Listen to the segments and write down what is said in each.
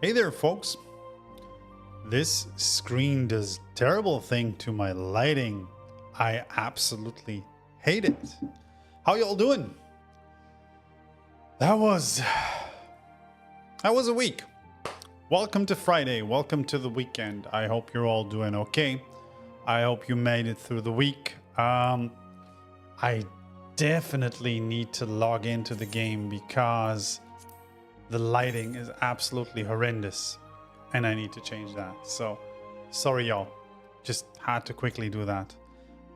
Hey there, folks. This screen does terrible thing to my lighting. I absolutely hate it. How y'all doing? That was a week. Welcome to Friday. Welcome to the weekend. I hope you're all doing okay. I hope you made it through the week. I definitely need to log into the game because the lighting is absolutely horrendous and I need to change that. So sorry y'all, just had to quickly do that.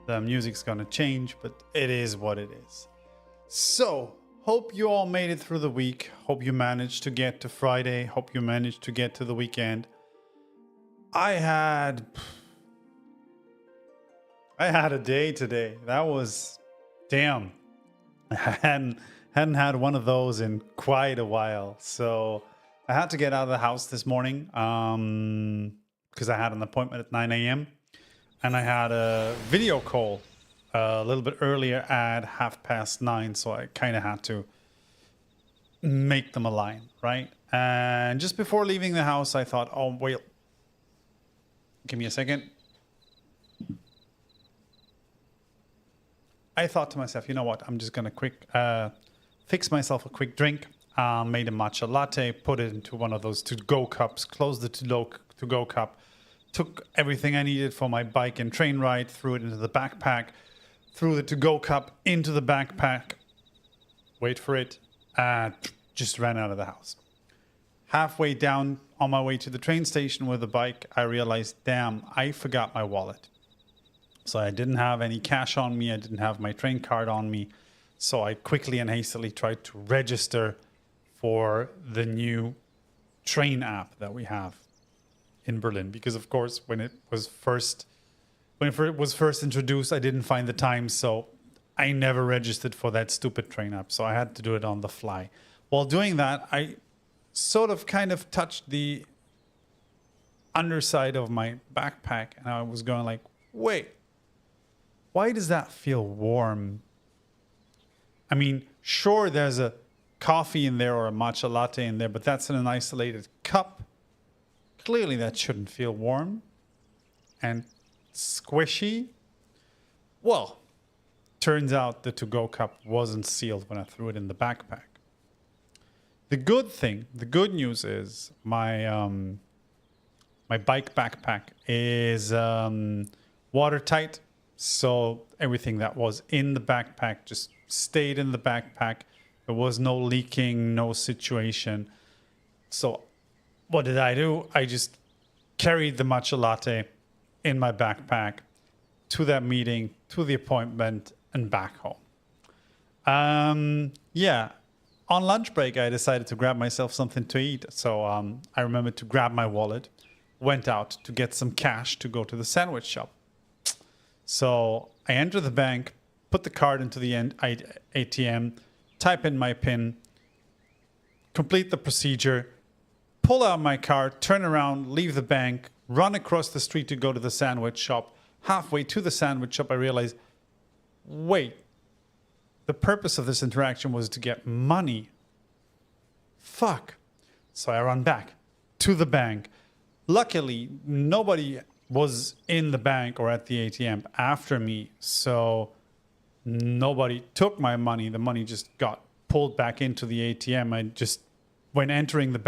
The music's gonna change, but it is what it is. So hope you all made it through the week. Hope you managed to get to Friday. Hope you managed to get to the weekend. I had a day today. That was damn. I hadn't had one of those in quite a while. So I had to get out of the house this morning because I had an appointment at 9 a.m. and I had a video call a little bit earlier at 9:30. So I kind of had to make them align, right? And just before leaving the house, I thought, oh, wait, give me a second. I thought to myself, you know what? I'm just going to fix myself a quick drink. Made a matcha latte, put it into one of those to-go cups, closed the to-go cup, took everything I needed for my bike and train ride, threw it into the backpack, threw the to-go cup into the backpack, wait for it, just ran out of the house. Halfway down on my way to the train station with the bike, I realized, damn, I forgot my wallet. So I didn't have any cash on me. I didn't have my train card on me. So I quickly and hastily tried to register for the new train app that we have in Berlin. Because of course, when it was first introduced, I didn't find the time. So I never registered for that stupid train app. So I had to do it on the fly. While doing that, I sort of kind of touched the underside of my backpack. And I was going like, wait. Why does that feel warm? I mean, sure, there's a coffee in there or a matcha latte in there, but that's in an isolated cup. Clearly, that shouldn't feel warm and squishy. Well, turns out the to-go cup wasn't sealed when I threw it in the backpack. The good news is my bike backpack is watertight. So everything that was in the backpack just stayed in the backpack. There was no leaking, no situation. So what did I do? I just carried the matcha latte in my backpack to that meeting, to the appointment, and back home. On lunch break, I decided to grab myself something to eat. So I remembered to grab my wallet, went out to get some cash to go to the sandwich shop. So I enter the bank, put the card into the ATM, type in my PIN, complete the procedure, pull out my card, turn around, leave the bank, run across the street to go to the sandwich shop. Halfway to the sandwich shop, I realized, wait, the purpose of this interaction was to get money. Fuck. So I run back to the bank. Luckily, nobody was in the bank or at the ATM after me, so nobody took my money. The money just got pulled back into the ATM. I just, when entering the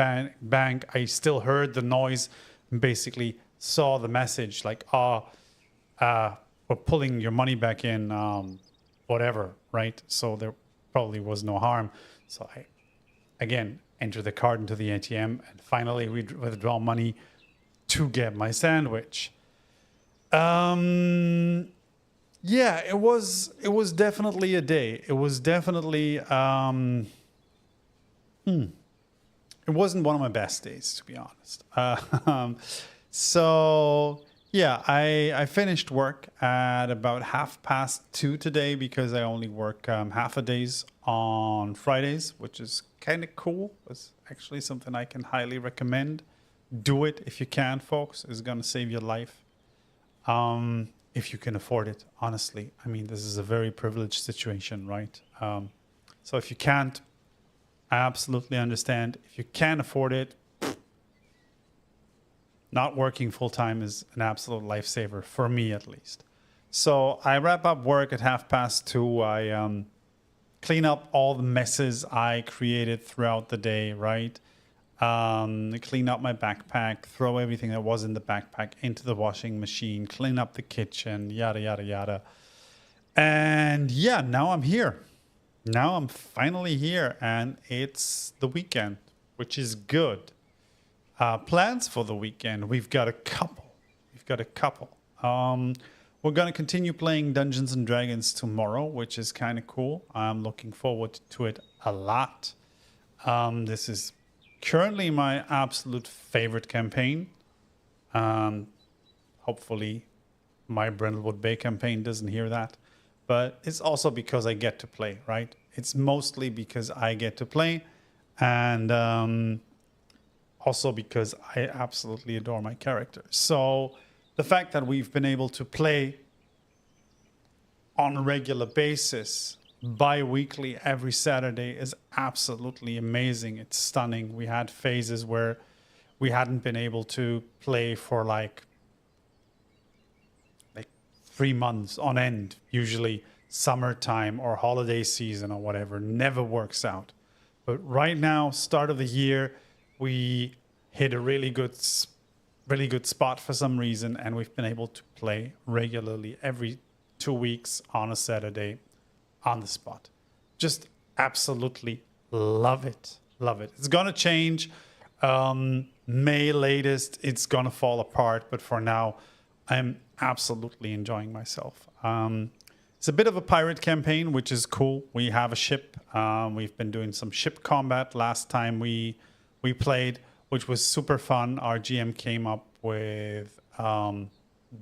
bank, I still heard the noise and basically saw the message like, we're pulling your money back in, whatever, right? So there probably was no harm. So I, again, enter the card into the ATM and finally withdraw money to get my sandwich. It was definitely a day. It was definitely it wasn't one of my best days, to be honest. I finished work at about 2:30 today because I only work half a days on Fridays, which is kind of cool. It's actually something I can highly recommend. Do it if you can, folks. It's going to save your life. If you can afford it, honestly. I mean, this is a very privileged situation, right? So if you can't, I absolutely understand. If you can't afford it, not working full-time is an absolute lifesaver, for me at least. So I wrap up work at 2:30. I clean up all the messes I created throughout the day, right? Clean up my backpack, throw everything that was in the backpack into the washing machine, clean up the kitchen, yada, yada, yada. And yeah, now I'm here. Now I'm finally here, and it's the weekend, which is good. Plans for the weekend, we've got a couple. We're going to continue playing Dungeons and Dragons tomorrow, which is kind of cool. I'm looking forward to it a lot. This is currently my absolute favorite campaign. Hopefully my Brindlewood Bay campaign doesn't hear that. But it's also because I get to play, right? It's mostly because I get to play. And also because I absolutely adore my character. So the fact that we've been able to play on a regular basis, bi-weekly, every Saturday, is absolutely amazing. It's stunning. We had phases where we hadn't been able to play for like 3 months on end. Usually summertime or holiday season or whatever never works out. But right now, start of the year, we hit a really good spot for some reason, and we've been able to play regularly every 2 weeks on a Saturday on the spot. Just absolutely love it. Love it. It's going to change. May latest, it's going to fall apart. But for now, I'm absolutely enjoying myself. It's a bit of a pirate campaign, which is cool. We have a ship. We've been doing some ship combat last time we played, which was super fun. Our GM came up with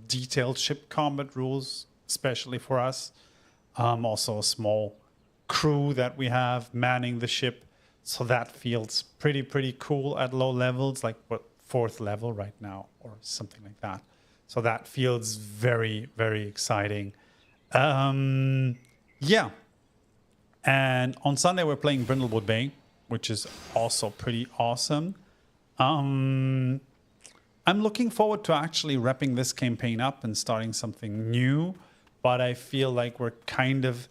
detailed ship combat rules, especially for us. Also a small crew that we have manning the ship. So that feels pretty cool at low levels, like what, 4th level right now or something like that. So that feels very exciting. Yeah. And on Sunday, we're playing Brindlewood Bay, which is also pretty awesome. I'm looking forward to actually wrapping this campaign up and starting something new. But I feel like we're kind of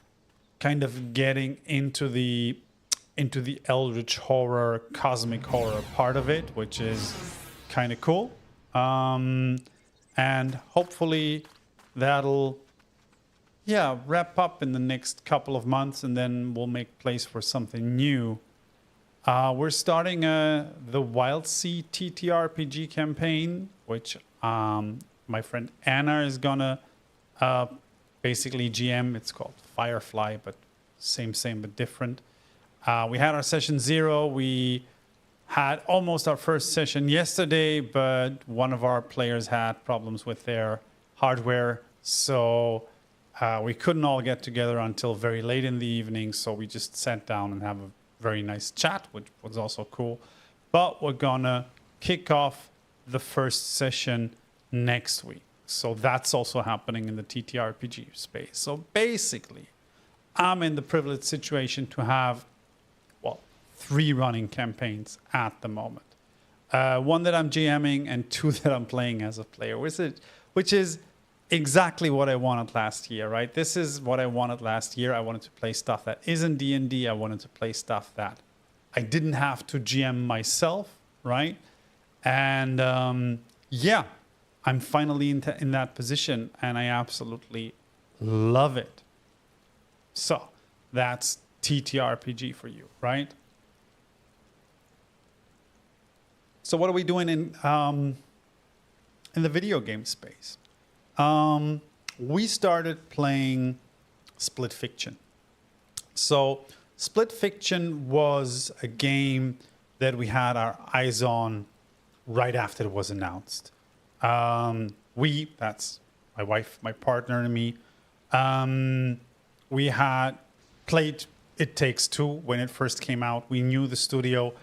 getting into the eldritch horror, cosmic horror part of it, which is kind of cool. And hopefully that'll wrap up in the next couple of months, and then we'll make place for something new. We're starting the Wild Sea TTRPG campaign, which my friend Anna is gonna basically GM. It's called Firefly, but same but different. We had our session 0. We had almost our first session yesterday, but one of our players had problems with their hardware, so we couldn't all get together until very late in the evening. So we just sat down and have a very nice chat, which was also cool. But we're gonna kick off the first session next week. So that's also happening in the TTRPG space. So basically, I'm in the privileged situation to have, 3 running campaigns at the moment. 1 that I'm GMing and 2 that I'm playing as a player, which is exactly what I wanted last year, right? This is what I wanted last year. I wanted to play stuff that isn't D&D. I wanted to play stuff that I didn't have to GM myself, right? And yeah, I'm finally in that position, and I absolutely love it. So that's TTRPG for you, right? So what are we doing in the video game space? We started playing Split Fiction. So Split Fiction was a game that we had our eyes on right after it was announced. That's my wife, my partner, and me. We had played It Takes Two when it first came out. We knew the studio.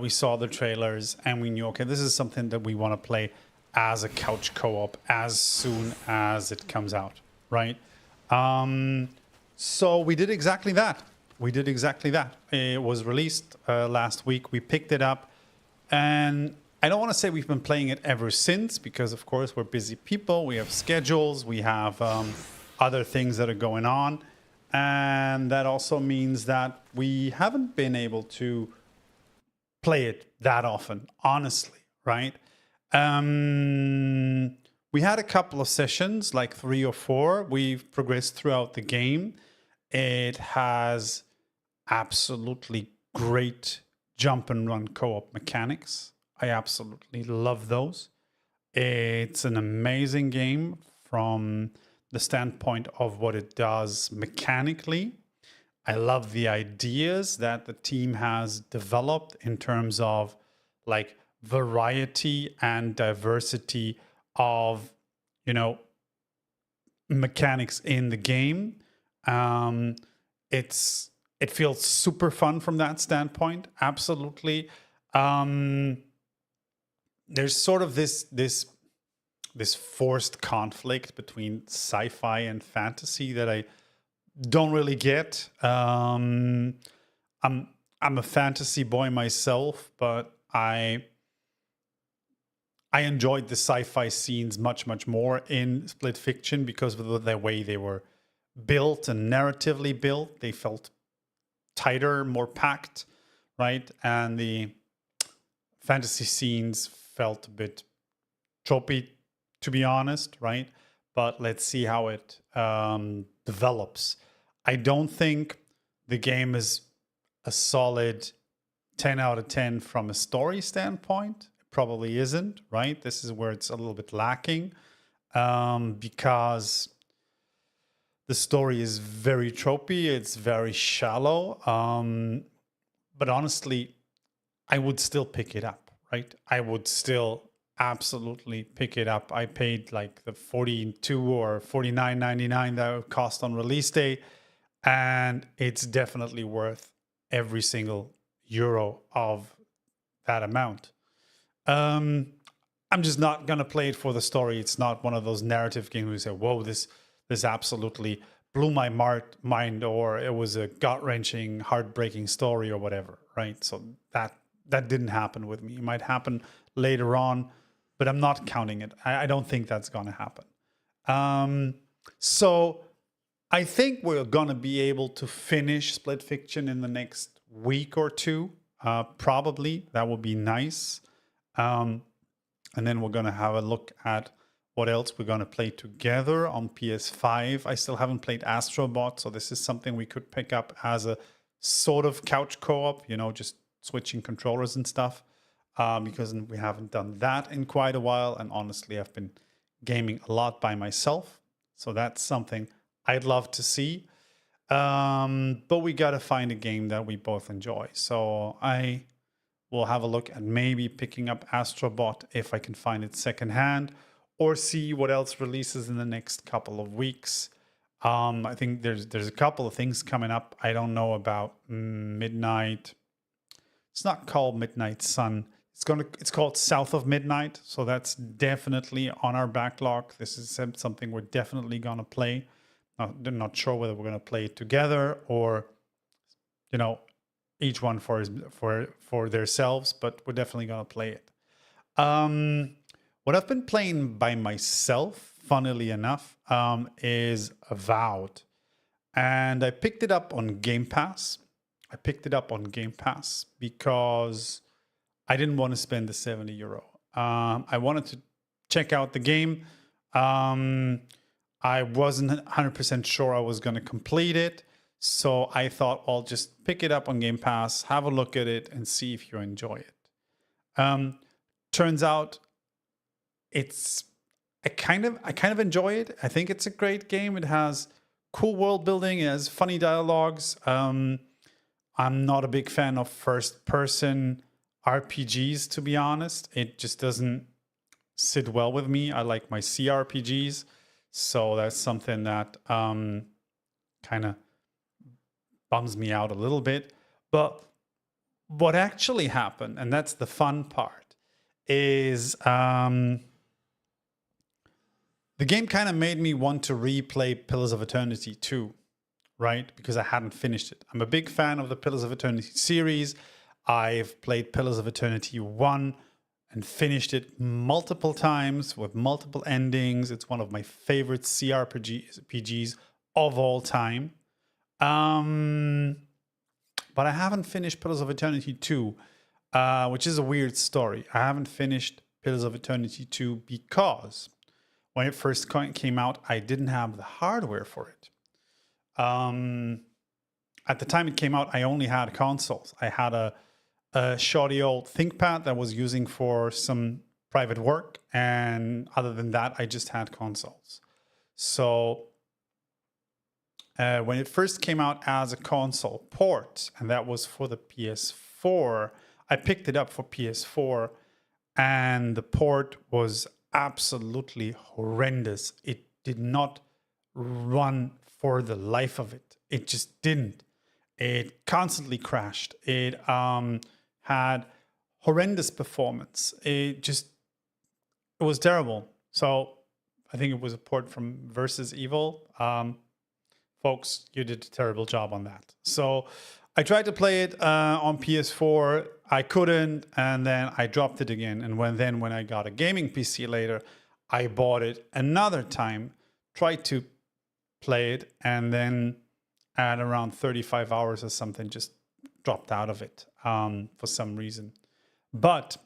We saw the trailers, and we knew, okay, this is something that we want to play as a couch co-op as soon as it comes out, right? So we did exactly that. It was released last week. We picked it up, and I don't want to say we've been playing it ever since, because of course we're busy people. We have schedules, we have other things that are going on. And that also means that we haven't been able to play it that often, honestly, right? We had a couple of sessions, like 3 or 4. We've progressed throughout the game. It has absolutely great jump and run co-op mechanics. I absolutely love those. It's an amazing game from the standpoint of what it does mechanically. I love the ideas that the team has developed in terms of like variety and diversity of, you know, mechanics in the game. It feels super fun from that standpoint. Absolutely. There's sort of this forced conflict between sci-fi and fantasy that I don't really get. I'm a fantasy boy myself, but I enjoyed the sci-fi scenes much more in Split Fiction because of the way they were built and narratively built. They felt tighter, more packed, right? And the fantasy scenes felt a bit tropey, to be honest, right? But let's see how it develops. I don't think the game is a solid 10 out of 10 from a story standpoint. It probably isn't, right? This is where it's a little bit lacking because the story is very tropey. It's very shallow. But honestly, I would still pick it up, right? I would still absolutely pick it up. I paid like the $42 or $49.99 that it would cost on release day, and it's definitely worth every single euro of that amount. I'm just not gonna play it for the story. It's not one of those narrative games where you say, "Whoa, this absolutely blew my mind," or it was a gut-wrenching, heartbreaking story, or whatever, right? So that didn't happen with me. It might happen later on, but I'm not counting it. I don't think that's going to happen. So I think we're going to be able to finish Split Fiction in the next week or two. Probably. That would be nice. And then we're going to have a look at what else we're going to play together on PS5. I still haven't played Astrobot, so this is something we could pick up as a sort of couch co-op, you know, just switching controllers and stuff. Because we haven't done that in quite a while. And honestly, I've been gaming a lot by myself. So that's something I'd love to see. But we got to find a game that we both enjoy. So I will have a look at maybe picking up Astrobot if I can find it secondhand, or see what else releases in the next couple of weeks. I think there's a couple of things coming up. I don't know about Midnight. It's not called Midnight Sun. It's called South of Midnight, so that's definitely on our backlog. This is something we're definitely gonna play. I'm not sure whether we're gonna play it together or, you know, each one for themselves, but we're definitely gonna play it. What I've been playing by myself, funnily enough, is Avowed, and I picked it up on Game Pass. Because I didn't want to spend the €70. I wanted to check out the game. I wasn't 100% sure I was going to complete it. So I thought I'll just pick it up on Game Pass, have a look at it, and see if you enjoy it. Turns out I kind of enjoy it. I think it's a great game. It has cool world building. It has funny dialogues. I'm not a big fan of first-person RPGs, to be honest. It just doesn't sit well with me. I like my CRPGs. So that's something that kind of bums me out a little bit. But what actually happened, and that's the fun part, is the game kind of made me want to replay Pillars of Eternity 2, right? Because I hadn't finished it. I'm a big fan of the Pillars of Eternity series. I've played Pillars of Eternity 1 and finished it multiple times with multiple endings. It's one of my favorite CRPGs of all time. But I haven't finished Pillars of Eternity 2, which is a weird story. I haven't finished Pillars of Eternity 2 because when it first came out, I didn't have the hardware for it. At the time it came out, I only had consoles. I had a shoddy old ThinkPad that I was using for some private work. And other than that, I just had consoles. So when it first came out as a console port, and that was for the PS4, I picked it up for PS4, and the port was absolutely horrendous. It did not run for the life of it. It just didn't. It constantly crashed. It had horrendous performance. It was terrible. So I think it was a port from Versus Evil. Folks, you did a terrible job on that. So I tried to play it on PS4. I couldn't, and then I dropped it again. And when I got a gaming PC later, I bought it another time, tried to play it, and then at around 35 hours or something, just dropped out of it for some reason. But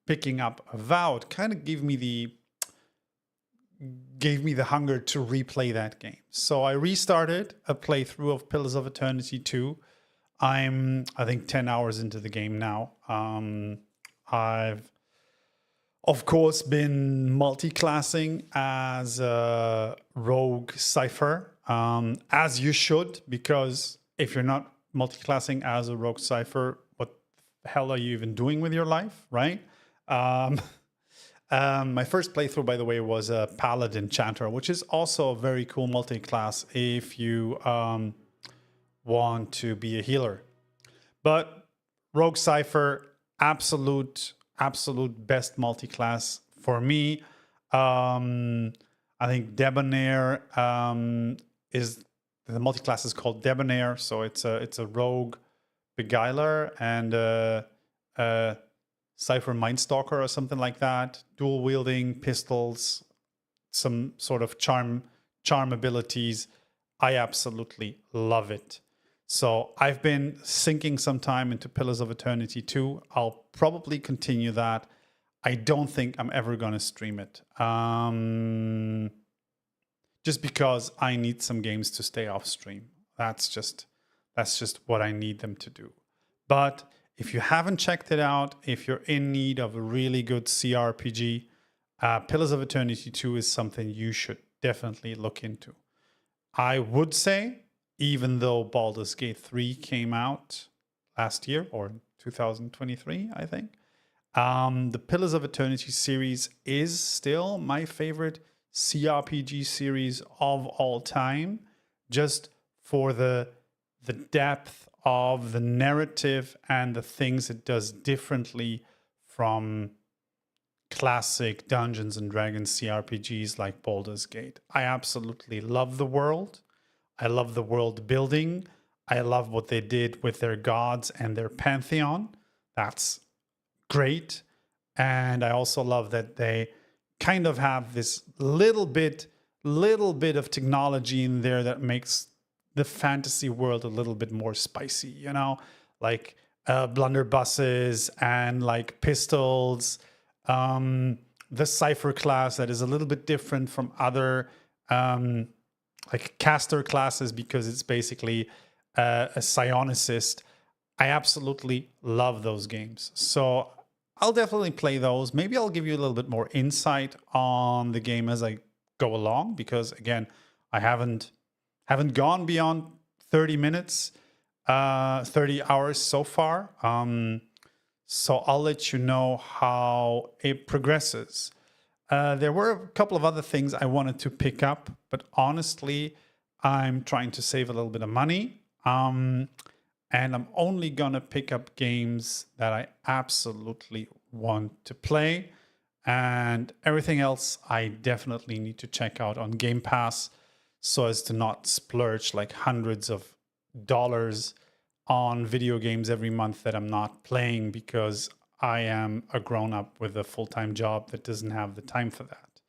picking up Avowed kind of gave me the hunger to replay that game. So I restarted a playthrough of Pillars of Eternity 2. I'm, I think, 10 hours into the game now. I've, of course, been multi-classing as a rogue cipher, as you should, because if you're not multi-classing as a rogue cipher, what the hell are you even doing with your life, right? My first playthrough, by the way, was a Paladin Chanter, which is also a very cool multi-class if you want to be a healer. But Rogue Cypher, absolute best multi-class for me. I think Debonair is the multi-class is called Debonair, so it's a rogue beguiler and Cypher Mindstalker or something like that. Dual wielding pistols, some sort of charm abilities. I absolutely love it. So I've been sinking some time into Pillars of Eternity 2. I'll probably continue that. I don't think I'm ever going to stream it. Just because I need some games to stay off stream. That's just what I need them to do. But if you haven't checked it out, if you're in need of a really good CRPG, Pillars of Eternity 2 is something you should definitely look into. I would say, even though Baldur's Gate 3 came out last year, or 2023, I think, the Pillars of Eternity series is still my favorite CRPG series of all time, just for the depth of the narrative and the things it does differently from classic Dungeons and Dragons CRPGs like Baldur's Gate. I absolutely love the world. I love the world building. I love what they did with their gods and their pantheon. That's great. And I also love that they kind of have this little bit of technology in there that makes the fantasy world a little bit more spicy, you know, like blunderbusses and like pistols, the cipher class that is a little bit different from other like caster classes because it's basically a psionicist. I absolutely love those games. So I'll definitely play those. Maybe I'll give you a little bit more insight on the game as I go along, because again, I haven't gone beyond 30 minutes, 30 hours so far. So I'll let you know how it progresses. There were a couple of other things I wanted to pick up, but honestly, I'm trying to save a little bit of money. And I'm only going to pick up games that I absolutely want to play. And everything else I definitely need to check out on Game Pass so as to not splurge like hundreds of dollars on video games every month that I'm not playing, because I am a grown-up with a full-time job that doesn't have the time for that.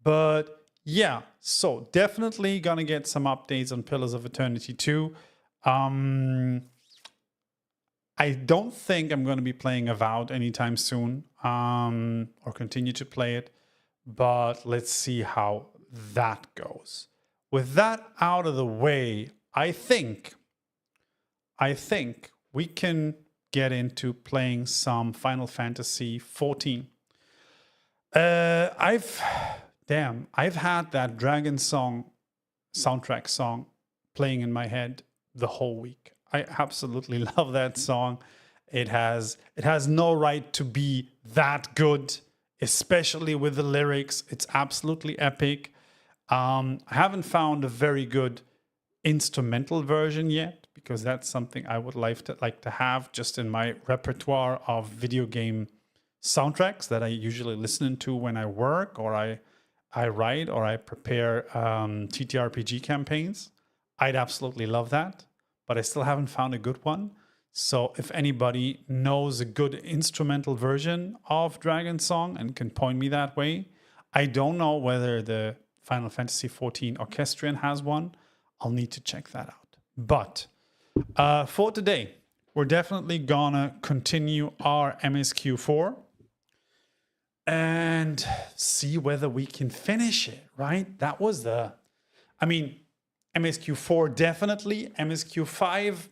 But yeah, so definitely gonna get some updates on Pillars of Eternity 2. I don't think I'm going to be playing Avowed anytime soon, or continue to play it, but let's see how that goes. With that out of the way, I think we can get into playing some Final Fantasy XIV. I've had that Dragon Song soundtrack song playing in my head the whole week. I absolutely love that song. It has no right to be that good, especially with the lyrics. It's absolutely epic. I haven't found a very good instrumental version yet, because that's something I would like to have just in my repertoire of video game soundtracks that I usually listen to when I work, or I write, or I prepare TTRPG campaigns. I'd absolutely love that, but I still haven't found a good one. So if anybody knows a good instrumental version of Dragon Song and can point me that way, I don't know whether the Final Fantasy XIV Orchestrion has one. I'll need to check that out. But for today, we're definitely gonna continue our MSQ4 and see whether we can finish it, right? That was MSQ4 definitely. MSQ5,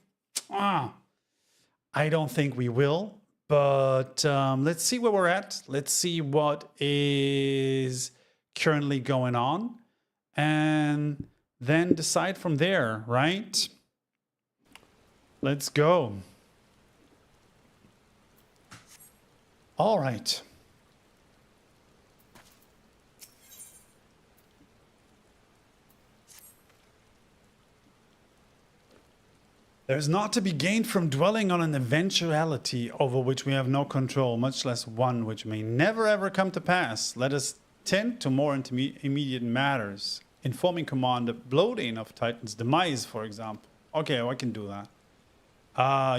I don't think we will. But let's see where we're at. Let's see what is currently going on. And then decide from there, right? Let's go. All right. There's naught to be gained from dwelling on an eventuality over which we have no control, much less one which may never ever come to pass. Let us tend to more immediate matters. Informing Commander Bloodane of Titan's demise, for example. Okay, I can do that.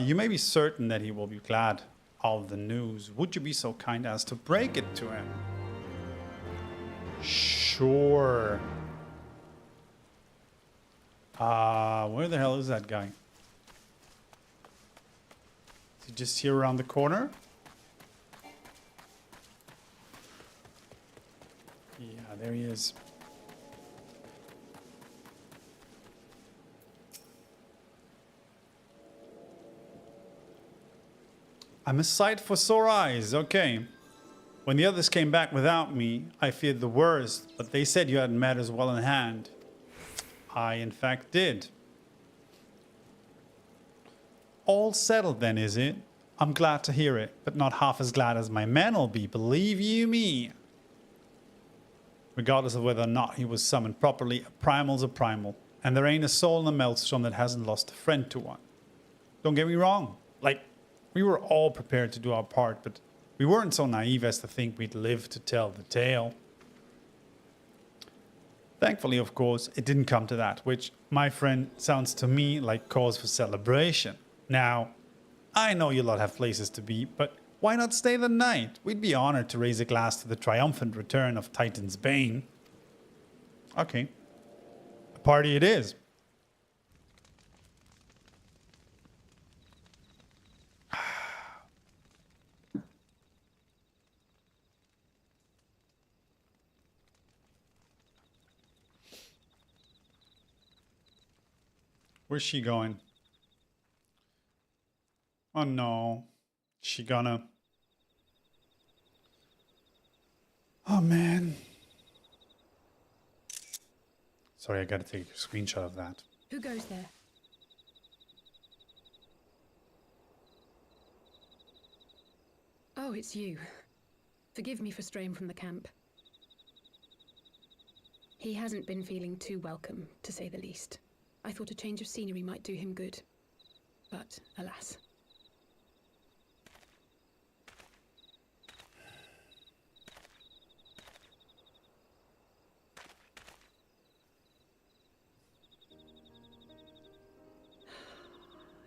You may be certain that he will be glad of the news. Would you be so kind as to break it to him? Sure. Where the hell is that guy? Is he just here around the corner? Yeah, there he is. I'm a sight for sore eyes. Okay. When the others came back without me, I feared the worst, but they said you had matters well in hand. I, in fact, did. All settled then, is it? I'm glad to hear it, but not half as glad as my men'll be, believe you me. Regardless of whether or not he was summoned properly, a primal's a primal, and there ain't a soul in the Maelstrom that hasn't lost a friend to one. Don't get me wrong, we were all prepared to do our part, but we weren't so naive as to think we'd live to tell the tale. Thankfully, of course, it didn't come to that, which, my friend, sounds to me like cause for celebration. Now, I know you lot have places to be, but why not stay the night? We'd be honored to raise a glass to the triumphant return of Titan's Bane. Okay. A party it is. Where's she going? Oh no. She gonna... Oh man. Sorry, I gotta take a screenshot of that. Who goes there? Oh, it's you. Forgive me for straying from the camp. He hasn't been feeling too welcome, to say the least. I thought a change of scenery might do him good. But, alas.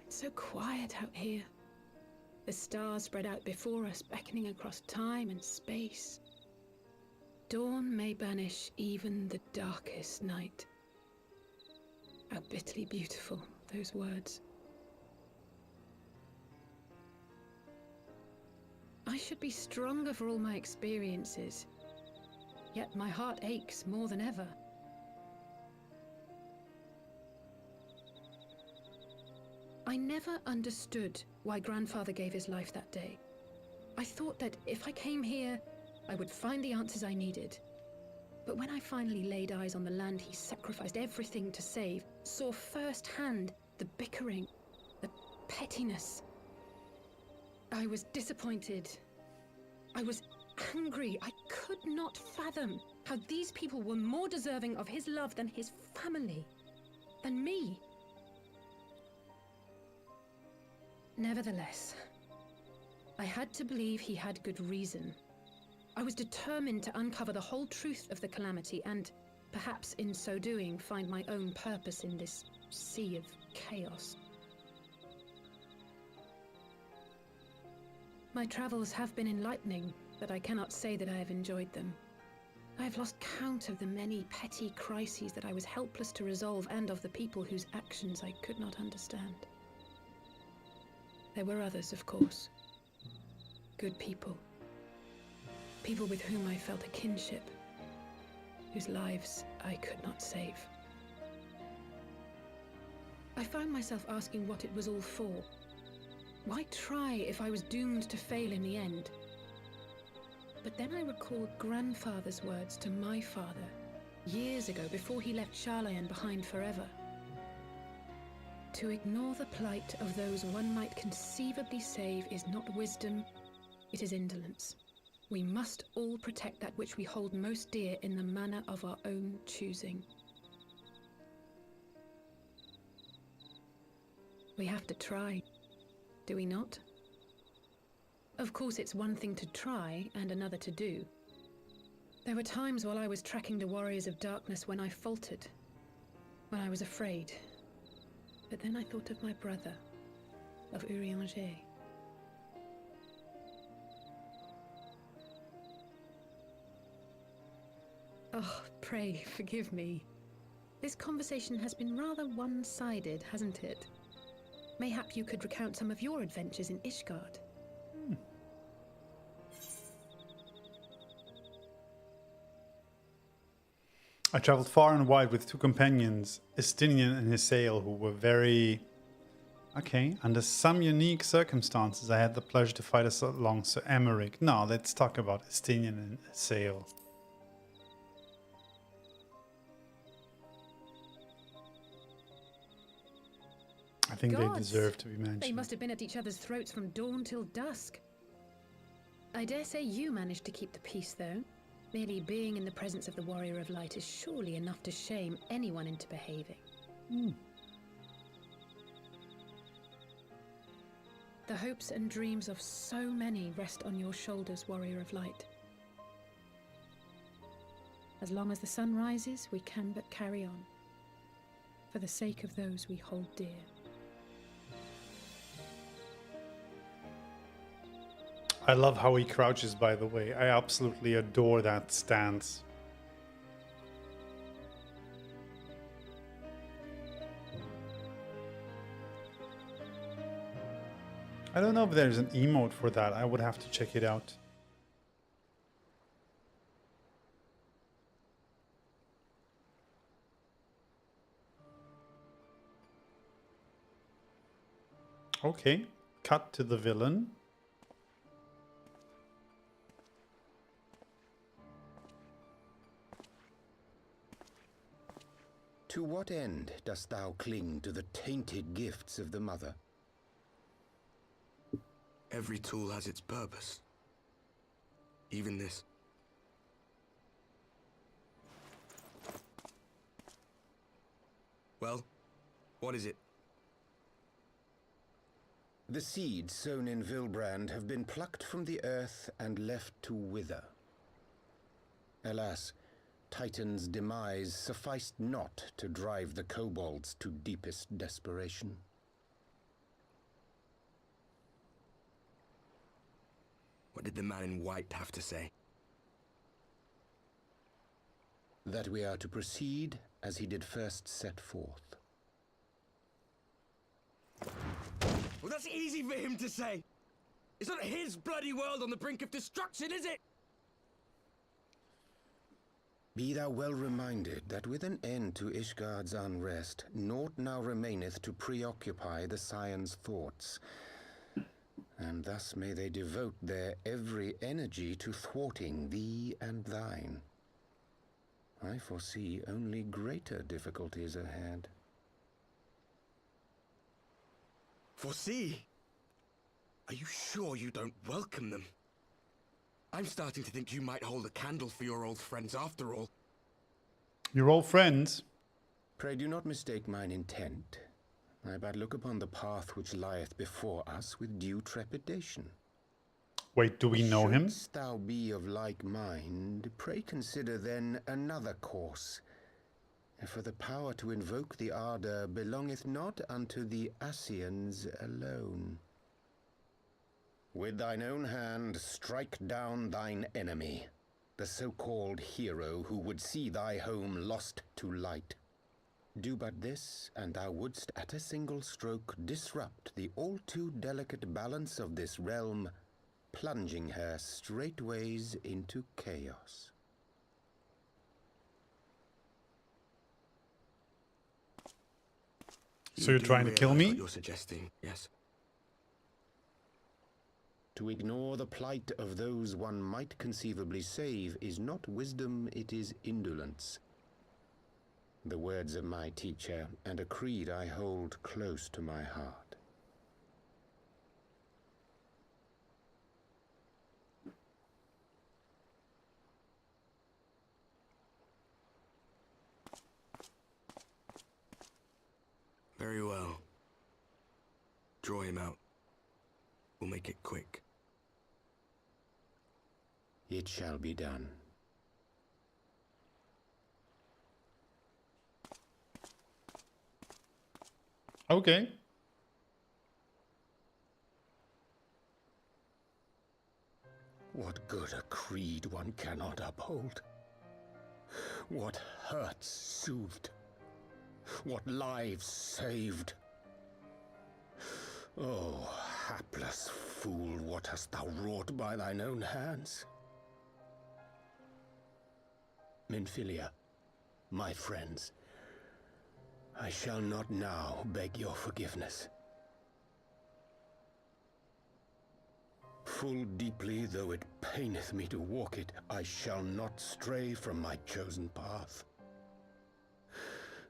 It's so quiet out here. The stars spread out before us, beckoning across time and space. Dawn may banish even the darkest night. How bitterly beautiful, those words. I should be stronger for all my experiences, yet my heart aches more than ever. I never understood why Grandfather gave his life that day. I thought that if I came here, I would find the answers I needed. But when I finally laid eyes on the land he sacrificed everything to save, saw firsthand the bickering, the pettiness, I was disappointed. I was angry. I could not fathom how these people were more deserving of his love than his family, than me. Nevertheless, I had to believe he had good reason. I was determined to uncover the whole truth of the calamity and, perhaps in so doing, find my own purpose in this sea of chaos. My travels have been enlightening, but I cannot say that I have enjoyed them. I have lost count of the many petty crises that I was helpless to resolve and of the people whose actions I could not understand. There were others, of course. Good people. People with whom I felt a kinship, whose lives I could not save. I found myself asking what it was all for. Why try if I was doomed to fail in the end? But then I recalled Grandfather's words to my father, years ago, before he left Charlayan behind forever. To ignore the plight of those one might conceivably save is not wisdom, it is indolence. We must all protect that which we hold most dear in the manner of our own choosing. We have to try, do we not? Of course, it's one thing to try and another to do. There were times while I was tracking the warriors of darkness when I faltered, when I was afraid. But then I thought of my brother, of Urianger. Oh, pray forgive me. This conversation has been rather one-sided, hasn't it? Mayhap you could recount some of your adventures in Ishgard. I traveled far and wide with two companions, Estinian and Hisael, who were very... Okay, under some unique circumstances, I had the pleasure to fight along Sir Emmerich. Now, let's talk about Estinian and Hisael. I think they deserve to be mentioned. They must have been at each other's throats from dawn till dusk. I dare say you managed to keep the peace, though. Merely being in the presence of the Warrior of Light is surely enough to shame anyone into behaving. The hopes and dreams of so many rest on your shoulders, Warrior of Light. As long as the sun rises, we can but carry on, for the sake of those we hold dear. I love how he crouches, by the way. I absolutely adore that stance. I don't know if there's an emote for that. I would have to check it out. Okay, cut to the villain. To what end dost thou cling to the tainted gifts of the Mother? Every tool has its purpose. Even this. Well, what is it? The seeds sown in Vilbrand have been plucked from the earth and left to wither. Alas, Titan's demise sufficed not to drive the kobolds to deepest desperation. What did the man in white have to say? That we are to proceed as he did first set forth. Well, that's easy for him to say. It's not his bloody world on the brink of destruction, is it? Be thou well reminded that with an end to Ishgard's unrest, naught now remaineth to preoccupy the Scion's thoughts. And thus may they devote their every energy to thwarting thee and thine. I foresee only greater difficulties ahead. Foresee? Are you sure you don't welcome them? I'm starting to think you might hold a candle for your old friends after all. Your old friends? Pray do not mistake mine intent. I but look upon the path which lieth before us with due trepidation. Wait, do we know him? Shouldst thou be of like mind, pray consider then another course. For the power to invoke the ardor belongeth not unto the Ascians alone. With thine own hand strike down thine enemy, the so-called hero who would see thy home lost to light. Do but this, and thou wouldst at a single stroke disrupt the all-too delicate balance of this realm, plunging her straightways into chaos. So you're trying to kill me? What you're suggesting, yes. To ignore the plight of those one might conceivably save is not wisdom, it is indolence. The words of my teacher, and a creed I hold close to my heart. Very well. Draw him out. We'll make it quick. It shall be done. Okay. What good a creed one cannot uphold? What hurts soothed? What lives saved? Oh, hapless fool, what hast thou wrought by thine own hands? Minfilia, my friends, I shall not now beg your forgiveness. Full deeply though it paineth me to walk it, I shall not stray from my chosen path.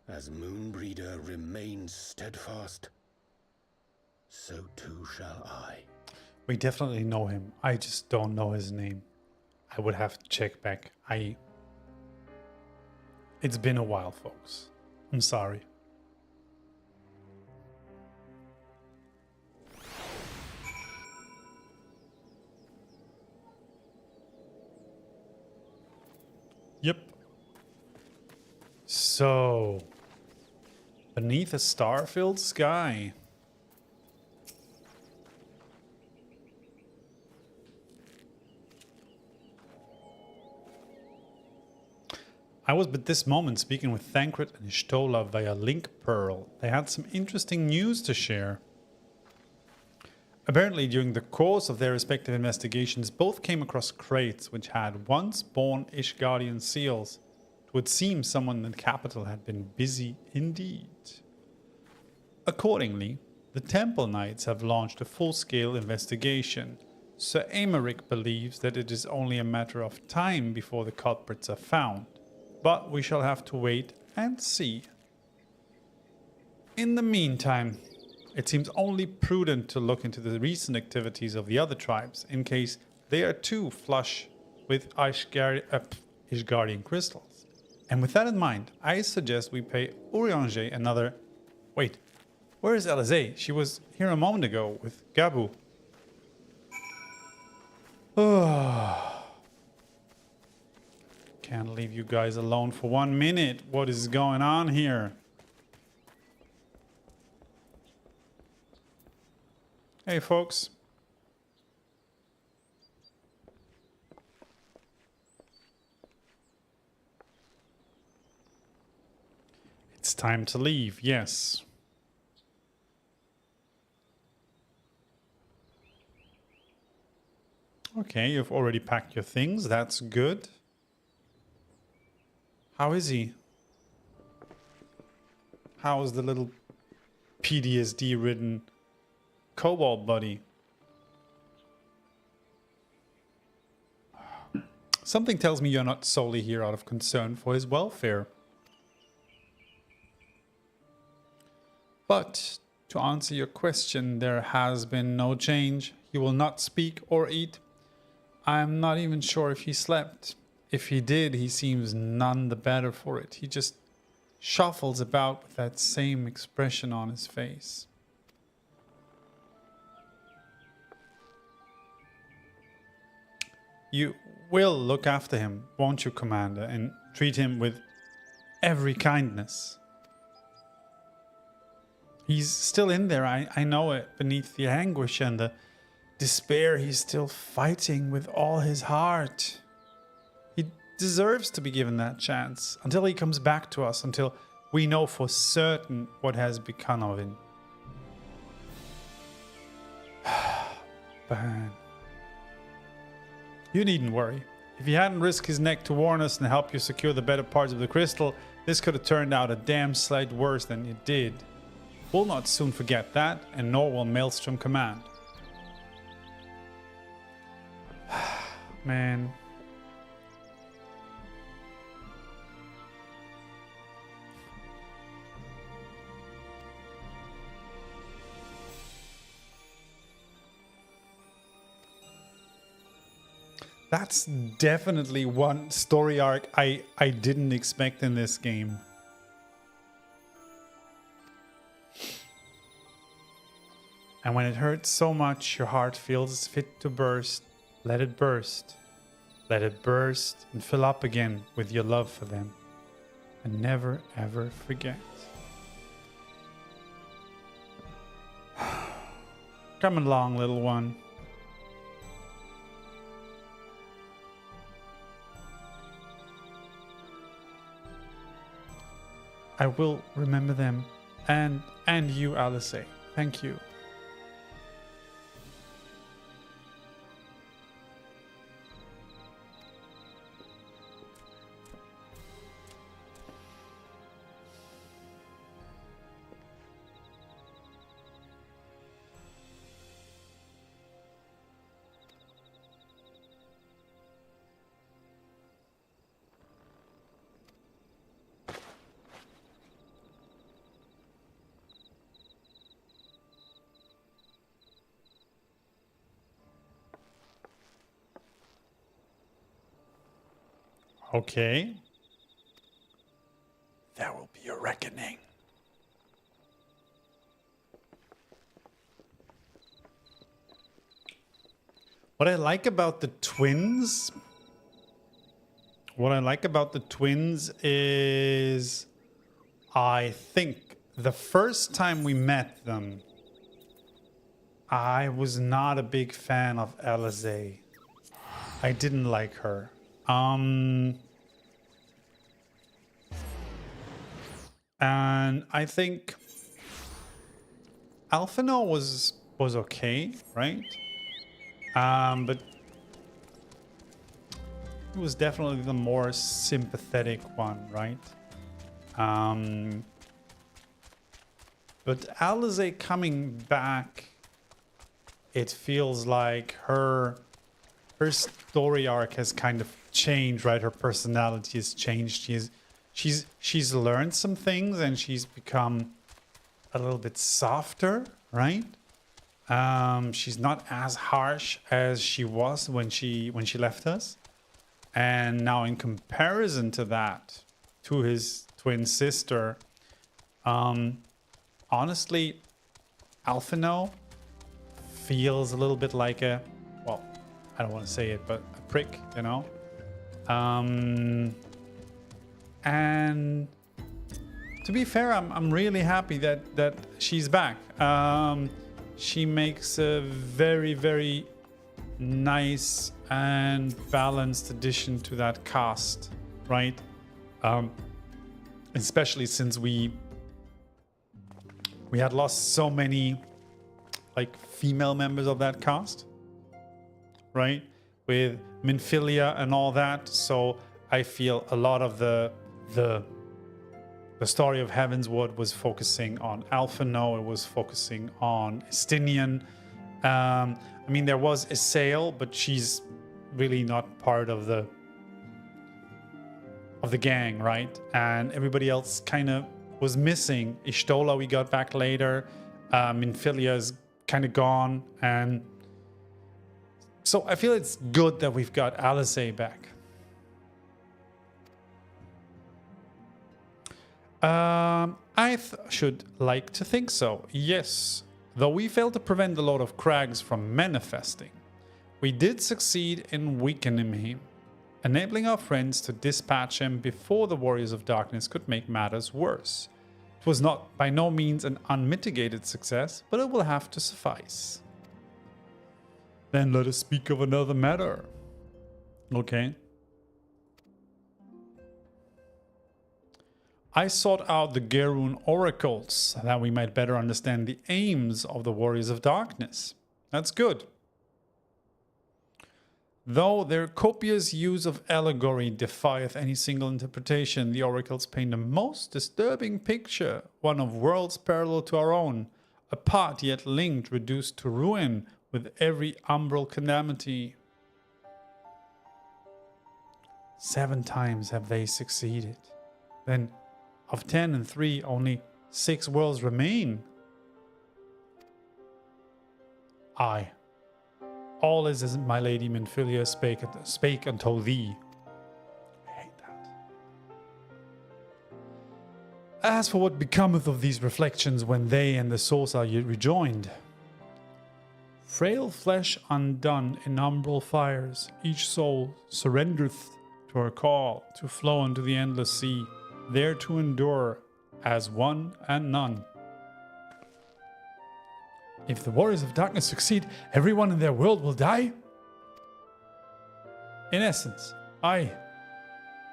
As Moonbreeder remains steadfast, so too shall I. We definitely know him. I just don't know his name. I would have to check back. It's been a while, folks. I'm sorry. Yep. So, beneath a star-filled sky. I was at this moment speaking with Thancred and Ishtola via Link Pearl. They had some interesting news to share. Apparently, during the course of their respective investigations, both came across crates which had once borne Ishgardian seals. It would seem someone in the capital had been busy indeed. Accordingly, the Temple Knights have launched a full-scale investigation. Sir Aymeric believes that it is only a matter of time before the culprits are found. But we shall have to wait and see. In the meantime, it seems only prudent to look into the recent activities of the other tribes in case they are too flush with Ishgardian crystals. And with that in mind, I suggest we pay Urianger another... Wait, where is Alizé? She was here a moment ago with Gabu. Can't leave you guys alone for 1 minute. What is going on here? Hey, folks. time to leave, yes. Okay, you've already packed your things. That's good. How is he? How is the little PTSD-ridden kobold buddy? Something tells me you're not solely here out of concern for his welfare. But to answer your question, there has been no change. He will not speak or eat. I'm not even sure if he slept. If he did, he seems none the better for it. He just shuffles about with that same expression on his face. You will look after him, won't you, Commander, and treat him with every kindness. He's still in there, I know it, beneath the anguish and the despair. He's still fighting with all his heart. He deserves to be given that chance until he comes back to us, until we know for certain what has become of him. Man. You needn't worry. If he hadn't risked his neck to warn us and help you secure the better parts of the crystal, this could have turned out a damn sight worse than it did. We'll not soon forget that, and nor will Maelstrom Command. Man. That's definitely one story arc I didn't expect in this game. And when it hurts so much, your heart feels fit to burst. Let it burst. Let it burst and fill up again with your love for them. And never ever forget. Come along, little one. I will remember them, and you, Alice. Thank you. Okay. There will be a reckoning. What I like about the twins is I think the first time we met them, I was not a big fan of Alize. I didn't like her. And I think Alphinaud was okay, right? But he was definitely the more sympathetic one, right? But Alize coming back, it feels like her story arc has kind of changed, right? Her personality has changed. She's learned some things and she's become a little bit softer, right? She's not as harsh as she was when she left us. And now in comparison to that, to his twin sister, honestly, Alphinaud feels a little bit like a, well, I don't want to say it, but a prick, you know? And to be fair, I'm really happy that she's back. She makes a very, very nice and balanced addition to that cast, right? Especially since we We had lost so many like female members of that cast, right? With Minfilia and all that. So I feel a lot of the story of Heavensward was focusing on Alphino. It was focusing on Estinian. I mean, there was Isael, but she's really not part of the gang, right? And everybody else kind of was missing. Ishtola we got back later. Minfilia is kind of gone, and so I feel it's good that we've got Alice back. I should like to think so, yes. Though we failed to prevent the Lord of Crags from manifesting, we did succeed in weakening him, enabling our friends to dispatch him before the Warriors of Darkness could make matters worse. It was not by no means an unmitigated success, but it will have to suffice. Then let us speak of another matter. Okay. I sought out the Gerun oracles that we might better understand the aims of the Warriors of Darkness. That's good. Though their copious use of allegory defieth any single interpretation, the oracles paint a most disturbing picture, one of worlds parallel to our own, apart yet linked, reduced to ruin with every umbral calamity. 7 times have they succeeded. Then, of 10 and 3, only 6 worlds remain. Aye. All is as my lady Minfilia spake unto thee. I hate that. As for what becometh of these reflections when they and the souls are rejoined, frail flesh undone in umbral fires, each soul surrendereth to her call to flow into the endless sea, there to endure as one and none. If the Warriors of Darkness succeed, everyone in their world will die? In essence, aye.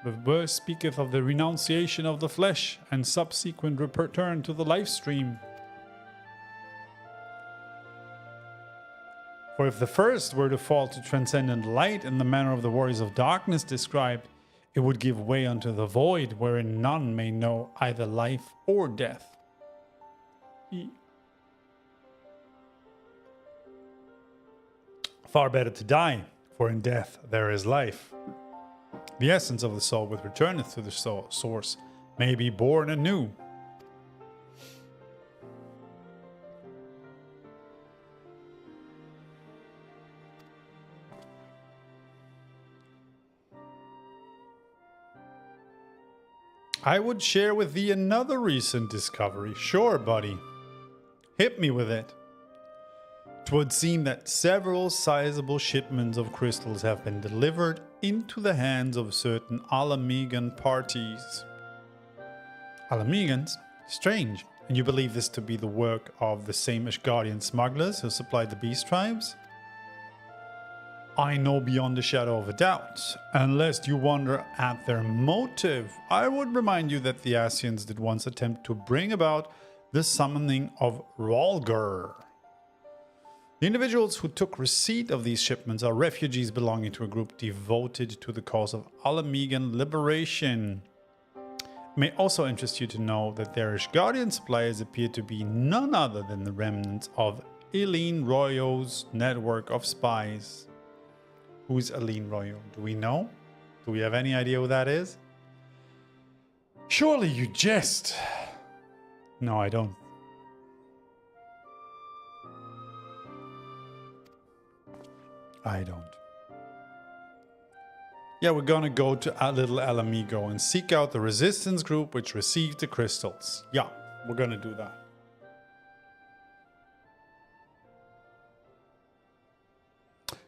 The verse speaketh of the renunciation of the flesh and subsequent return to the life stream. For if the first were to fall to transcendent light in the manner of the Warriors of Darkness described, it would give way unto the void wherein none may know either life or death. Far better to die, for in death there is life. The essence of the soul which returneth to the source may be born anew. I would share with thee another recent discovery. Sure, buddy. Hit me with it. 'Twould seem that several sizable shipments of crystals have been delivered into the hands of certain Alamegan parties. Alamegans? Strange. And you believe this to be the work of the same Ashgardian smugglers who supplied the beast tribes? I know beyond a shadow of a doubt. Unless you wonder at their motive, I would remind you that the Asians did once attempt to bring about the summoning of Rolgar. The individuals who took receipt of these shipments are refugees belonging to a group devoted to the cause of Alamegan liberation. It may also interest you to know that their Ashgardian suppliers appear to be none other than the remnants of Eileen Royo's network of spies. Who's Eileen Royo? Do we know? Do we have any idea who that is? Surely you jest. No, I don't. I don't. Yeah, we're gonna go to Little Alamigo and seek out the resistance group which received the crystals. Yeah, we're gonna do that.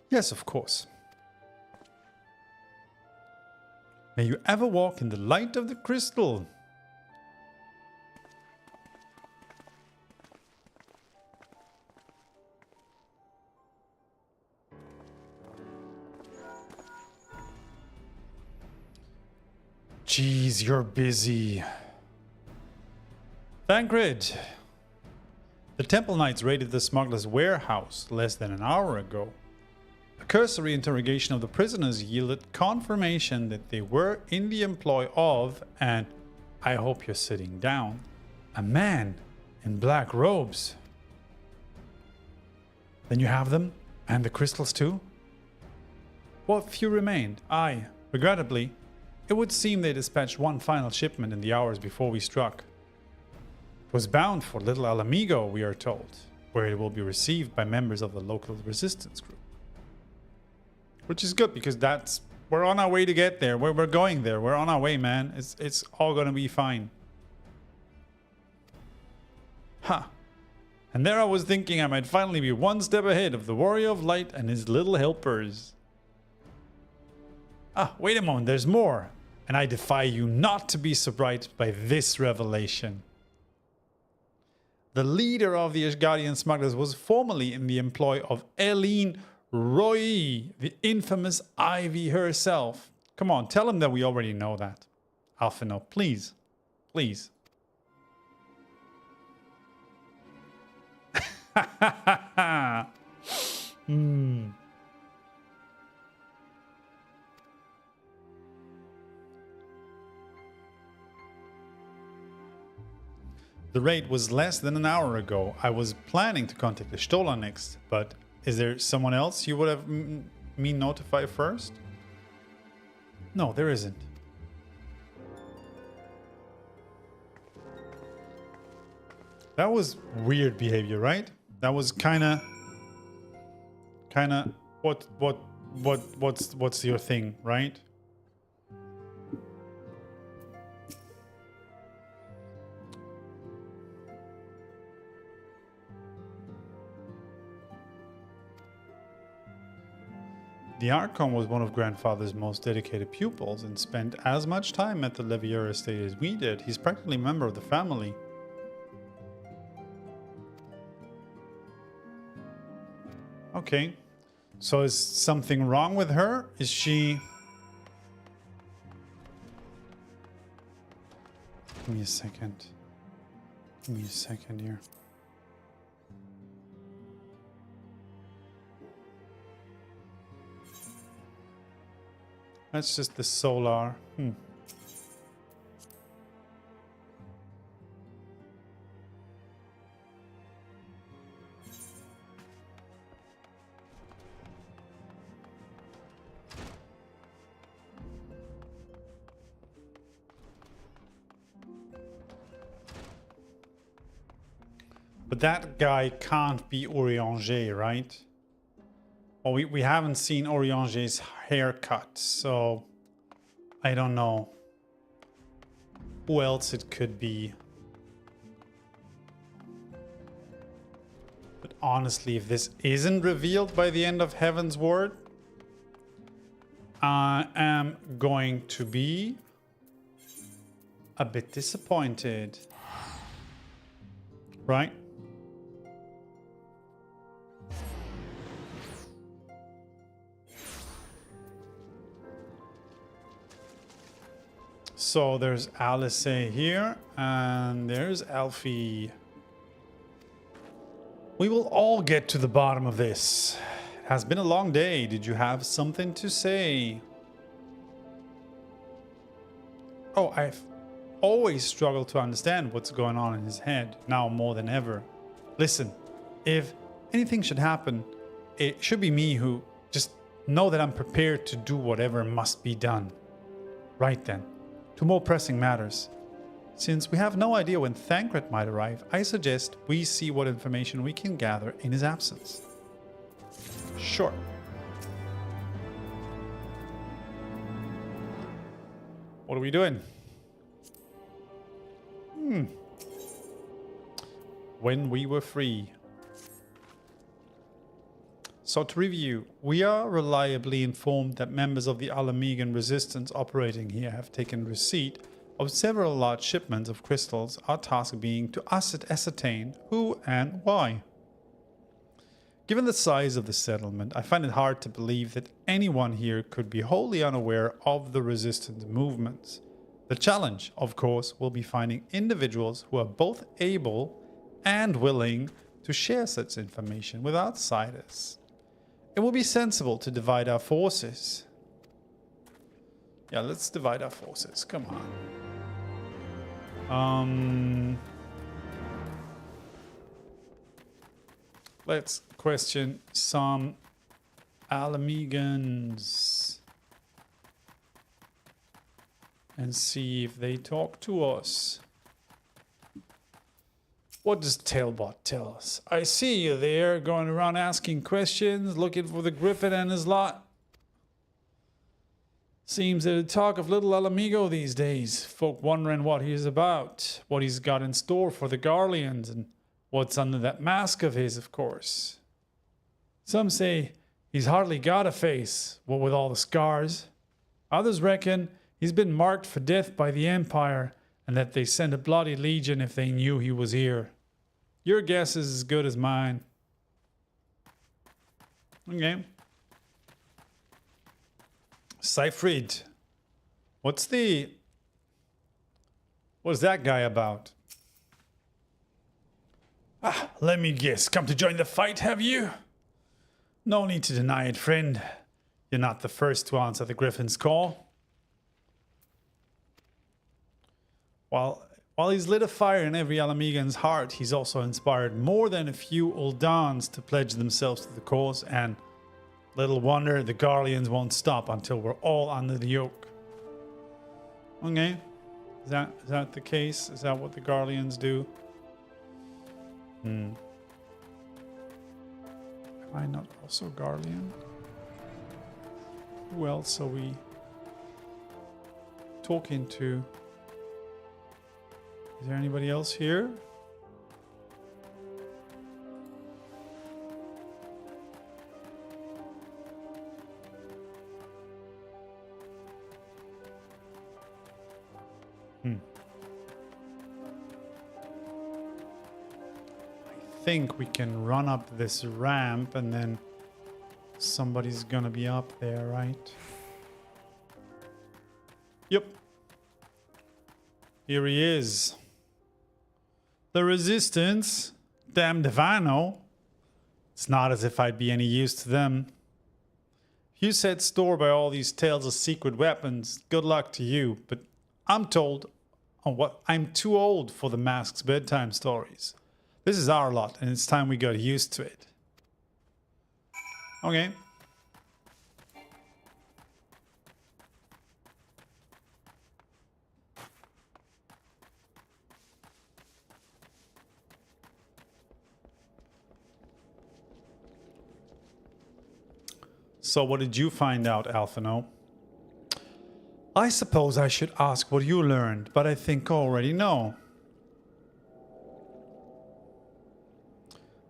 Yes, of course. May you ever walk in the light of the crystal. Jeez, you're busy. Thancred, The Temple Knights raided the smuggler's warehouse less than an hour ago. A cursory interrogation of the prisoners yielded confirmation that they were in the employ of, and I hope you're sitting down, a man in black robes. Then you have them, and the crystals too? What few remained? Aye, regrettably, it would seem they dispatched one final shipment in the hours before we struck. It was bound for Little Alamigo, we are told, where it will be received by members of the local resistance group. Which is good, because we're on our way to get there. We're going there. We're on our way, man. It's all gonna be fine. Ha! And there I was thinking I might finally be one step ahead of the Warrior of Light and his little helpers. Ah, wait a moment, there's more. And I defy you not to be surprised by this revelation. The leader of the Ashgardian smugglers was formerly in the employ of Eileen Roy, the infamous Ivy herself. Come on, tell him that we already know that. Alphino, please. Please. The raid was less than an hour ago. I was planning to contact the Stola next, but is there someone else you would have me notify first? No, there isn't. That was weird behavior, right? That was kind of what's your thing, right? The Archon was one of Grandfather's most dedicated pupils and spent as much time at the Levier estate as we did. He's practically a member of the family. Okay, so is something wrong with her? Is she... Give me a second. Give me a second here. That's just the solar. But that guy can't be Orianger, right? Well, we haven't seen Orianger's haircut, so I don't know who else it could be. But honestly, if this isn't revealed by the end of Heavensward, I am going to be a bit disappointed. Right? So there's Alice here, and there's Alfie. We will all get to the bottom of this. It has been a long day. Did you have something to say? Oh, I've always struggled to understand what's going on in his head, now more than ever. Listen, if anything should happen, it should be me who just know that I'm prepared to do whatever must be done. Right then. To more pressing matters. Since we have no idea when Thancred might arrive, I suggest we see what information we can gather in his absence. Sure. What are we doing? When we were free. So to review, we are reliably informed that members of the Alamigan resistance operating here have taken receipt of several large shipments of crystals, our task being to ascertain who and why. Given the size of the settlement, I find it hard to believe that anyone here could be wholly unaware of the resistance movements. The challenge, of course, will be finding individuals who are both able and willing to share such information with outsiders. It will be sensible to divide our forces. Yeah, let's divide our forces. Come on. Let's question some Alamegans and see if they talk to us. What does Tailbot tell us? I see you there, going around asking questions, looking for the Griffin and his lot. Seems that talk of little Alamigo these days. Folk wondering what he's about, what he's got in store for the Garleans, and what's under that mask of his, of course. Some say he's hardly got a face, what with all the scars. Others reckon he's been marked for death by the Empire, and that they send a bloody legion if they knew he was here. Your guess is as good as mine. Okay. Siegfried. What's that guy about? Let me guess. Come to join the fight, have you? No need to deny it, friend. You're not the first to answer the Griffin's call. While he's lit a fire in every Alamegan's heart, he's also inspired more than a few Uldans to pledge themselves to the cause, and little wonder the Garleans won't stop until we're all under the yoke. Okay. Is that the case? Is that what the Garleans do? Am I not also Garlean? Who else are we talking to? Is there anybody else here? I think we can run up this ramp and then somebody's gonna be up there, right? Yep. Here he is. The Resistance. Damned if I know. It's not as if I'd be any use to them. If you set store by all these tales of secret weapons, good luck to you. But I'm told I'm too old for the Mask's bedtime stories. This is our lot, and it's time we got used to it. Okay. So what did you find out, Alphino? I suppose I should ask what you learned, but I think I already know.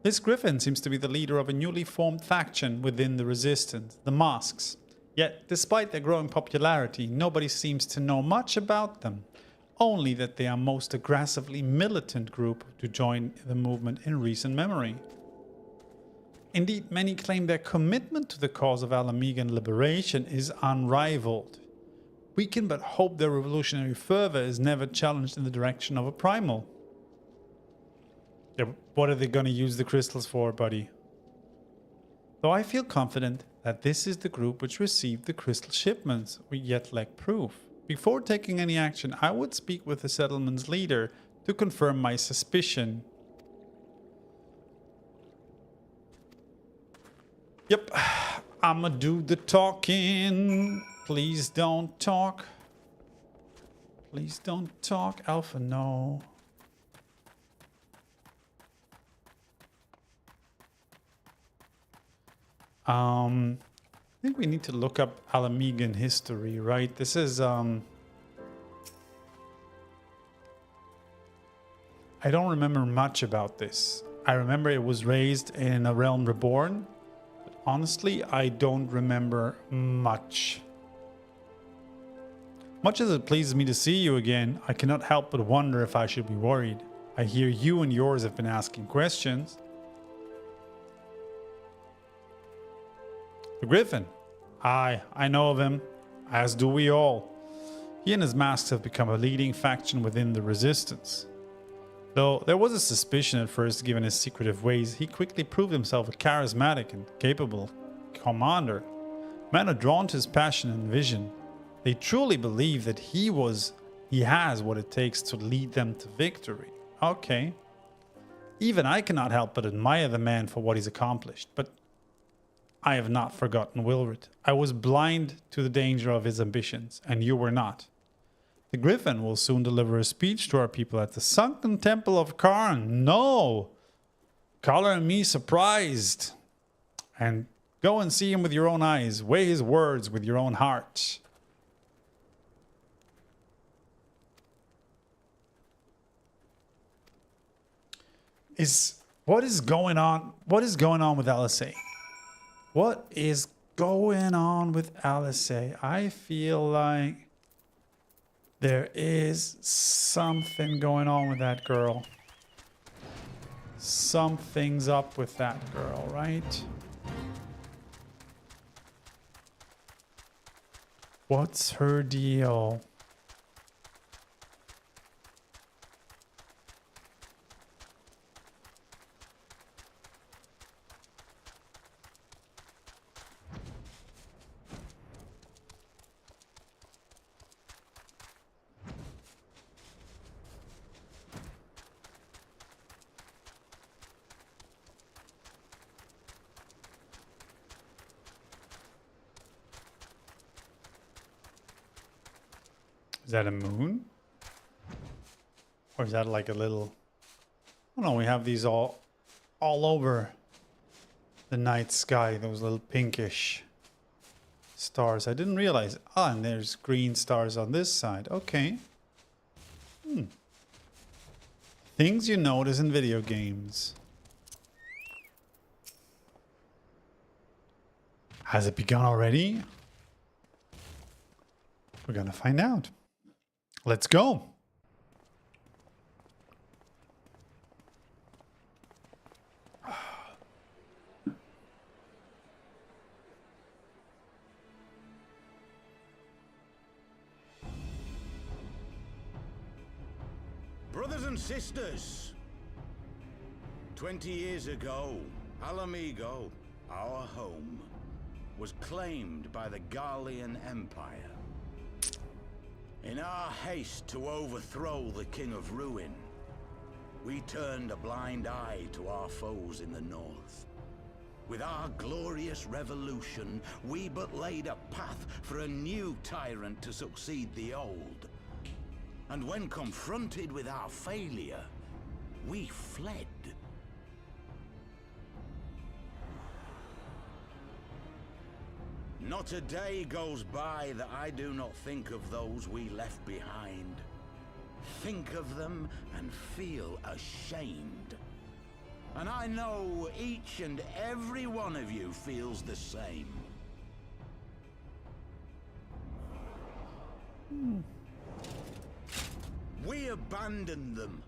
This Griffin seems to be the leader of a newly formed faction within the Resistance, the Masks. Yet, despite their growing popularity, nobody seems to know much about them, only that they are most aggressively militant group to join the movement in recent memory. Indeed, many claim their commitment to the cause of Alamegan liberation is unrivaled. We can but hope their revolutionary fervor is never challenged in the direction of a primal. Yeah, what are they going to use the crystals for, buddy? Though I feel confident that this is the group which received the crystal shipments, we yet lack proof. Before taking any action, I would speak with the settlement's leader to confirm my suspicion. Yep, I'ma do the talking. Please don't talk. Please don't talk, Alpha, no. I think we need to look up Alamegan history, right? This is, I don't remember much about this. I remember it was raised in a realm reborn. Honestly, I don't remember much. Much as it pleases me to see you again, I cannot help but wonder if I should be worried. I hear you and yours have been asking questions. The Griffin. Aye, I know of him, as do we all. He and his masks have become a leading faction within the Resistance. Though there was a suspicion at first given his secretive ways, he quickly proved himself a charismatic and capable commander. Men are drawn to his passion and vision. They truly believe that he has what it takes to lead them to victory. Okay. Even I cannot help but admire the man for what he's accomplished, but I have not forgotten Wilred. I was blind to the danger of his ambitions, and you were not. The Griffin will soon deliver a speech to our people at the sunken temple of Karn. No! Collar and me surprised. And go and see him with your own eyes. Weigh his words with your own heart. What is going on? What is going on with LSA? What is going on with LSA? I feel like there is something going on with that girl. Something's up with that girl, right? What's her deal? Is that a moon? Or is that like a little... Oh no, we have these all over the night sky. Those little pinkish stars. I didn't realize. Ah, and there's green stars on this side. Okay. Things you notice in video games. Has it begun already? We're gonna find out. Let's go. Brothers and sisters, 20 years ago, Alamigo, our home, was claimed by the Garlean Empire. In our haste to overthrow the King of Ruin, we turned a blind eye to our foes in the north. With our glorious revolution, we but laid a path for a new tyrant to succeed the old. And when confronted with our failure, we fled. Not a day goes by that I do not think of those we left behind. Think of them and feel ashamed. And I know each and every one of you feels the same. We abandoned them,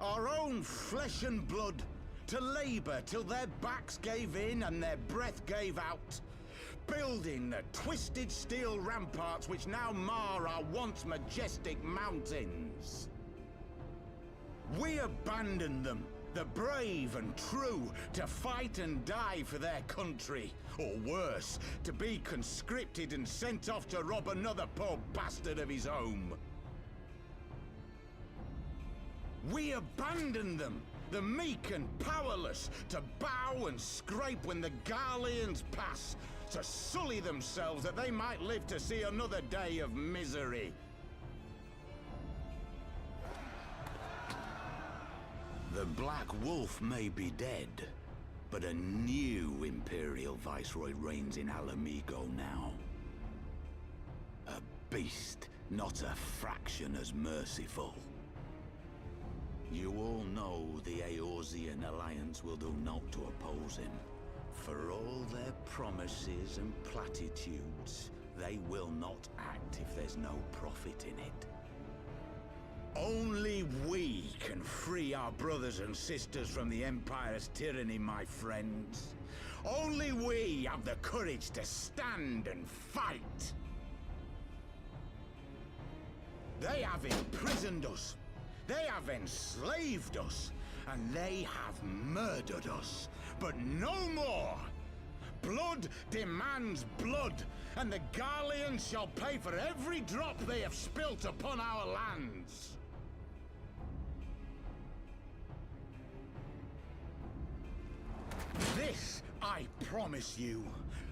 our own flesh and blood, to labor till their backs gave in and their breath gave out. Building the twisted steel ramparts which now mar our once majestic mountains. We abandoned them, the brave and true, to fight and die for their country. Or worse, to be conscripted and sent off to rob another poor bastard of his home. We abandoned them, the meek and powerless, to bow and scrape when the Garleans pass, to sully themselves that they might live to see another day of misery. The Black Wolf may be dead, but a new Imperial Viceroy reigns in Alamigo now. A beast, not a fraction as merciful. You all know the Eorzean Alliance will do naught to oppose him. For all their promises and platitudes, they will not act if there's no profit in it. Only we can free our brothers and sisters from the Empire's tyranny, my friends. Only we have the courage to stand and fight. They have imprisoned us, They have enslaved us, and they have murdered us. But no more! Blood demands blood, and the Garleans shall pay for every drop they have spilt upon our lands. This I promise you,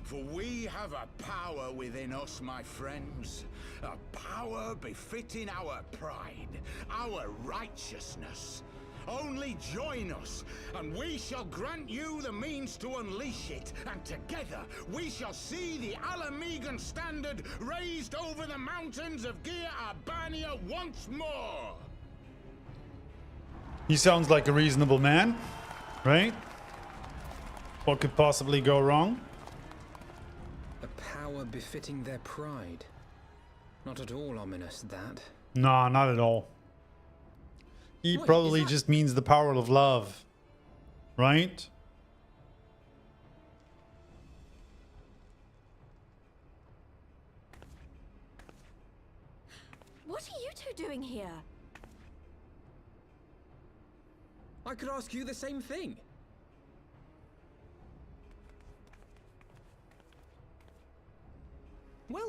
for we have a power within us, my friends. A power befitting our pride, our righteousness. Only join us, and we shall grant you the means to unleash it, and together we shall see the Alamegan standard raised over the mountains of Gia Arbania once more. He sounds like a reasonable man, right? What could possibly go wrong? A power befitting their pride. Not at all ominous, that. No, not at all. He Wait, probably is that- just means the power of love, right? What are you two doing here? I could ask you the same thing.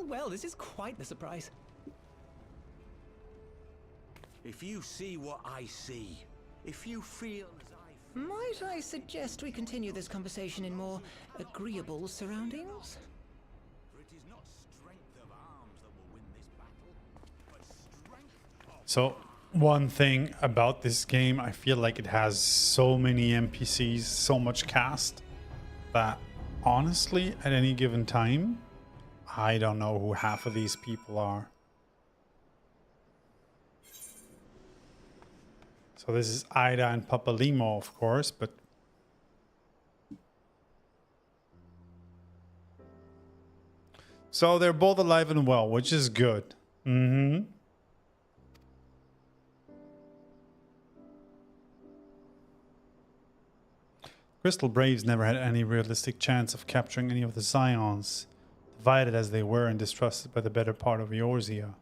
Well, this is quite the surprise. If you see what I see, if you feel as I feel, Might I suggest we continue this conversation in more agreeable surroundings? for it is not strength of arms that will win this battle, but strength of... So, one thing about this game, I feel like it has so many NPCs, so much cast, that honestly, at any given time, I don't know who half of these people are. So this is Ida and Papalimo, of course, but... So they're both alive and well, which is good. Mm-hmm. Crystal Braves never had any realistic chance of capturing any of the Scions, divided as they were and distrusted by the better part of Eorzea.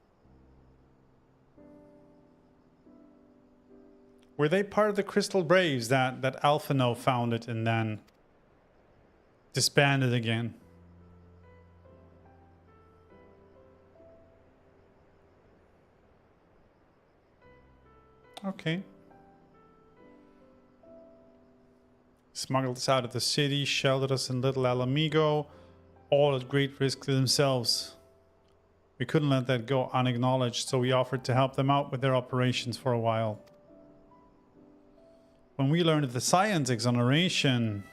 Were they part of the Crystal Braves that Alphino founded and then disbanded again? Okay. Smuggled us out of the city, sheltered us in Little Alamigo, all at great risk to themselves. We couldn't let that go unacknowledged, so we offered to help them out with their operations for a while. When we learned of the Scion's exoneration,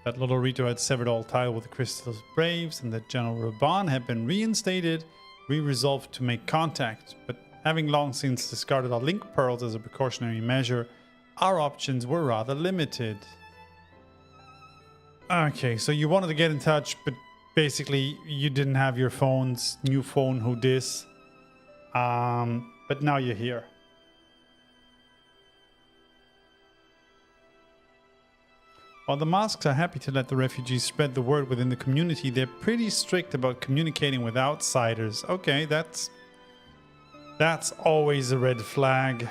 that Lolorito had severed all tie with the Crystal Braves and that General Raban had been reinstated, we resolved to make contact, but having long since discarded our link pearls as a precautionary measure, our options were rather limited. Okay, so you wanted to get in touch, but basically you didn't have your phone's new phone, who dis. But now you're here. While the mosques are happy to let the refugees spread the word within the community, they're pretty strict about communicating with outsiders. Okay, that's always a red flag.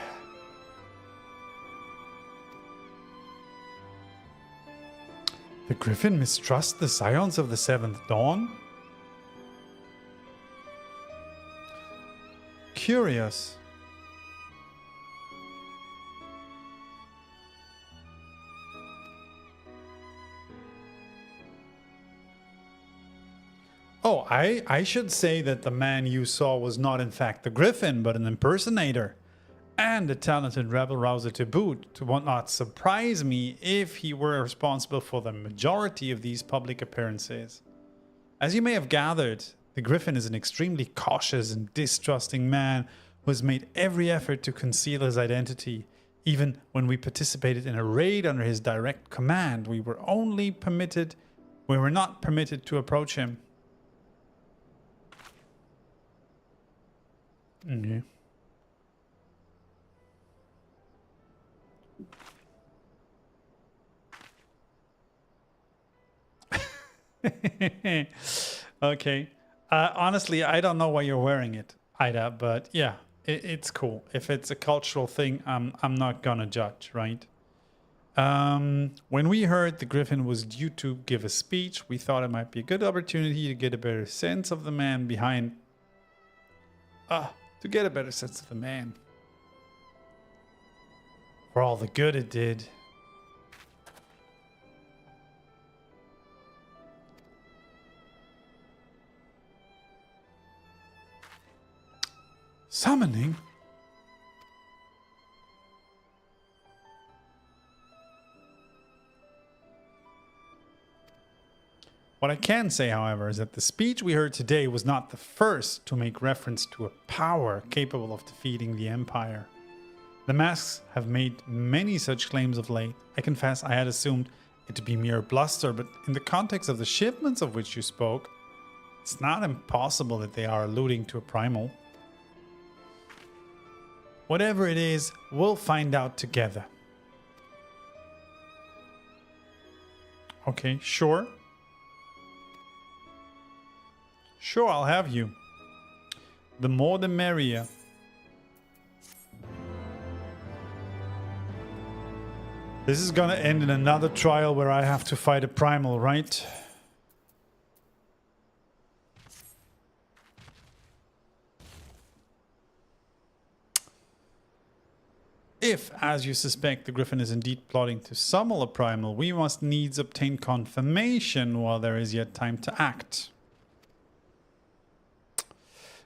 The Griffin mistrusts the Scions of the Seventh Dawn? Curious. Oh, I should say that the man you saw was not in fact the Griffin, but an impersonator. And a talented rebel-rouser to boot. It would not surprise me if he were responsible for the majority of these public appearances. As you may have gathered, the Griffin is an extremely cautious and distrusting man who has made every effort to conceal his identity. Even when we participated in a raid under his direct command, we were not permitted to approach him. Okay. Okay. Honestly, I don't know why you're wearing it, Ida, but yeah, It's cool. If it's a cultural thing, I'm not gonna judge, right? When we heard the Griffin was due to give a speech, we thought it might be a good opportunity to get a better sense of the man behind. To get a better sense of the man. For all the good it did. Summoning? What I can say, however, is that the speech we heard today was not the first to make reference to a power capable of defeating the Empire. The masks have made many such claims of late. I confess I had assumed it to be mere bluster, but in the context of the shipments of which you spoke, it's not impossible that they are alluding to a primal. Whatever it is, we'll find out together. Okay, sure. Sure, I'll have you. The more the merrier. This is gonna end in another trial where I have to fight a primal, right? If, as you suspect, the Griffin is indeed plotting to summon a primal, we must needs obtain confirmation while there is yet time to act.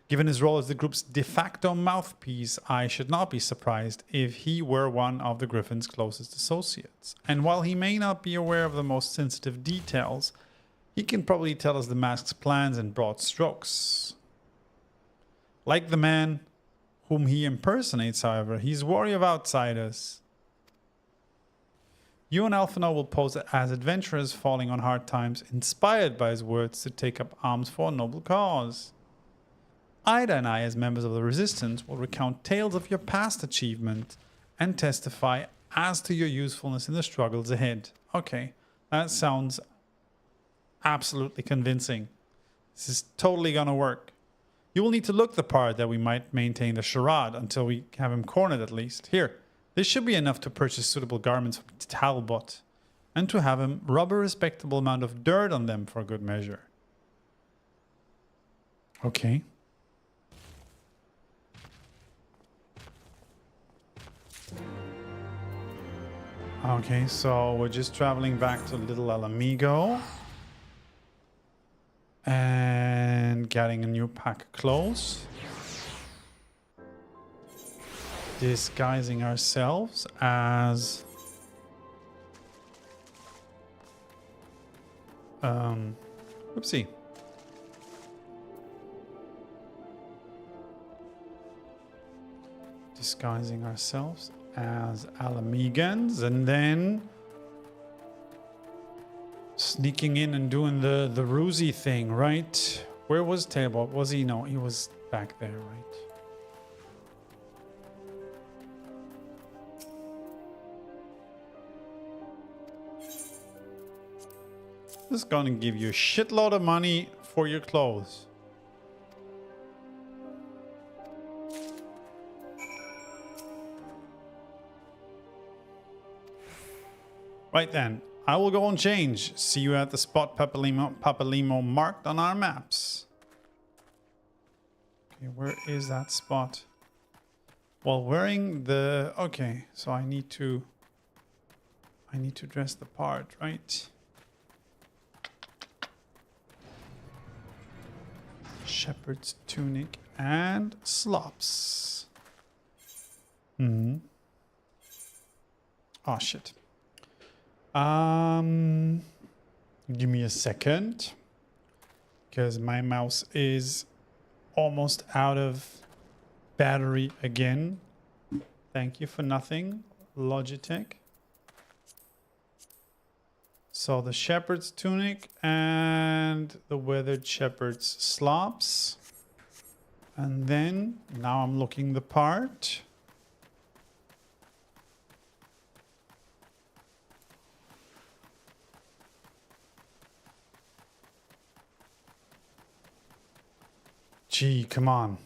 Given his role as the group's de facto mouthpiece, I should not be surprised if he were one of the Griffin's closest associates. And while he may not be aware of the most sensitive details, he can probably tell us the mask's plans in broad strokes. Like the man whom he impersonates, however, he's wary of outsiders. You and Alphinaud will pose as adventurers falling on hard times, inspired by his words to take up arms for a noble cause. Ida and I, as members of the Resistance, will recount tales of your past achievement and testify as to your usefulness in the struggles ahead. Okay, that sounds absolutely convincing. This is totally gonna work. You will need to look the part that we might maintain the charade until we have him cornered at least. Here, this should be enough to purchase suitable garments for Talbot and to have him rub a respectable amount of dirt on them for good measure. Okay. Okay, so we're just traveling back to Little Alamigo and getting a new pack of clothes, disguising ourselves as oopsie. Disguising ourselves as Alamegans, and then sneaking in and doing the rusy thing, right? Where was Talbot? Was he? No, he was back there, right? This is gonna give you a shitload of money for your clothes. Right then, I will go and change. See you at the spot Papalimo marked on our maps. Okay, where is that spot? While wearing the... Okay, so I need to dress the part, right? Shepherd's tunic and slops. Oh shit. Give me a second, because my mouse is almost out of battery again. Thank you for nothing, Logitech. So the shepherd's tunic and the weathered shepherd's slops. And then now I'm looking the part. Gee, come on.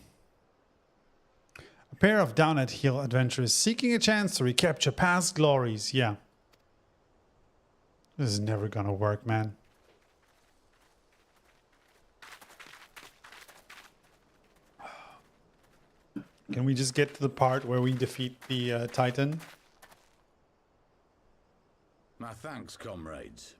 A pair of down-at-heel adventurers seeking a chance to recapture past glories. Yeah. This is never gonna work, man. Can we just get to the part where we defeat the Titan? My thanks, comrades.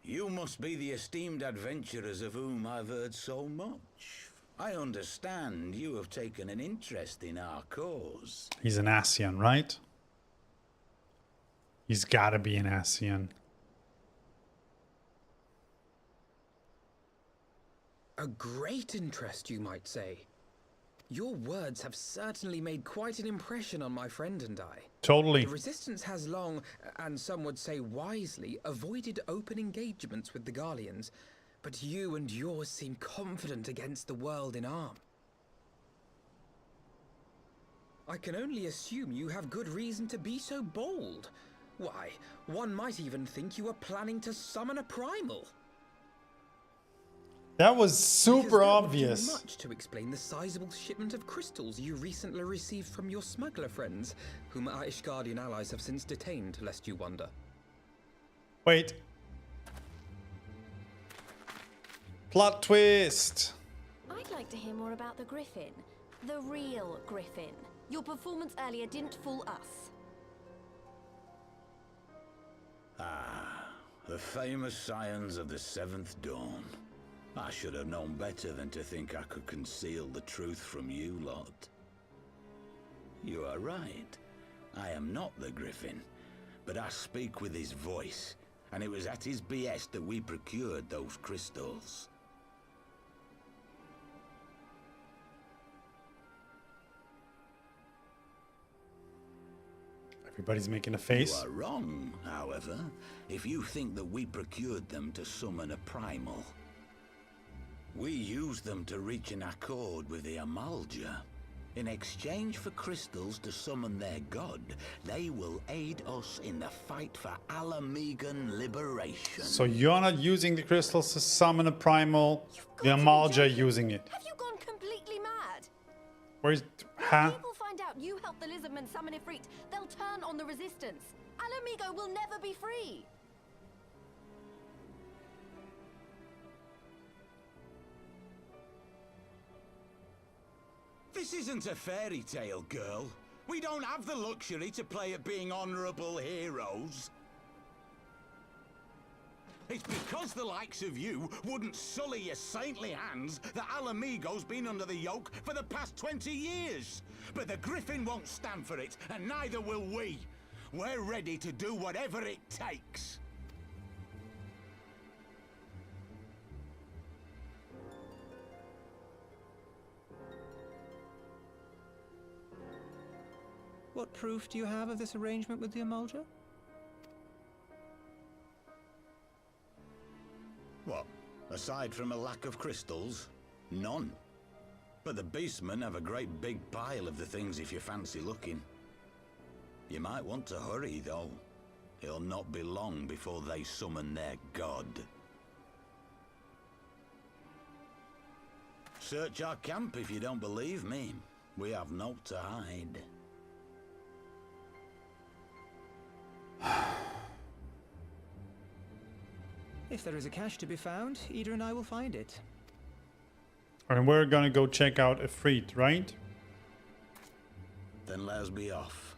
You must be the esteemed adventurers of whom I've heard so much. I understand you have taken an interest in our cause. He's an Ascian, right? He's gotta be an Ascian. A great interest, you might say. Your words have certainly made quite an impression on my friend and I. Totally. The Resistance has long, and some would say wisely, avoided open engagements with the Garleans, but you and yours seem confident against the world in arm. I can only assume you have good reason to be so bold. Why, one might even think you are planning to summon a primal. That was super Because that would do obvious. much to explain the sizable shipment of crystals you recently received from your smuggler friends, whom our Ishgardian allies have since detained, lest you wonder. Wait. Plot twist. I'd like to hear more about the Griffin. The real Griffin. Your performance earlier didn't fool us. The famous scions of the Seventh Dawn. I should have known better than to think I could conceal the truth from you lot. You are right. I am not the Griffin, but I speak with his voice, and it was at his behest that we procured those crystals. Everybody's making a face. You are wrong, however, if you think that we procured them to summon a primal. We used them to reach an accord with the Amalja. In exchange for crystals to summon their god, they will aid us in the fight for Alamegan liberation. So you're not using the crystals to summon a primal. The Got to be Amalja joking. using it. Have you gone completely mad? Where's... When Huh? people find out you helped the Lizardmen summon Ifrit, they'll turn on the Resistance. Alamigo will never be free. This isn't a fairy tale, girl. We don't have the luxury to play at being honorable heroes. It's because the likes of you wouldn't sully your saintly hands that Alamigo's been under the yoke for the past 20 years. But the Griffin won't stand for it, and neither will we. We're ready to do whatever it takes. What proof do you have of this arrangement with the Amalja? What? Aside from a lack of crystals? None. But the beastmen have a great big pile of the things if you fancy looking. You might want to hurry, though. It'll not be long before they summon their god. Search our camp if you don't believe me. We have naught to hide. If there is a cache to be found, Ida and I will find it. And we're gonna go check out Ifrit, right? Then let us be off.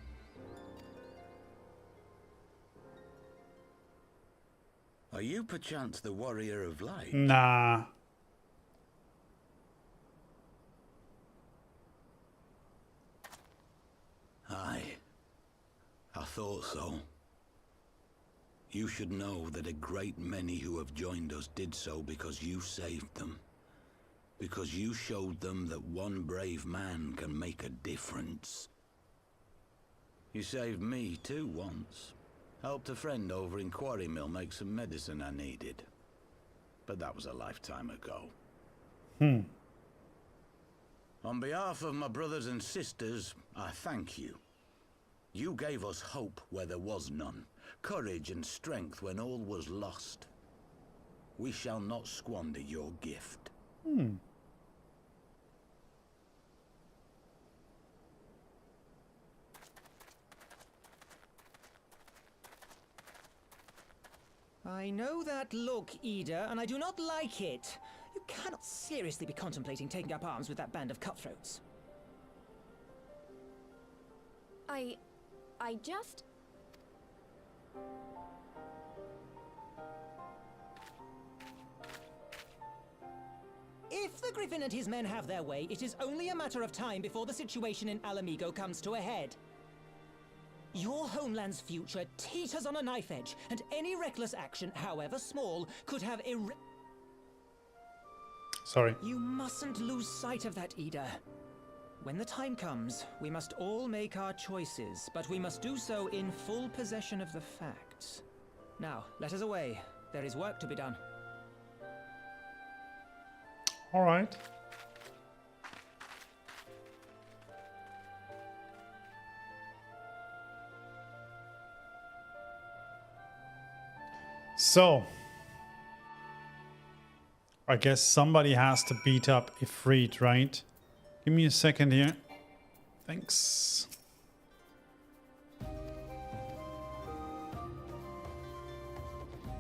Are you perchance the warrior of light? Nah. Aye. I thought so. You should know that a great many who have joined us did so because you saved them. Because you showed them that one brave man can make a difference. You saved me too once. Helped a friend over in Quarry Mill make some medicine I needed. But that was a lifetime ago. On behalf of my brothers and sisters, I thank you. You gave us hope where there was none, courage and strength when all was lost. We shall not squander your gift. I know that look, Ida, and I do not like it. You cannot seriously be contemplating taking up arms with that band of cutthroats. I just... If the Griffin and his men have their way, it is only a matter of time before the situation in Alamigo comes to a head. Your homeland's future teeters on a knife edge, and any reckless action, however small, could have Sorry. You mustn't lose sight of that, Ida. When the time comes, we must all make our choices, but we must do so in full possession of the facts. Now, let us away. There is work to be done. All right. So, I guess somebody has to beat up Ifrit, right? Give me a second here. Thanks.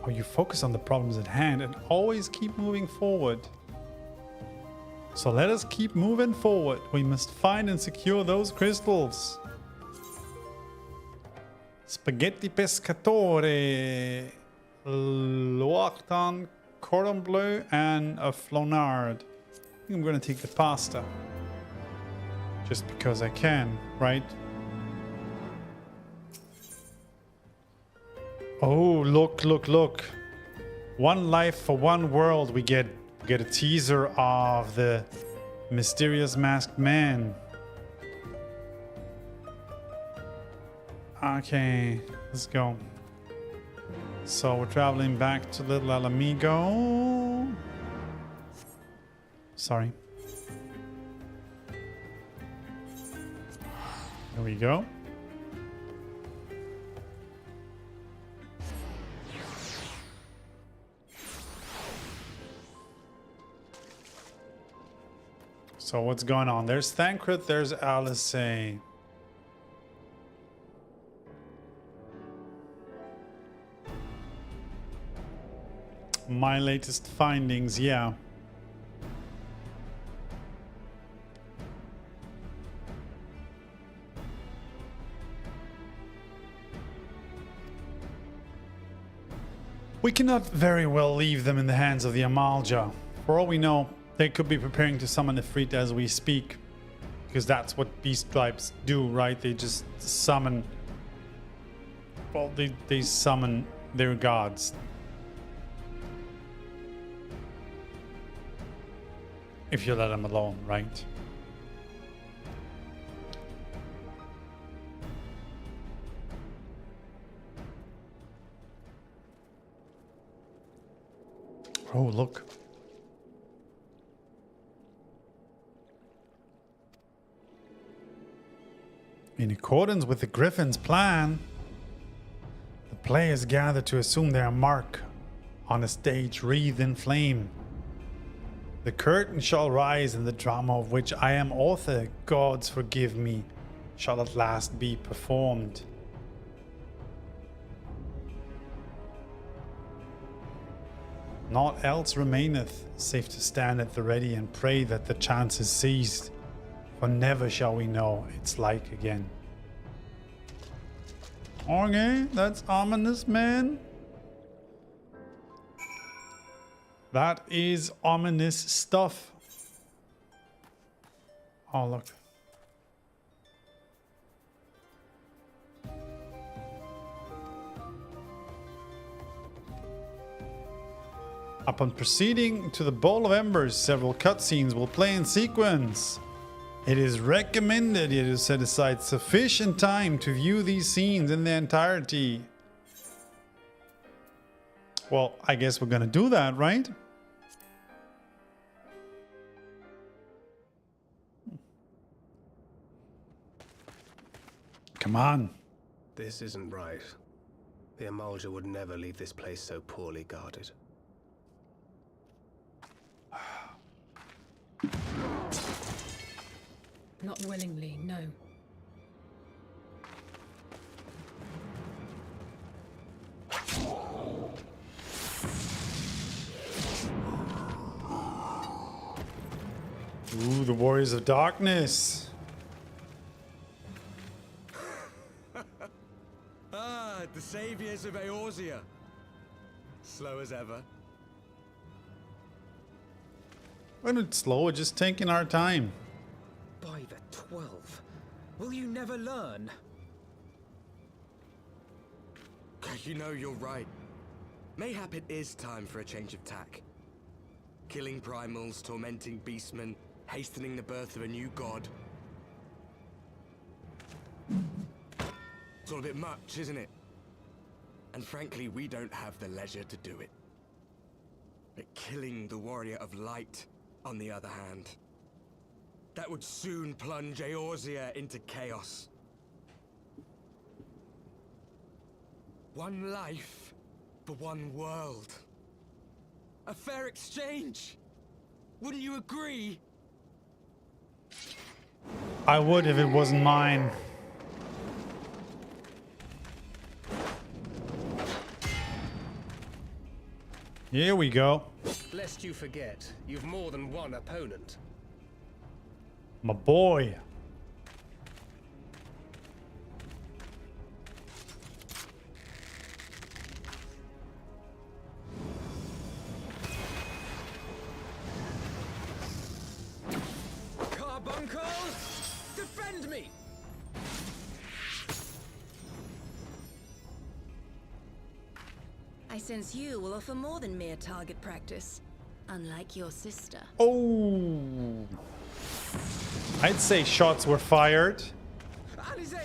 Oh, you focus on the problems at hand and always keep moving forward. So let us keep moving forward. We must find and secure those crystals. Spaghetti pescatore, loacton, cordon bleu, and a flonard. I think I'm gonna take the pasta. Just because I can, right? Oh, look, look, look. One life for one world. We get a teaser of the mysterious masked man. Okay, let's go. So we're traveling back to Little Alamigo. Sorry. There we go. So what's going on? There's Thancred, there's Alice. My latest findings, yeah. We cannot very well leave them in the hands of the Amalja. For all we know, they could be preparing to summon Ifrit as we speak. Because that's what beast tribes do, right? They just summon... Well, they summon their gods. If you let them alone, right? Oh, look. In accordance with the Griffin's plan, the players gather to assume their mark on a stage wreathed in flame. The curtain shall rise, and the drama of which I am author, gods forgive me, shall at last be performed. Naught else remaineth, save to stand at the ready and pray that the chance is seized, for never shall we know its like again. Okay, that's ominous, man. That is ominous stuff. Oh, look. Upon proceeding to the Bowl of Embers, several cutscenes will play in sequence. It is recommended you to set aside sufficient time to view these scenes in their entirety. Well, I guess we're gonna do that, right? Come on. This isn't right. The Emulger would never leave this place so poorly guarded. Not willingly, no. Ooh, the Warriors of Darkness. Ah, the saviors of Eorzea. Slow as ever. We're not slow, we're just taking our time. By the 12, will you never learn? You know, you're right. Mayhap it is time for a change of tack. Killing primals, tormenting beastmen, hastening the birth of a new god. It's all a bit much, isn't it? And frankly, we don't have the leisure to do it. But killing the Warrior of Light, on the other hand, that would soon plunge Eorzea into chaos. One life for one world. A fair exchange. Wouldn't you agree? I would if it wasn't mine. Here we go. Lest you forget, you've more than one opponent. My boy. Carbuncles, defend me! I sense you will offer more than mere target practice, unlike your sister. Oh. I'd say shots were fired. Alizé!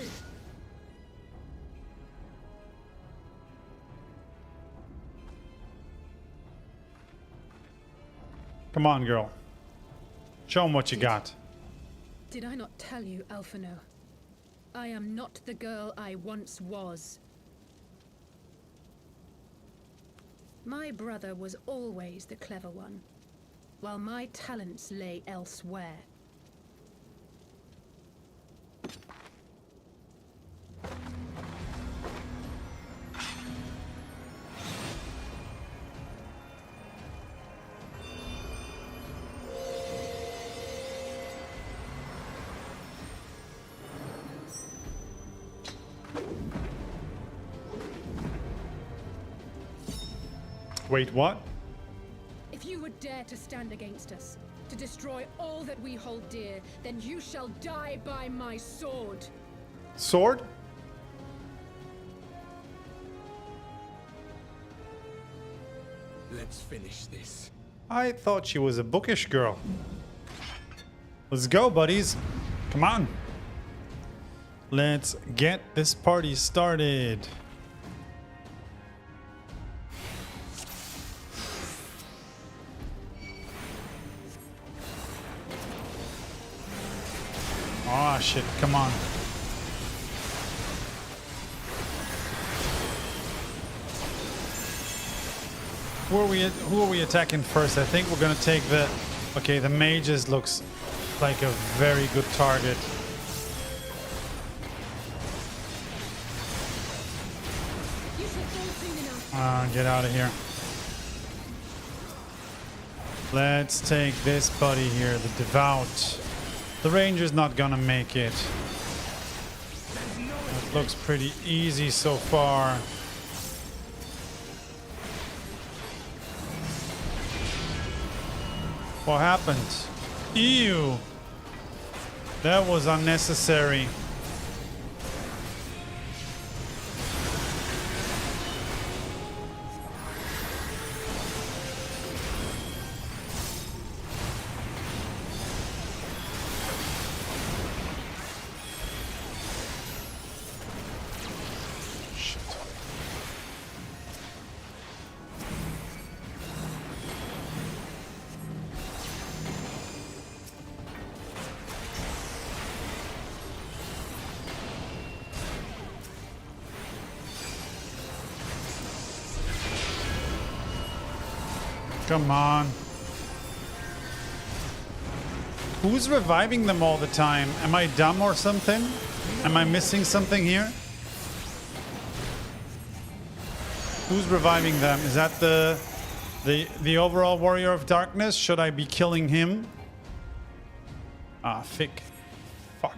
Come on, girl. Show them what you got. Did I not tell you, Alphino? I am not the girl I once was. My brother was always the clever one, while my talents lay elsewhere. Wait, what? If you would dare to stand against us, to destroy all that we hold dear, then you shall die by my sword. Sword? Let's finish this. I thought she was a bookish girl. Let's go, buddies. Come on. Let's get this party started. Oh shit, come on. Who are we attacking first? I think we're gonna take the... Okay, the mages looks like a very good target. You shall fall soon enough. Get out of here. Let's take this buddy here, the Devout. The Ranger's not gonna make it. That looks pretty easy so far. What happened? Ew! That was unnecessary. Come on. Who's reviving them all the time? Am I dumb or something? Am I missing something here? Who's reviving them? Is that the overall Warrior of Darkness? Should I be killing him? Ah, fuck.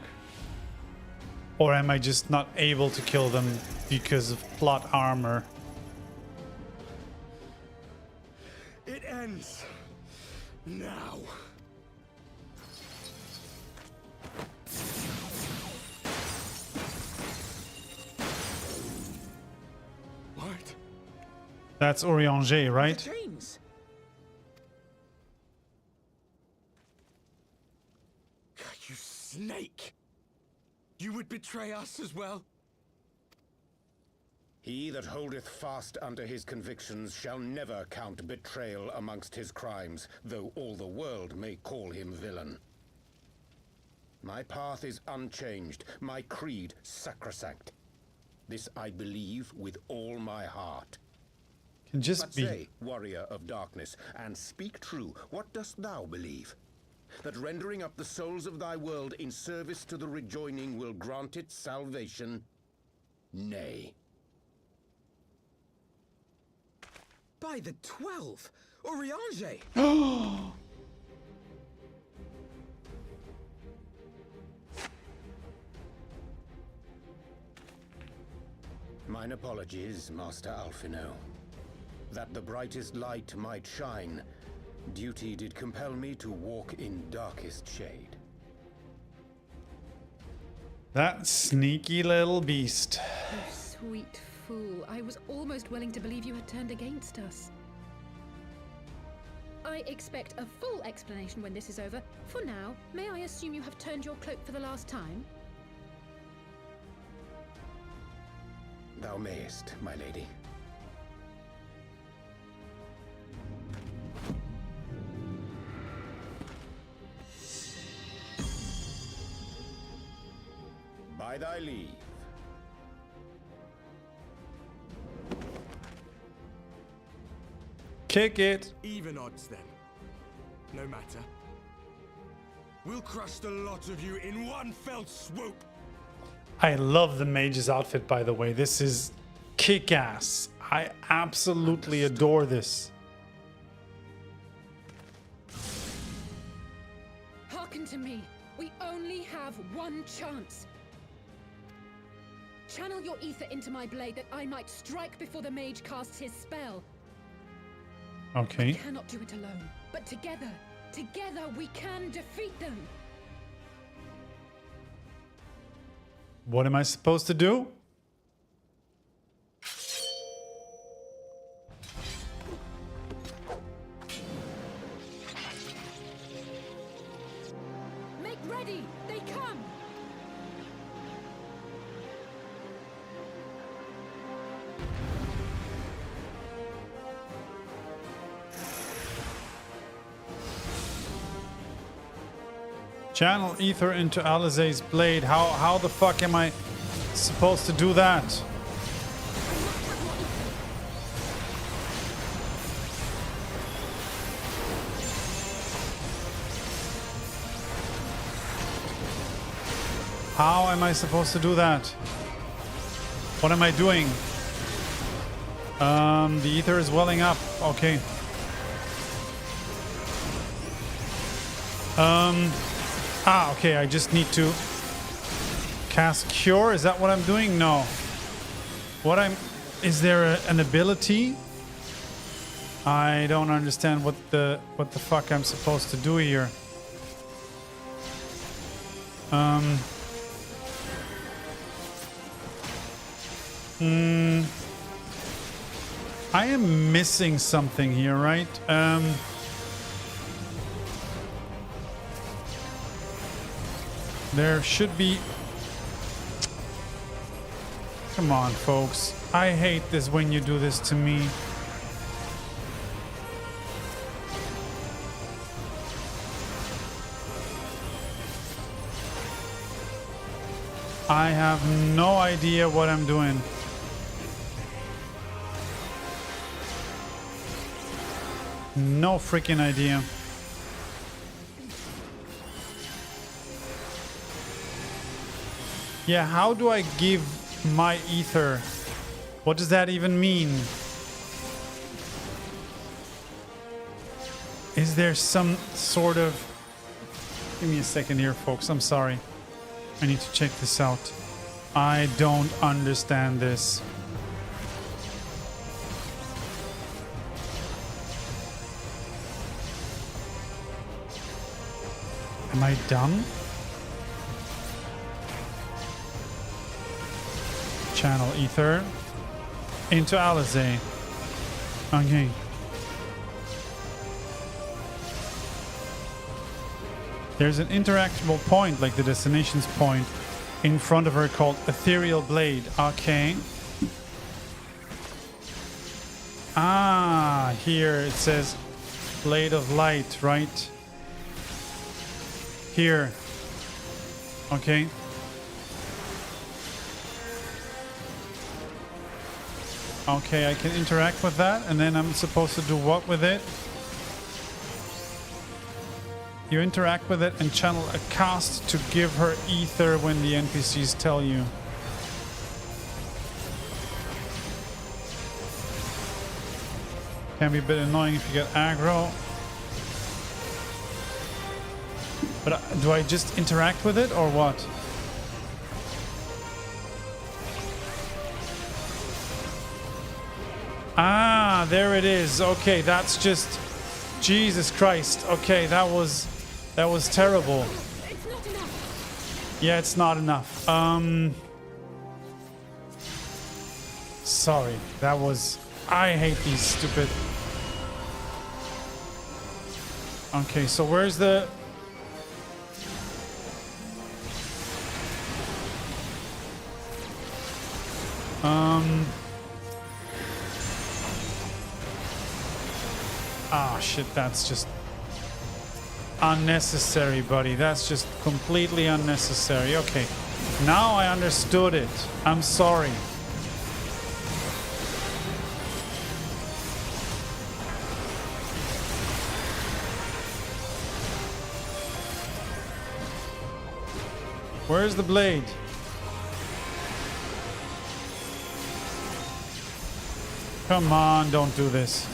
Or am I just not able to kill them because of plot armor? It ends now. What? That's Orianger, right? James. You snake! You would betray us as well? He that holdeth fast unto his convictions shall never count betrayal amongst his crimes, though all the world may call him villain. My path is unchanged, my creed sacrosanct. This I believe with all my heart. Can just But be. say, warrior of darkness, and speak true, what dost thou believe? That rendering up the souls of thy world in service to the rejoining will grant it salvation? Nay. By the 12! Orianger! Mine apologies, Master Alphino. That the brightest light might shine, duty did compel me to walk in darkest shade. That sneaky little beast. You sweet fool. I was almost willing to believe you had turned against us. I expect a full explanation when this is over. For now, may I assume you have turned your cloak for the last time? Thou mayest, my lady. By thy leave. Kick it. Even odds then. No matter. We'll crush the lot of you in one fell swoop. I love the mage's outfit, by the way. This is kick-ass. I absolutely adore this. Hearken to me. We only have one chance. Channel your ether into my blade that I might strike before the mage casts his spell. Okay. We cannot do it alone, but together we can defeat them. What am I supposed to do? Make ready! They come! Channel ether into Alizé's blade. How the fuck am I supposed to do that? How am I supposed to do that? What am I doing? The ether is welling up. Okay. Okay, I just need to cast Cure. Is that what I'm doing? No. Is there an ability? I don't understand what the fuck I'm supposed to do here. I am missing something here, right? There should be... Come on, folks. I hate this when you do this to me. I have no idea what I'm doing. No freaking idea. Yeah, how do I give my ether? What does that even mean? Is there some sort of... Give me a second here, folks. I'm sorry. I need to check this out. I don't understand this. Am I dumb? Channel ether into Alizé. Okay. There's an interactable point, like the destination's point, in front of her called Ethereal Blade. Okay. Ah, here it says Blade of Light, right? Here. Okay. Okay, I can interact with that, and then I'm supposed to do what with it? You interact with it and channel a cast to give her ether when the NPCs tell you. Can be a bit annoying if you get aggro. But do I just interact with it or what? Ah, there it is. Okay, that's just... Jesus Christ. Okay, that was terrible. It's not enough. Yeah, it's not enough. Sorry, that was... I hate these stupid... Okay, so where's the... Ah, shit, that's just unnecessary, buddy. That's just completely unnecessary. Okay, now I understood it. I'm sorry. Where's the blade? Come on, don't do this.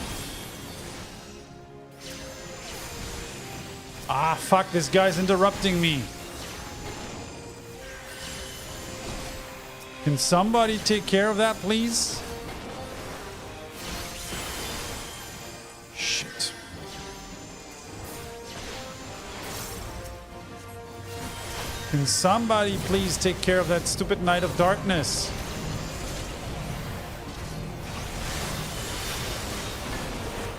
Ah, fuck, this guy's interrupting me. Can somebody take care of that, please? Shit. Can somebody please take care of that stupid Knight of Darkness?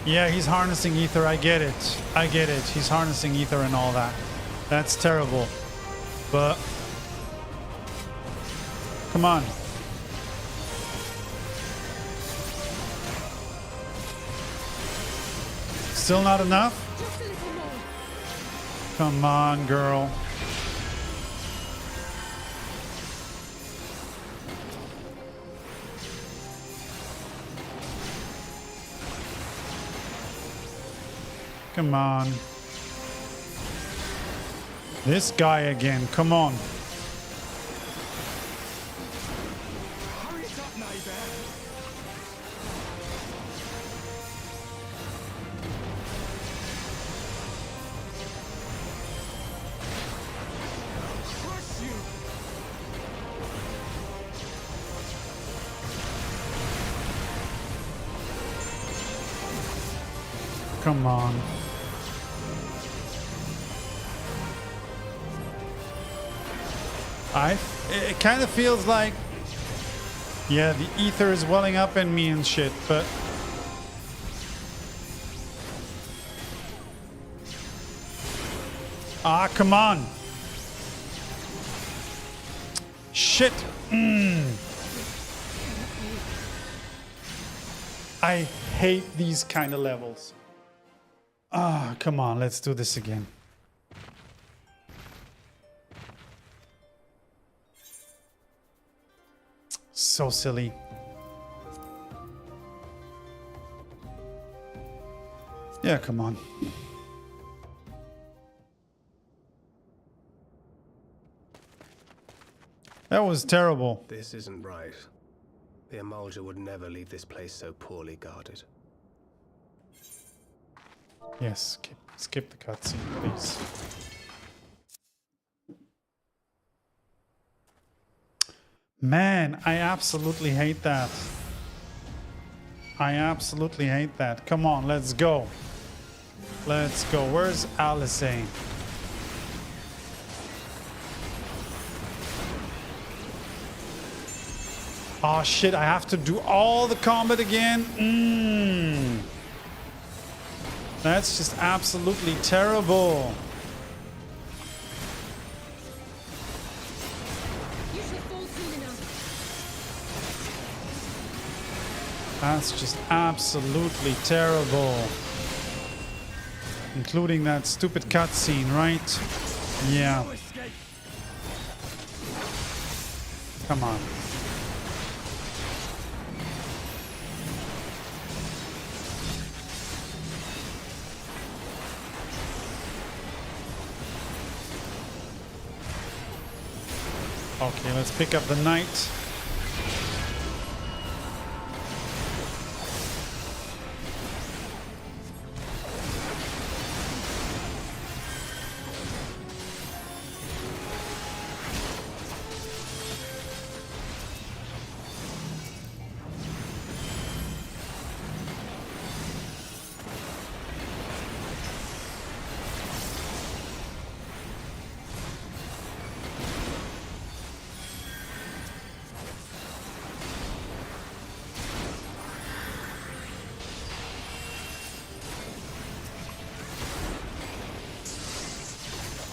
Yeah, he's harnessing ether. I get it. I get it. He's harnessing ether and all that. That's terrible. But... come on. Still not enough? Just a little more. Come on, girl. Come on. This guy again. Come on. Hurry it up, neighbor. Crush you. Come on. It kind of feels like, yeah, the ether is welling up in me and shit, but ah, come on. Shit. I hate these kind of levels. Ah, come on, let's do this again. So silly. Yeah, come on. That was terrible. This isn't right. The Emulger would never leave this place so poorly guarded. Yes, skip the cutscene, please. Man, I absolutely hate that. I absolutely hate that. Come on, let's go. Let's go. Where's Alice? Oh shit, I have to do all the combat again? That's just absolutely terrible. You should fall soon enough. That's just absolutely terrible. Including that stupid cutscene, right? Yeah. Come on. Okay, let's pick up the knight.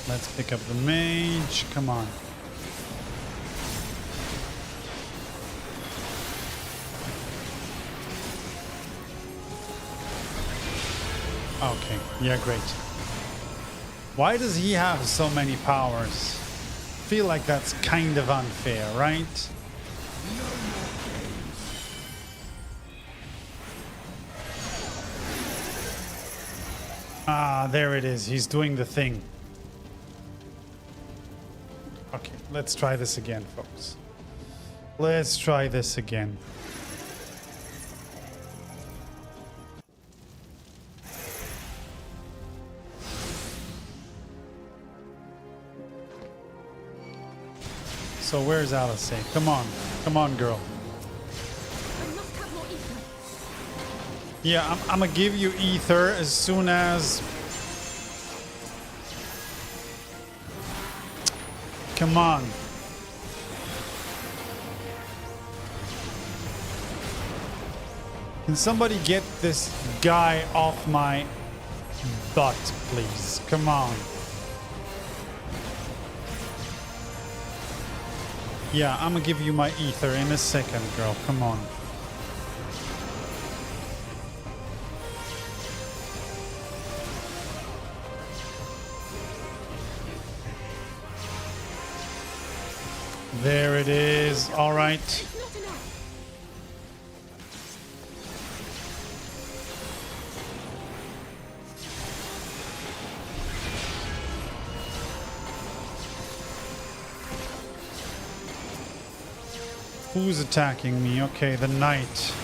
Let's pick up the mage. Come on. Okay, yeah, great. Why does he have so many powers? Feel like that's kind of unfair, right? Ah, there it is. He's doing the thing. Okay, let's try this again, folks. Let's try this again. So where's Alice? Come on. Come on, girl. I must have more ether. Yeah, I'm gonna give you ether as soon as... Come on. Can somebody get this guy off my butt, please? Come on. Yeah, I'm gonna give you my ether in a second, girl. Come on. There it is. All right. It's not enough. Who's attacking me? Okay, the knight.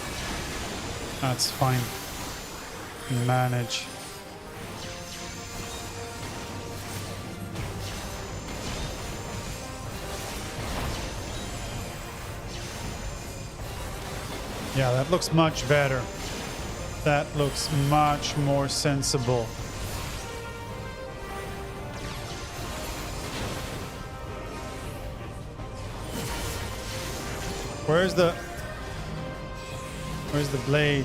That's fine. Manage. Yeah, that looks much better. That looks much more sensible. Where's the blade?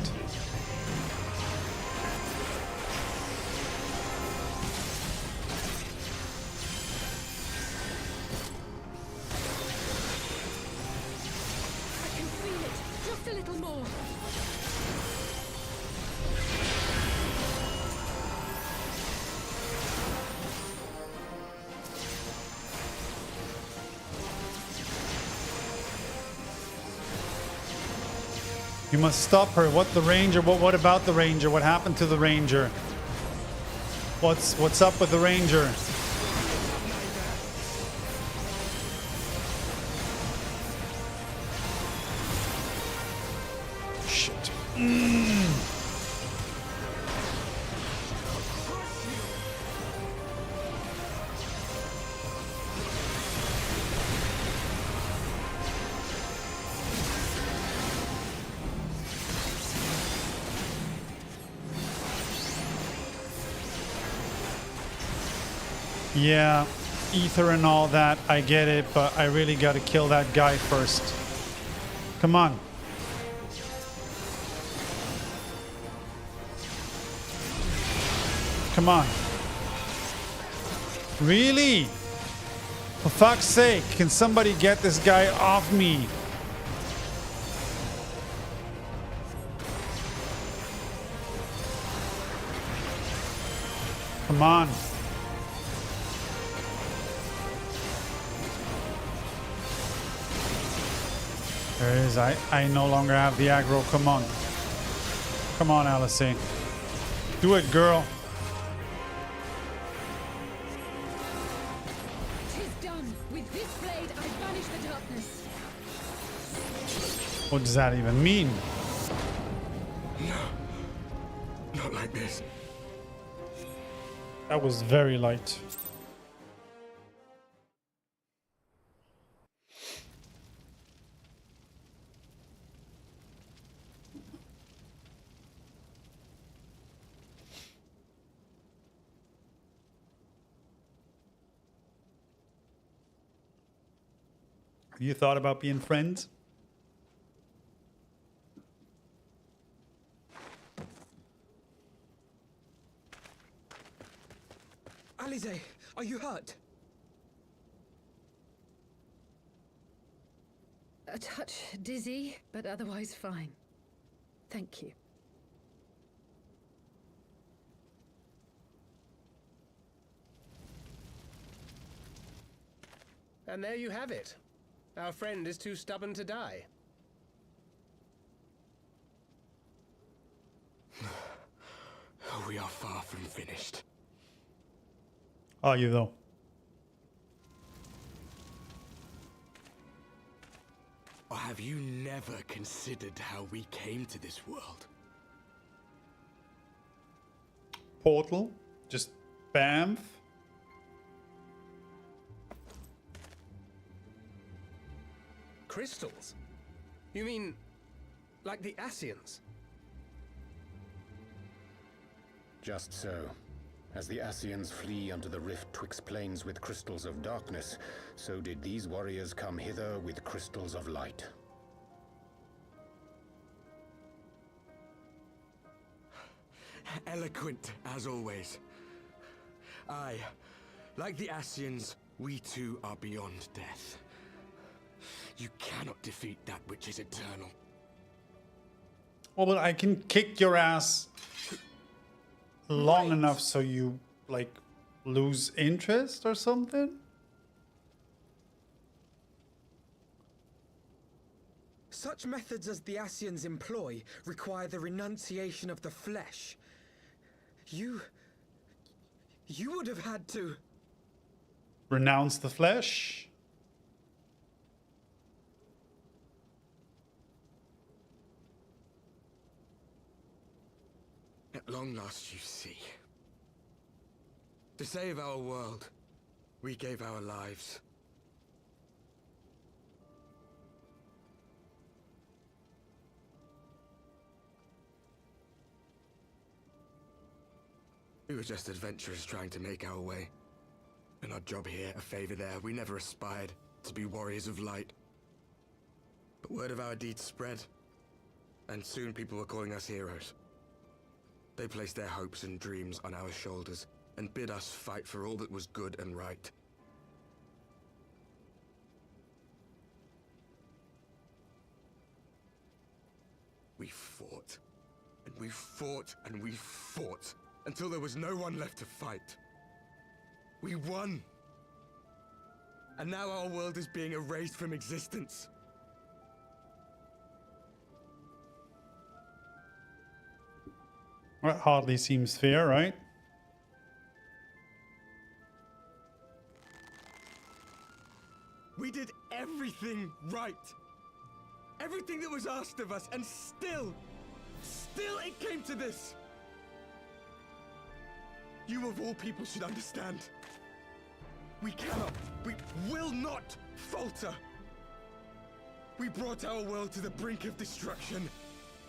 I can feel it. Just a little more. You must stop her. What the ranger? What about the ranger? What happened to the ranger? What's up with the ranger? Shit. Yeah, ether and all that, I get it, but I really gotta kill that guy first. Come on. Come on. Really? For fuck's sake, can somebody get this guy off me? Come on. There it is. I no longer have the aggro. Come on. Come on, Alice. Do it, girl. Tis done. With this blade, I banish the darkness. What does that even mean? No. Not like this. That was very light. Have you thought about being friends? Alize, are you hurt? A touch dizzy, but otherwise fine. Thank you. And there you have it. Our friend is too stubborn to die. We are far from finished. Are you though? Or have you never considered how we came to this world? Portal? Just bam. Crystals? You mean, like the Ascians? Just so. As the Ascians flee unto the rift twixt planes with crystals of darkness, so did these warriors come hither with crystals of light. Eloquent, as always. Aye, like the Ascians, we too are beyond death. You cannot defeat that which is eternal. Well, but I can kick your ass long enough so you, like, lose interest or something? Such methods as the Ascians employ require the renunciation of the flesh. You would have had to... Renounce the flesh? At long last, you see. To save our world, we gave our lives. We were just adventurers trying to make our way. An odd job here, a favor there. We never aspired to be warriors of light. But word of our deeds spread, and soon people were calling us heroes. They placed their hopes and dreams on our shoulders and bid us fight for all that was good and right. We fought, and we fought, and we fought, until there was no one left to fight. We won! And now our world is being erased from existence. That hardly seems fair, right? right. Everything that was asked of us, and still it came to this. You of all people should understand. We cannot, we will not falter. We brought our world to the brink of destruction,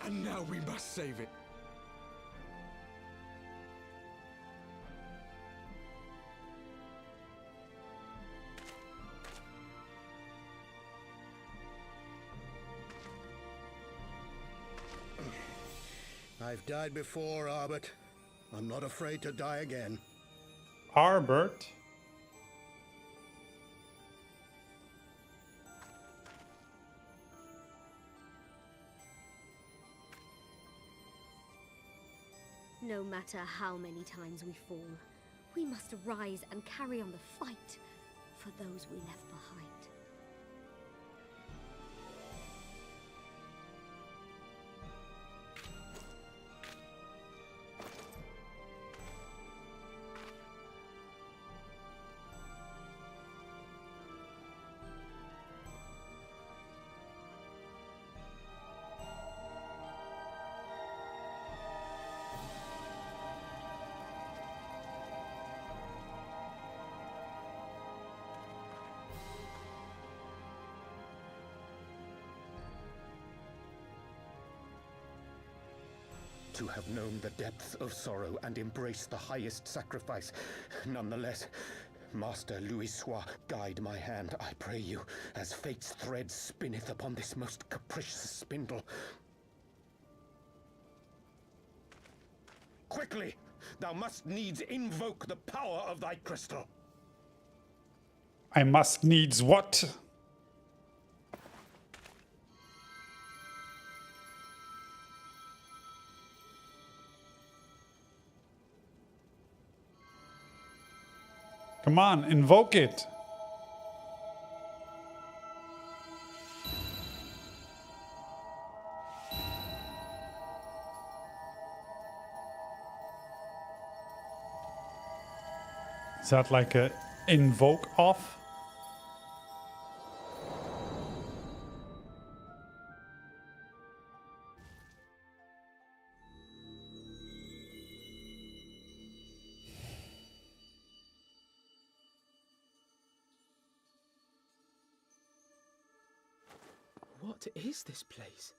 and now we must save it. I've died before, Arbert. I'm not afraid to die again. Arbert? No matter how many times we fall, we must arise and carry on the fight for those we left behind. To have known the depths of sorrow and embraced the highest sacrifice. Nonetheless, Master Louis-Sois, guide my hand, I pray you, as fate's thread spinneth upon this most capricious spindle. Quickly! Thou must needs invoke the power of thy crystal. I must needs what? Come on, invoke it. Is that like a invoke off? What is this place?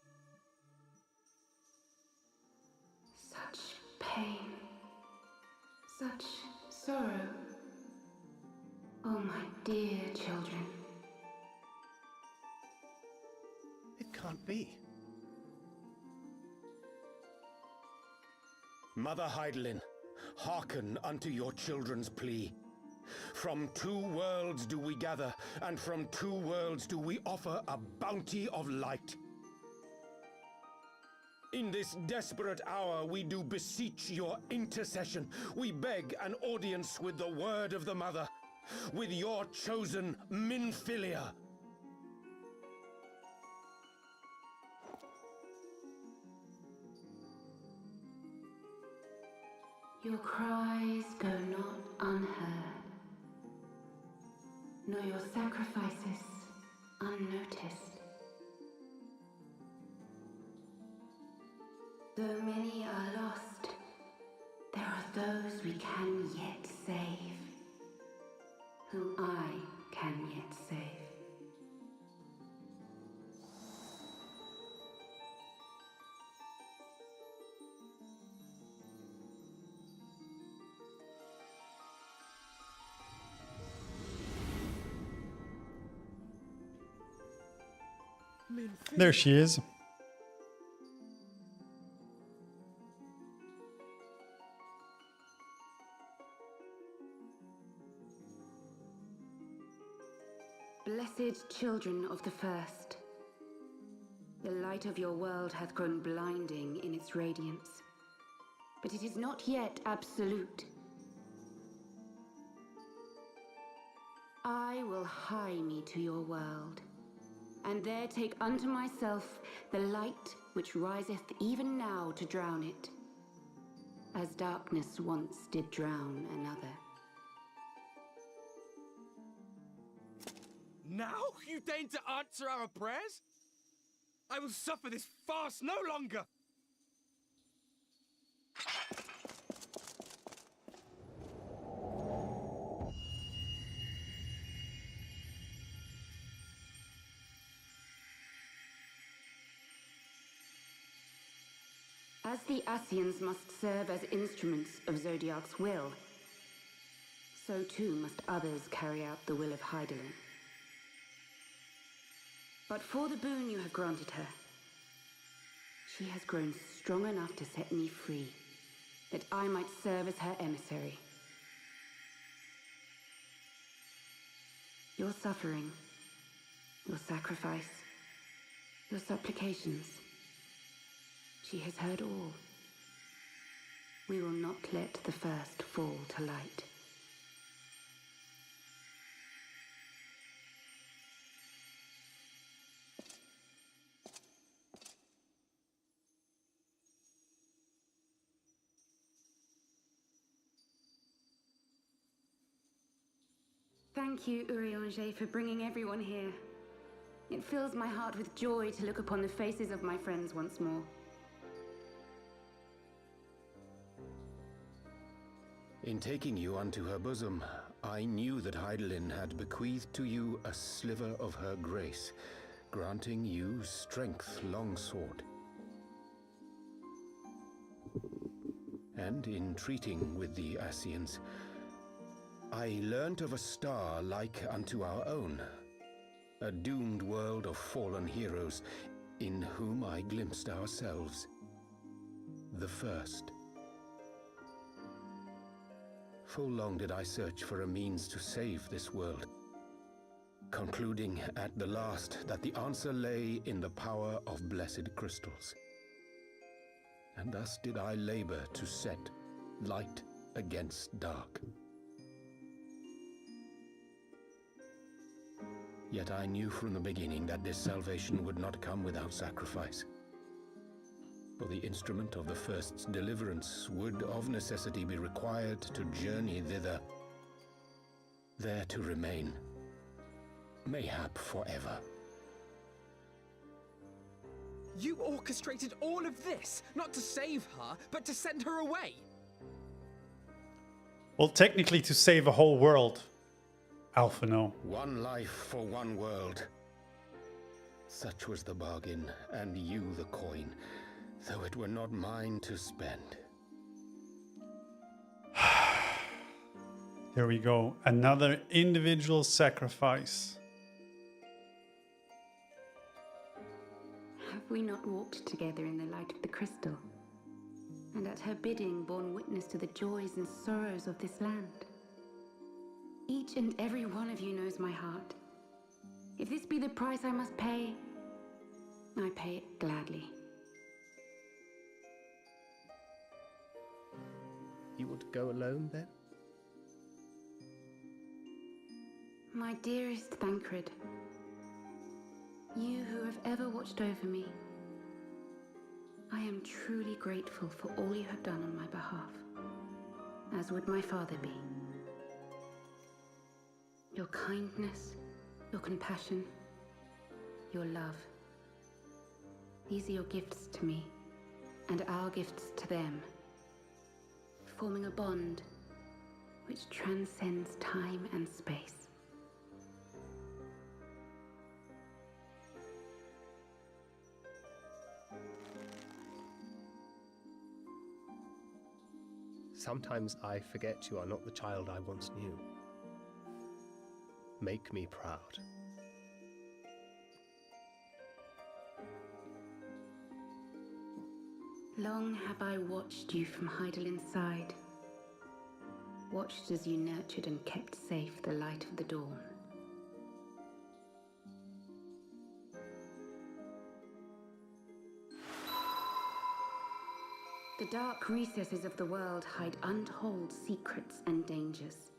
Such pain. Such sorrow. Oh, my dear children. It can't be. Mother Heidelin, hearken unto your children's plea. From two worlds do we gather, and from two worlds do we offer a bounty of light. In this desperate hour we do beseech your intercession. We beg an audience with the word of the Mother, with your chosen Minfilia. Your cries go not unheard, nor your sacrifices unnoticed. Though many are lost, there are those we can yet save, whom I can yet save. There she is. Blessed children of the first, the light of your world hath grown blinding in its radiance, but it is not yet absolute. I will hie me to your world, and there take unto myself the light which riseth even now to drown it, as darkness once did drown another. Now you deign to answer our prayers? I will suffer this farce no longer! As the Ascians must serve as instruments of Zodiark's will, so too must others carry out the will of Hydaelyn. But for the boon you have granted her, she has grown strong enough to set me free, that I might serve as her emissary. Your suffering, your sacrifice, your supplications, she has heard all. We will not let the first fall to light. Thank you, Urianger, for bringing everyone here. It fills my heart with joy to look upon the faces of my friends once more. In taking you unto her bosom, I knew that Hydaelyn had bequeathed to you a sliver of her grace, granting you strength longsword. And in treating with the Ascians, I learnt of a star like unto our own, a doomed world of fallen heroes, in whom I glimpsed ourselves, the first. Full long did I search for a means to save this world, concluding at the last that the answer lay in the power of blessed crystals. And thus did I labor to set light against dark. Yet I knew from the beginning that this salvation would not come without sacrifice. For the instrument of the first's deliverance would of necessity be required to journey thither, there to remain, mayhap forever. You orchestrated all of this, not to save her, but to send her away. Well, technically to save a whole world. Alphino. One life for one world. Such was the bargain, and you the coin, though it were not mine to spend. There we go. Another individual sacrifice. Have we not walked together in the light of the crystal, and at her bidding borne witness to the joys and sorrows of this land? Each and every one of you knows my heart. If this be the price I must pay, I pay it gladly. You want to go alone, then? My dearest Thancred, you who have ever watched over me, I am truly grateful for all you have done on my behalf, as would my father be. Your kindness, your compassion, your love. These are your gifts to me, and our gifts to them, forming a bond which transcends time and space. Sometimes I forget you are not the child I once knew. Make me proud. Long have I watched you from Hydaelyn's side, watched as you nurtured and kept safe the light of the dawn. The dark recesses of the world hide untold secrets and dangers.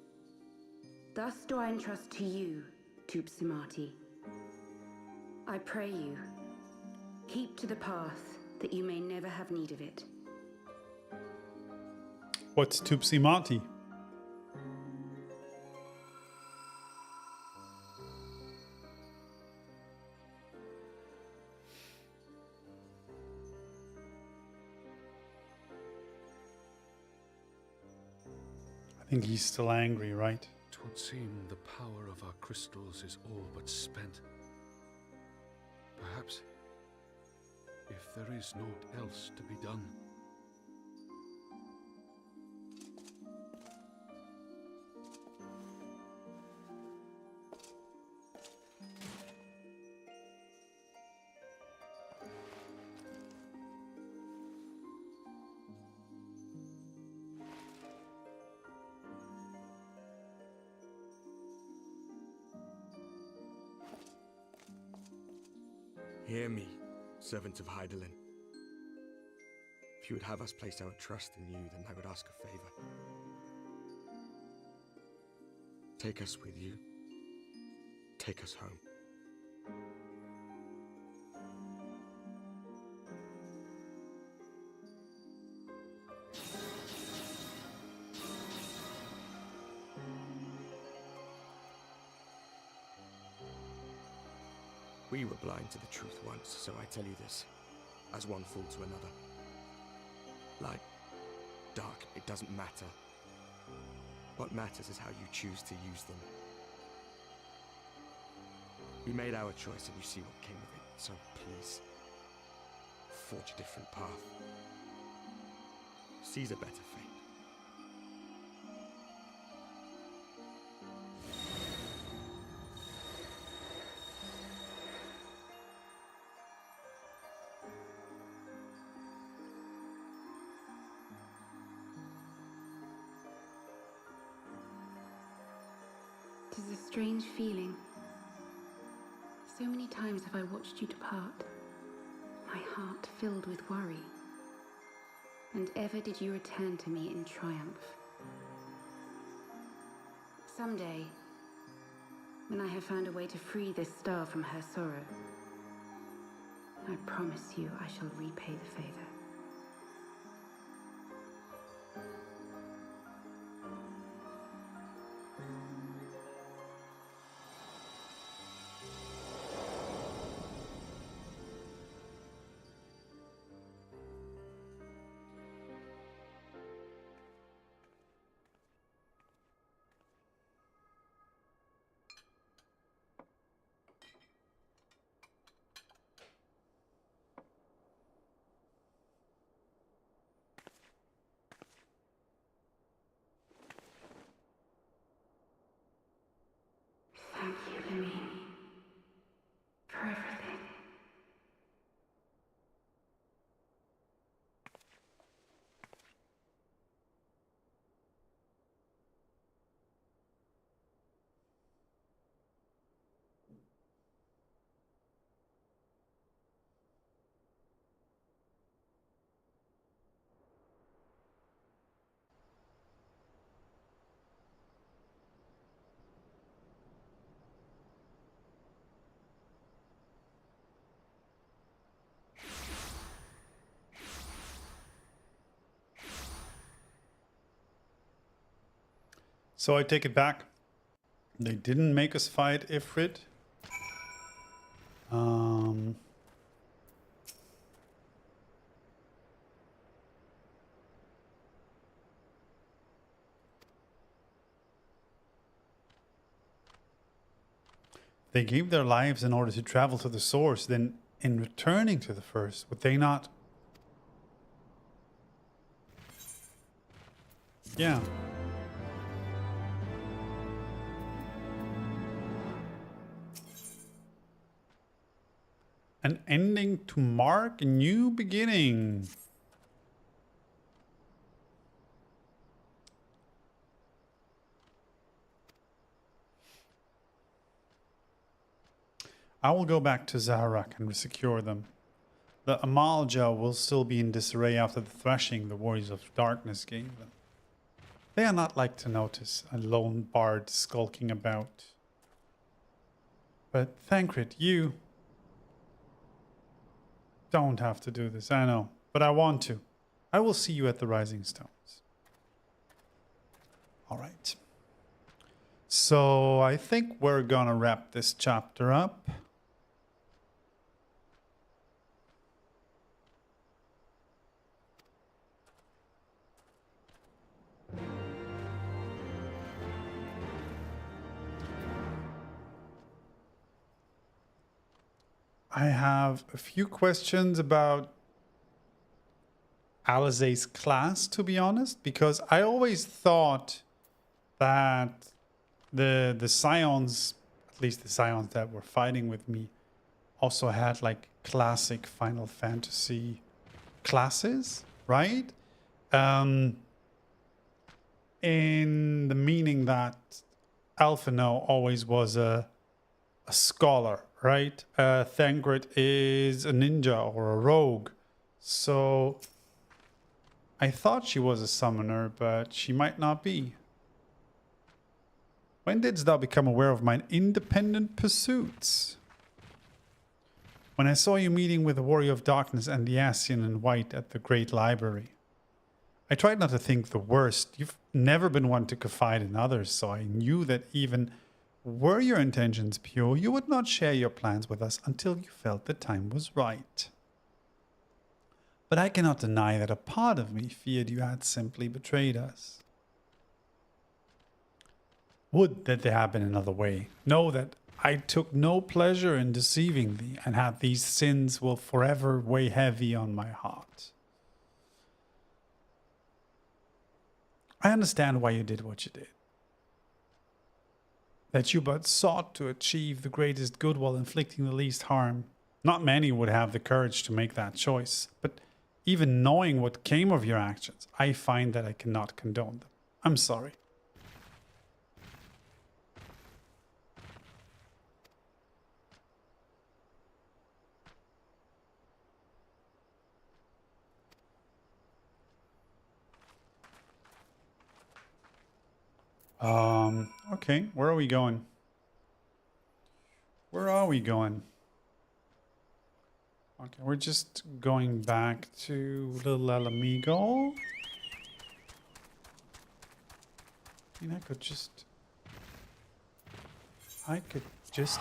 Thus do I entrust to you, Tupsimati. I pray you, keep to the path that you may never have need of it. What's Tupsimati? think he's still angry, right? 'Twould seem the power of our crystals is all but spent. Perhaps, if there is naught else to be done. Hear me, servant of Hydaelyn. If you would have us place our trust in you, then I would ask a favor. Take us with you. Take us home. We were blind to the truth once, so I tell you this, as one fool to another. Light, dark, it doesn't matter. What matters is how you choose to use them. We made our choice and you see what came of it, so please, forge a different path. Seize a better fate. It is a strange feeling. So many times have I watched you depart, my heart filled with worry. And ever did you return to me in triumph. Someday, when I have found a way to free this star from her sorrow, I promise you I shall repay the favor. Thank you, Lemmy, for everything. So I take it back. They didn't make us fight Ifrit. They gave their lives in order to travel to the source. Then in returning to the first, would they not? Yeah. An ending to mark a new beginning. I will go back to Zaharak and resecure them. The Amalja will still be in disarray after the thrashing the Warriors of Darkness gave them. They are not like to notice a lone bard skulking about. But Thancred, you don't have to do this, I know, but I want to. I will see you at the Rising Stones. All right. So I think we're gonna wrap this chapter up. I have a few questions about Alizé's class, to be honest, because I always thought that the Scions, at least the Scions that were fighting with me, also had like classic Final Fantasy classes, right? In the meaning that Alphino always was a scholar, right? Thangrid is a ninja or a rogue. So I thought she was a summoner, but she might not be. When didst thou become aware of mine independent pursuits? When I saw you meeting with the Warrior of Darkness and the Ascian in white at the Great Library. I tried not to think the worst. You've never been one to confide in others, so I knew that even were your intentions pure, you would not share your plans with us until you felt the time was right. But I cannot deny that a part of me feared you had simply betrayed us. Would that there had been another way. Know that I took no pleasure in deceiving thee, and had these sins will forever weigh heavy on my heart. I understand why you did what you did. That you but sought to achieve the greatest good while inflicting the least harm. Not many would have the courage to make that choice, but even knowing what came of your actions, I find that I cannot condone them. I'm sorry. Okay, where are we going? Where are we going? Okay, we're just going back to Little Alamigo. I mean, I could just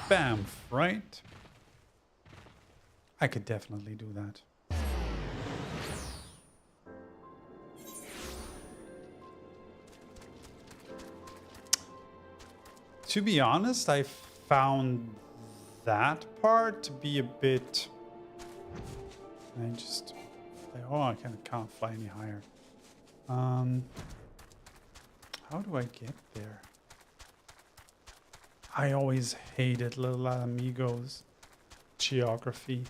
bamf, right? I could definitely do that. To be honest, I found that part to be a bit... I just... Oh, I can't fly any higher. How do I get there? I always hated Little Amigo's geography.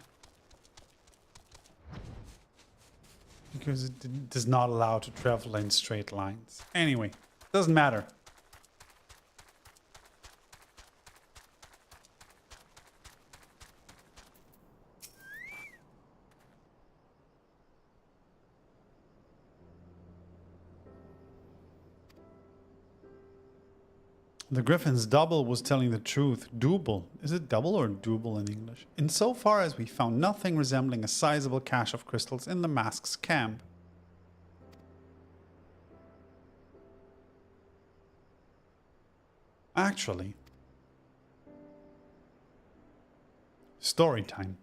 Because it does not allow to travel in straight lines. Anyway, doesn't matter. The Griffin's double was telling the truth. Double. Is it double or double in English? Insofar as we found nothing resembling a sizable cache of crystals in the Mask's camp. Actually, story time.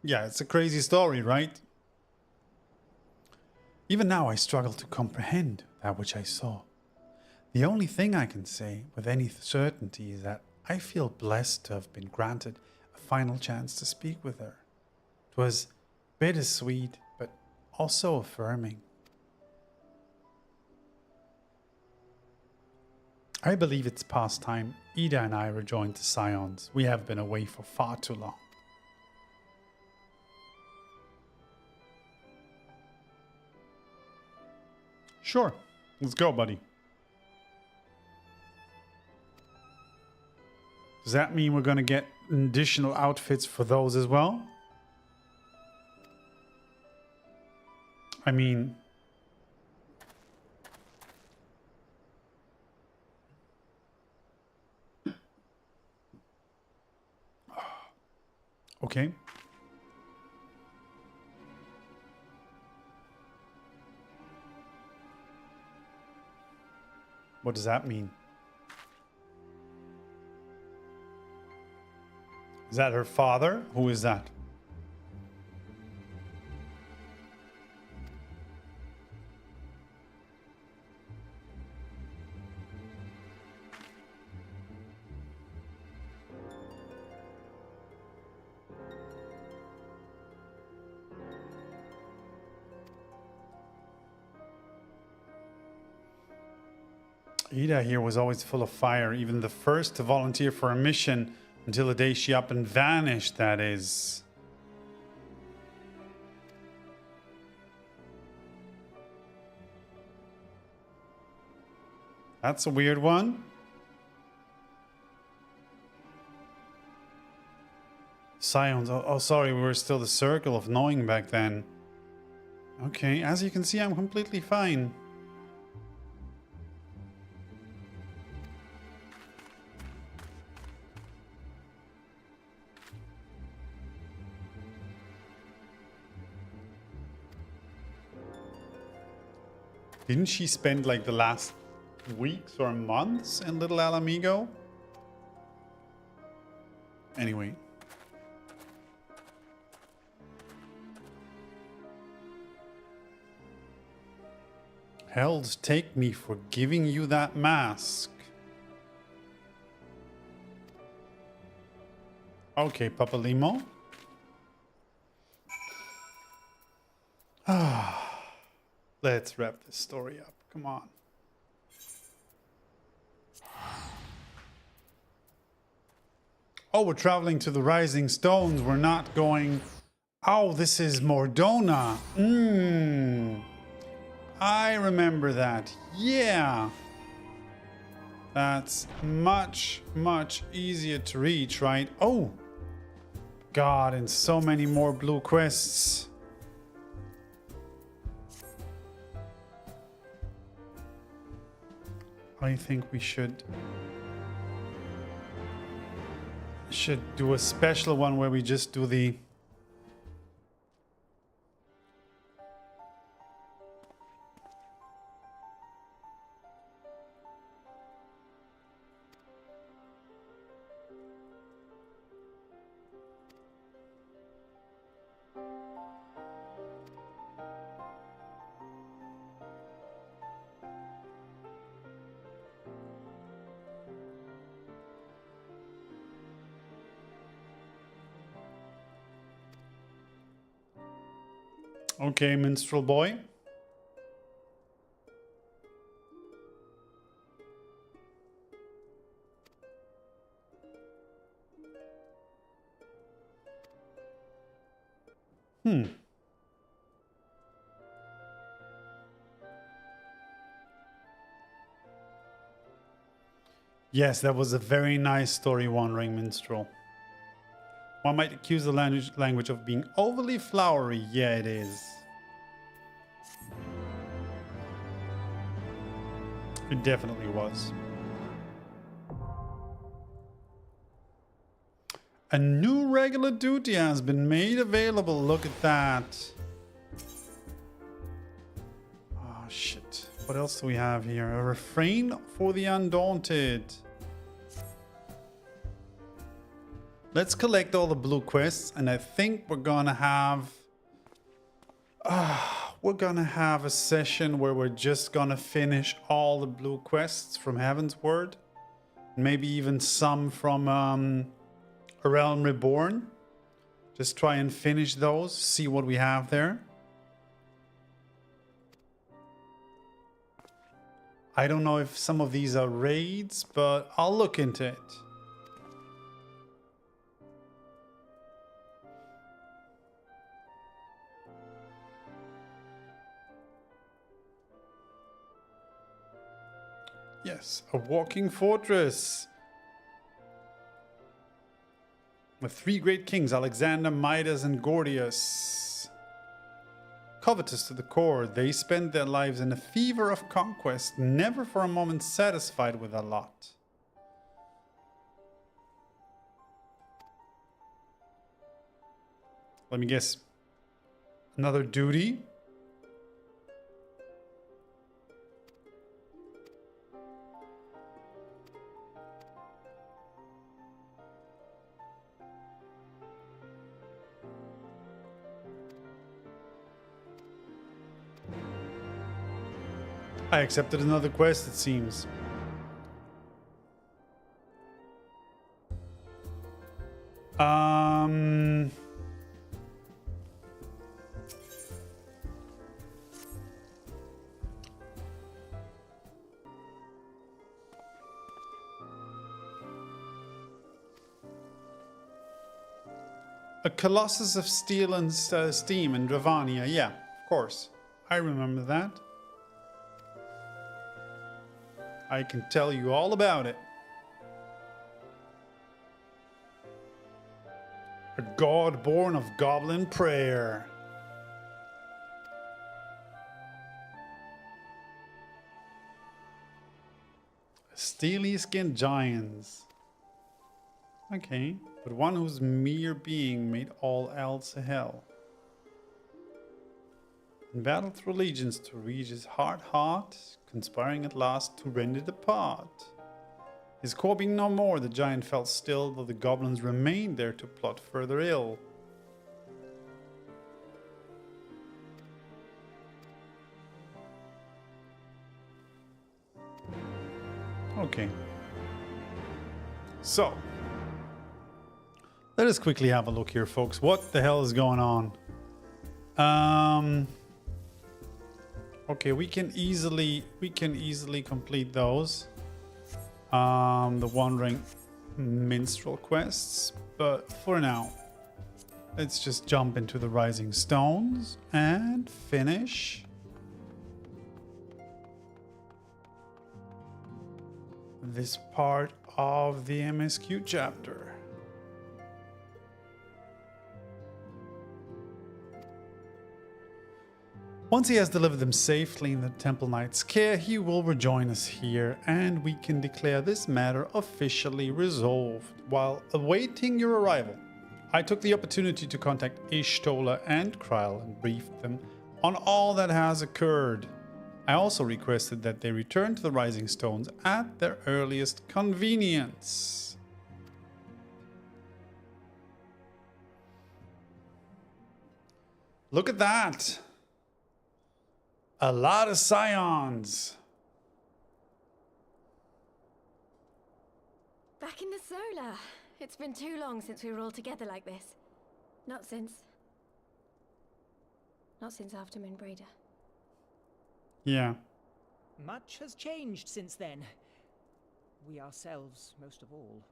Yeah, it's a crazy story, right? Even now I struggle to comprehend that which I saw. The only thing I can say with any certainty is that I feel blessed to have been granted a final chance to speak with her. It was bittersweet, but also affirming. I believe it's past time Ida and I rejoined the Scions. We have been away for far too long. Sure. Let's go, buddy. Does that mean we're going to get additional outfits for those as well? I mean... Okay. What does that mean? Is that her father? Who is that? Ida here was always full of fire, even the first to volunteer for a mission until the day she up and vanished, that is. That's a weird one. Scions. Oh, sorry, we were still the circle of knowing back then. Okay, as you can see, I'm completely fine. Didn't she spend like the last weeks or months in Little Alamigo? Anyway. Hells take me for giving you that mask. Okay, Papa Limo. Let's wrap this story up. Come on. Oh, we're traveling to the Rising Stones. We're not going... Oh, this is Mordona. I remember that. Yeah. That's much, much easier to reach, right? Oh. God, and so many more blue quests. I think we should do a special one where we just do the Okay, Minstrel Boy. Yes, that was a very nice story, Wandering Minstrel. One might accuse the language of being overly flowery. Yeah, it is. It definitely was. A new regular duty has been made available. Look at that. Oh, shit. What else do we have here? A refrain for the undaunted. Let's collect all the blue quests, and I think we're gonna have a session where we're just gonna finish all the blue quests from Heavensward, maybe even some from A Realm Reborn. Just try and finish those, see what we have there. I don't know if some of these are raids, but I'll look into it. Yes, a walking fortress. With three great kings, Alexander, Midas, and Gordius. Covetous to the core, they spent their lives in a fever of conquest, never for a moment satisfied with their lot. Let me guess. Another duty? I accepted another quest, it seems. A Colossus of Steel and Steam in Dravania. Yeah, of course. I remember that. I can tell you all about it. A god born of goblin prayer. Steely skinned giants. Okay, but one whose mere being made all else a hell. In battle through legions to reach his hard heart, conspiring at last to rend it apart. His core being no more, the giant fell still, though the goblins remained there to plot further ill. Okay. So, let us quickly have a look here, folks. What the hell is going on? Okay, we can easily complete those. The Wandering Minstrel quests, but for now, let's just jump into the Rising Stones and finish this part of the MSQ chapter. Once he has delivered them safely in the Temple Knight's care, he will rejoin us here, and we can declare this matter officially resolved. While awaiting your arrival, I took the opportunity to contact Ishtola and Kryl and briefed them on all that has occurred. I also requested that they return to the Rising Stones at their earliest convenience. Look at that! A lot of scions. Back in the solar. It's been too long since we were all together like this. Not since after Moonbreeder. Yeah. Much has changed since then. We ourselves, most of all.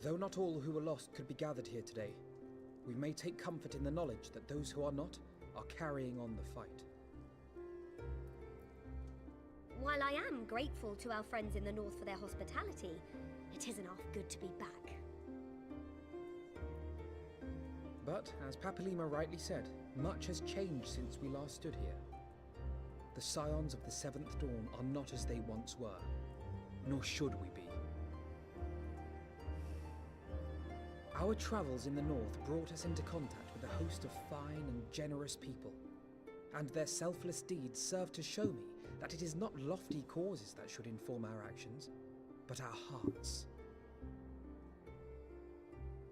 Though not all who were lost could be gathered here today, we may take comfort in the knowledge that those who are not are carrying on the fight. While I am grateful to our friends in the north for their hospitality, it isn't half good to be back. But, as Papalima rightly said, much has changed since we last stood here. The Scions of the Seventh Dawn are not as they once were, nor should we be. Our travels in the north brought us into contact with a host of fine and generous people, and their selfless deeds serve to show me that it is not lofty causes that should inform our actions, but our hearts.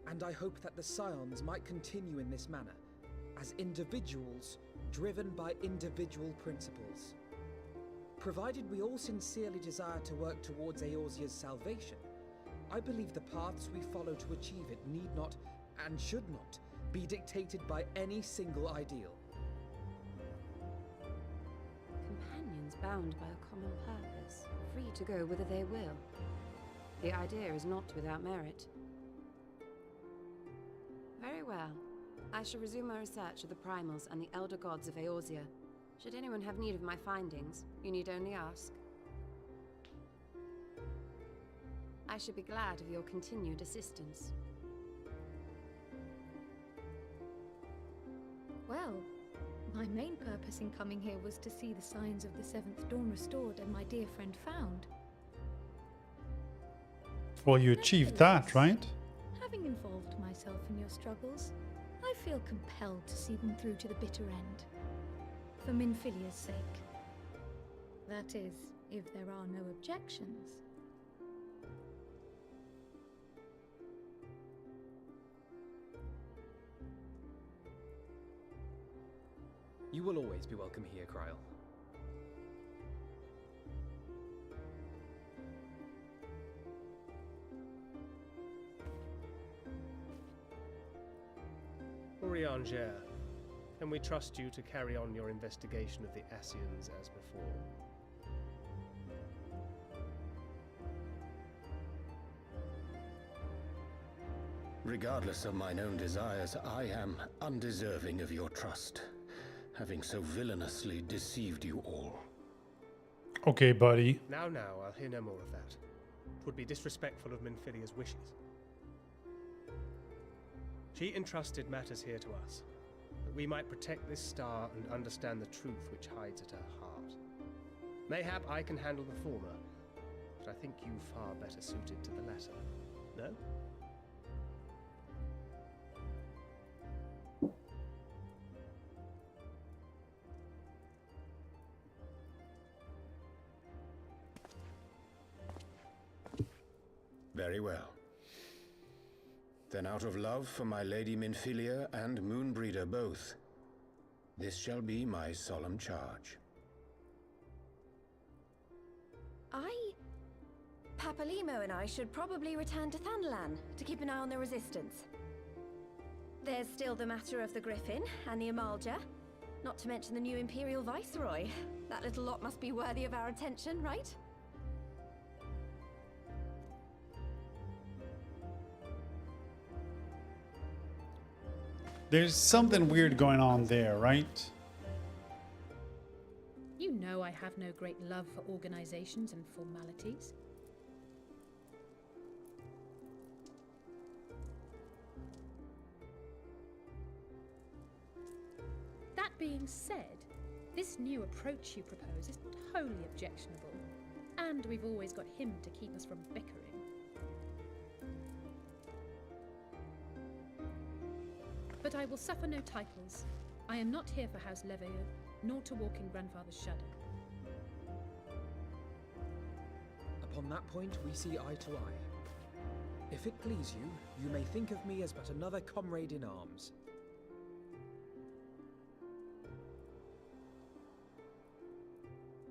And I hope that the Scions might continue in this manner, as individuals driven by individual principles. Provided we all sincerely desire to work towards Eorzea's salvation, I believe the paths we follow to achieve it need not, and should not, be dictated by any single ideal. Companions bound by a common purpose, free to go whither they will. The idea is not without merit. Very well. I shall resume my research of the primals and the elder gods of Eorzea. Should anyone have need of my findings, you need only ask. I should be glad of your continued assistance. Well, my main purpose in coming here was to see the signs of the Seventh Dawn restored and my dear friend found. Well, you achieved that, right? Having involved myself in your struggles, I feel compelled to see them through to the bitter end. For Minfilia's sake. That is, if there are no objections. You will always be welcome here, Kryl. Urianger, can we trust you to carry on your investigation of the Ascians as before? Regardless of mine own desires, I am undeserving of your trust, having so villainously deceived you all. Okay, buddy. Now, I'll hear no more of that. It would be disrespectful of Minfilia's wishes. She entrusted matters here to us, that we might protect this star and understand the truth which hides at her heart. Mayhap I can handle the former, but I think you far better suited to the latter. No? Very well. Then out of love for my Lady Minfilia and Moonbreeder both, this shall be my solemn charge. Papalimo and I should probably return to Thanalan to keep an eye on the resistance. There's still the matter of the Griffin and the Amalja, not to mention the new Imperial Viceroy. That little lot must be worthy of our attention, right? There's something weird going on there, right? You know I have no great love for organizations and formalities. That being said, this new approach you propose is not wholly objectionable, and we've always got him to keep us from bickering. But I will suffer no titles. I am not here for House Leveilleur, nor to walk in Grandfather's shadow. Upon that point, we see eye to eye. If it please you, you may think of me as but another comrade in arms.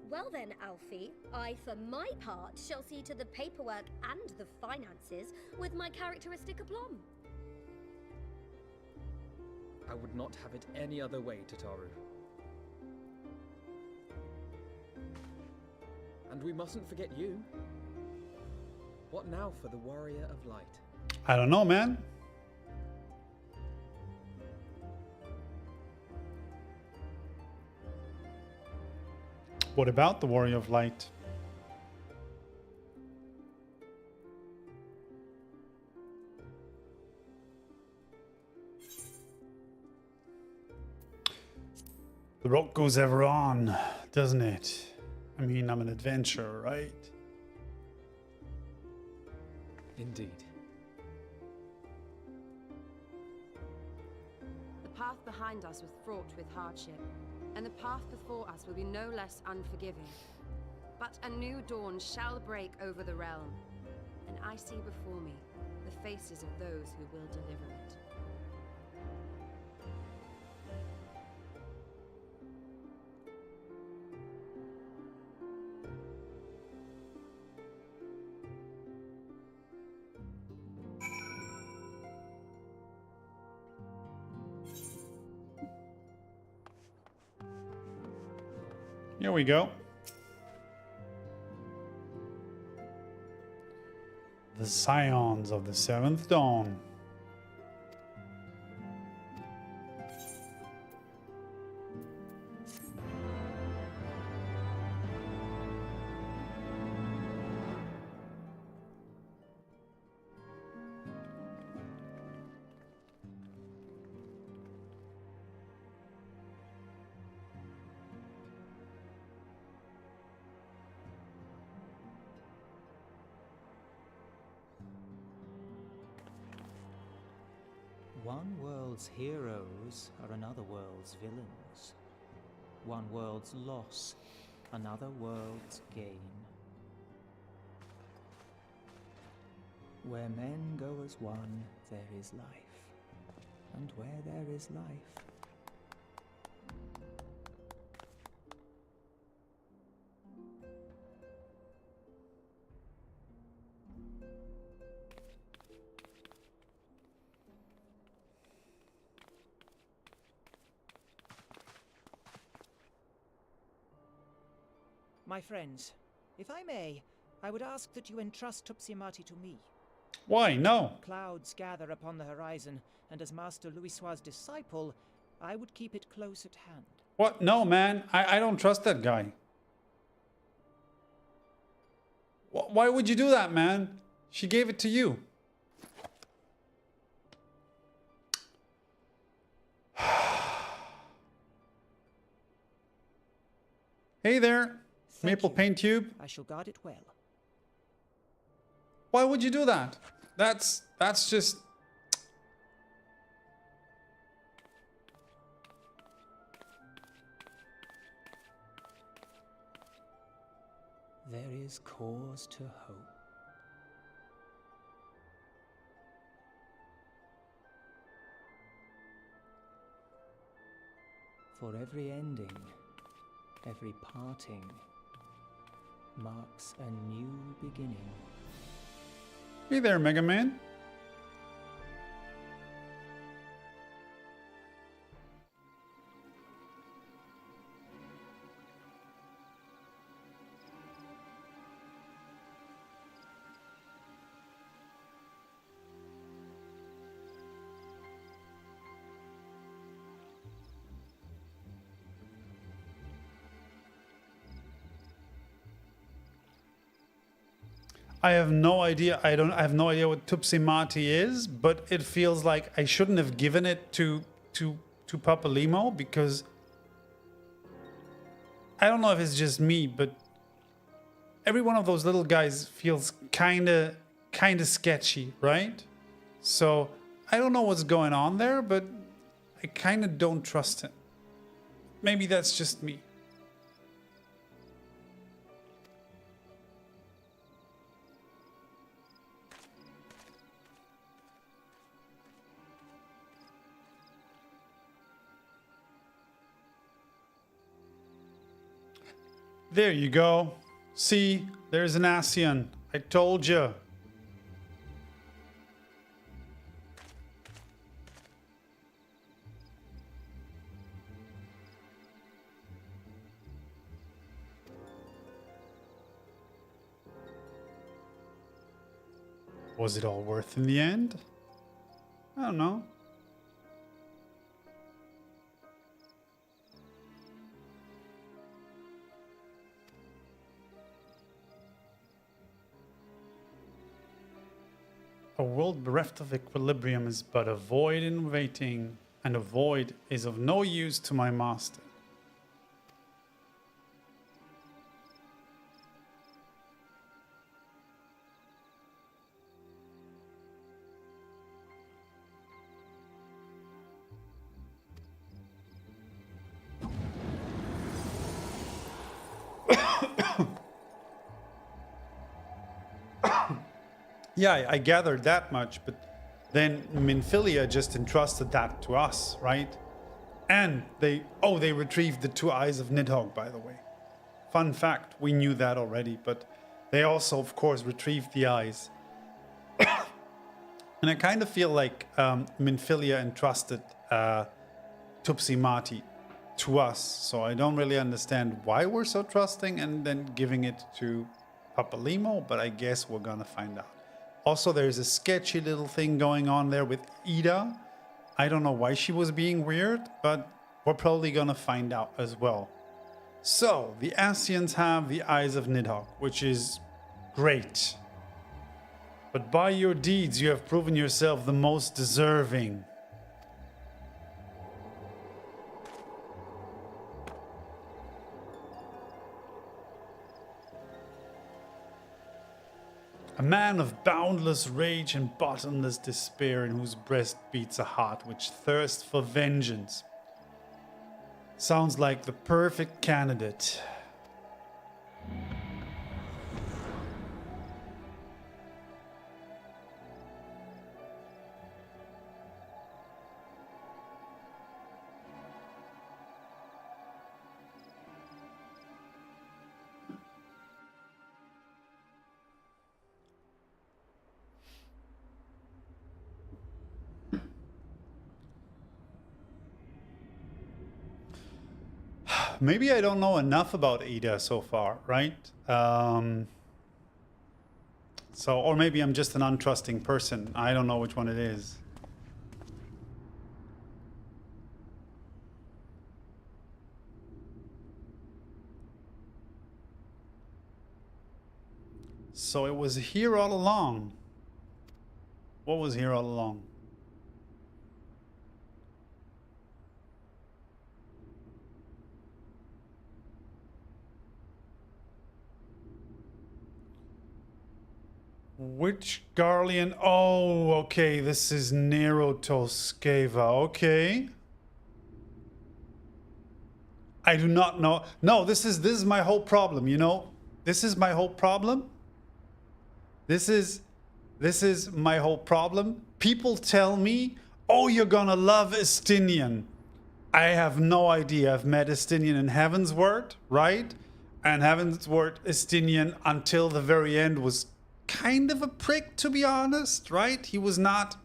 Well then, Alfie, I for my part shall see to the paperwork and the finances with my characteristic aplomb. I would not have it any other way, Tataru. And we mustn't forget you. What now for the Warrior of Light? I don't know, man. What about the Warrior of Light? The road goes ever on, doesn't it? I mean, I'm an adventurer, right? Indeed. The path behind us was fraught with hardship, and the path before us will be no less unforgiving. But a new dawn shall break over the realm, and I see before me the faces of those who will deliver it. Here we go. The Scions of the Seventh Dawn. One world's heroes are another world's villains. One world's loss, another world's gain. Where men go as one, there is life. And where there is life, My friends, if I may, I would ask that you entrust Tupsimati to me. Why? No. Clouds gather upon the horizon, and as Master Louisoix's disciple, I would keep it close at hand. What? No, man. I don't trust that guy. Why would you do that, man? She gave it to you. Hey there, maple paint tube. I shall guard it well. Why would you do that? That's just... There is cause to hope. For every ending, every parting marks a new beginning. Hey there, Mega Man. I have no idea. I have no idea what Tupsimati is, but it feels like I shouldn't have given it to Papa Limo, because I don't know if it's just me, but every one of those little guys feels kind of sketchy, right? So I don't know what's going on there, but I kind of don't trust him. Maybe that's just me. There you go. See, there's an Ascian. I told you. Was it all worth in the end? I don't know. A world bereft of equilibrium is but a void in waiting, and a void is of no use to my master. Yeah, I gathered that much, but then Minfilia just entrusted that to us, right? And they retrieved the 2 eyes of Nidhogg, by the way. Fun fact, we knew that already, but they also, of course, retrieved the eyes. And I kind of feel like Minfilia entrusted Tupsimati to us, so I don't really understand why we're so trusting and then giving it to Papa Limo, but I guess we're gonna find out. Also, there's a sketchy little thing going on there with Ida. I don't know why she was being weird, but we're probably gonna find out as well. So, the Ascians have the Eyes of Nidhogg, which is great. But by your deeds, you have proven yourself the most deserving. A man of boundless rage and bottomless despair, in whose breast beats a heart which thirsts for vengeance. Sounds like the perfect candidate. Maybe I don't know enough about Ida so far, right? So, or maybe I'm just an untrusting person. I don't know which one it is. So it was here all along. What was here all along? Which Garlean? Oh, okay. This is Nero Toskeva. Okay. I do not know. No, this is my whole problem, you know? This is my whole problem. This is my whole problem. People tell me, oh, you're gonna love Estinian. I have no idea. I've met Estinian in Heavensward, right? And Heavensward Estinian until the very end was kind of a prick, to be honest, right? He was not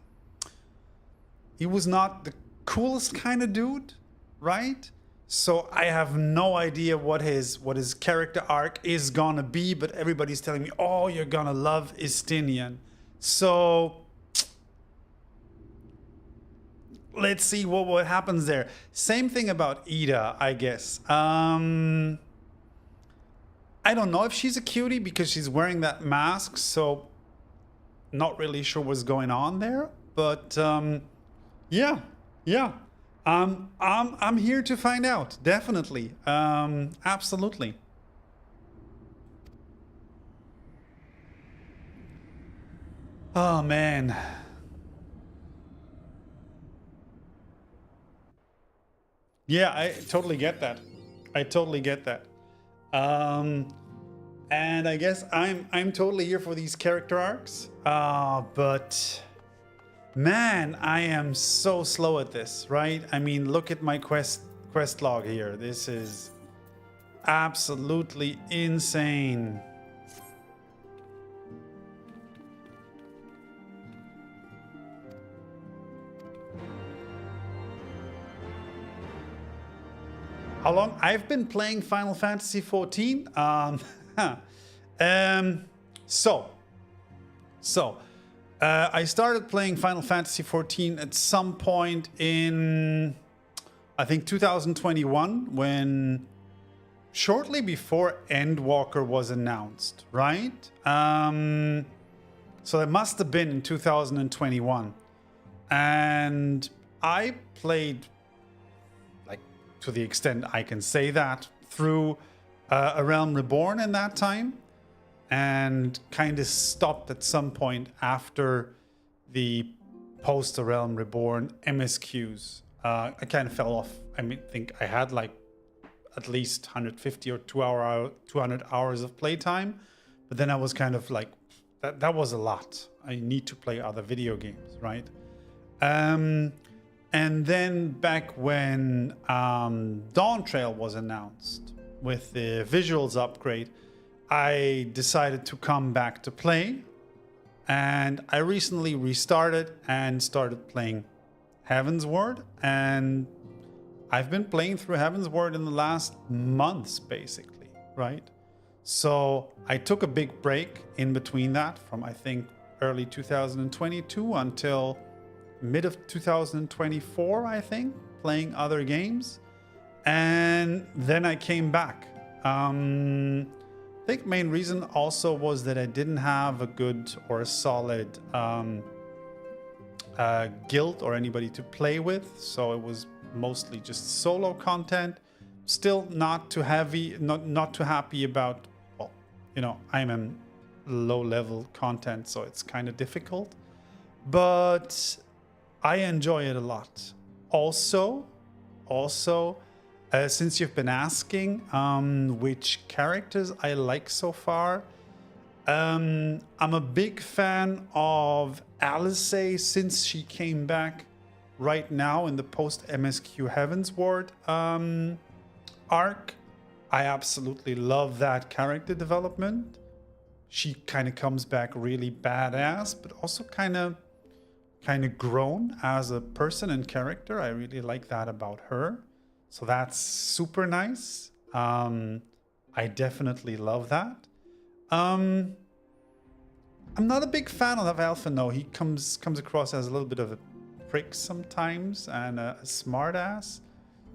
the coolest kind of dude, right? So I have no idea what his character arc is gonna be, but everybody's telling me, oh, you're gonna love Estinian. So let's see what happens there. Same thing about Ida, I guess. I don't know if she's a cutie because she's wearing that mask, so not really sure what's going on there. But yeah. I'm here to find out, definitely. Absolutely. Oh man. Yeah, I totally get that. I totally get that. And I guess I'm totally here for these character arcs. But man, I am so slow at this, right? I mean, look at my quest log here. This is absolutely insane. How long? I've been playing Final Fantasy XIV. I started playing Final Fantasy XIV at some point in, I think, 2021, when shortly before Endwalker was announced, right? So it must have been in 2021. And I played, like, to the extent I can say that, through A Realm Reborn in that time. And kind of stopped at some point after the post A Realm Reborn MSQs. I kind of fell off. I think I had like at least 150 or 200 hours of playtime, but then I was kind of like, that was a lot. I need to play other video games, right? And then back when Dawn Trail was announced with the visuals upgrade, I decided to come back to play, and I recently restarted and started playing Heavensward, and I've been playing through Heavensward in the last months, basically, right? So I took a big break in between that from, I think, early 2022 until mid of 2024, I think, playing other games, and then I came back. I think main reason also was that I didn't have a good or a solid guild or anybody to play with, so it was mostly just solo content. Still not too heavy, not too happy about, well, you know, I'm in low level content, so it's kind of difficult, but I enjoy it a lot. Also, since you've been asking which characters I like so far, I'm a big fan of Alice since she came back right now in the post-MSQ Heavensward arc. I absolutely love that character development. She kind of comes back really badass, but also kind of grown as a person and character. I really like that about her. So that's super nice. I definitely love that. I'm not a big fan of Alphino. He comes across as a little bit of a prick sometimes and a smartass.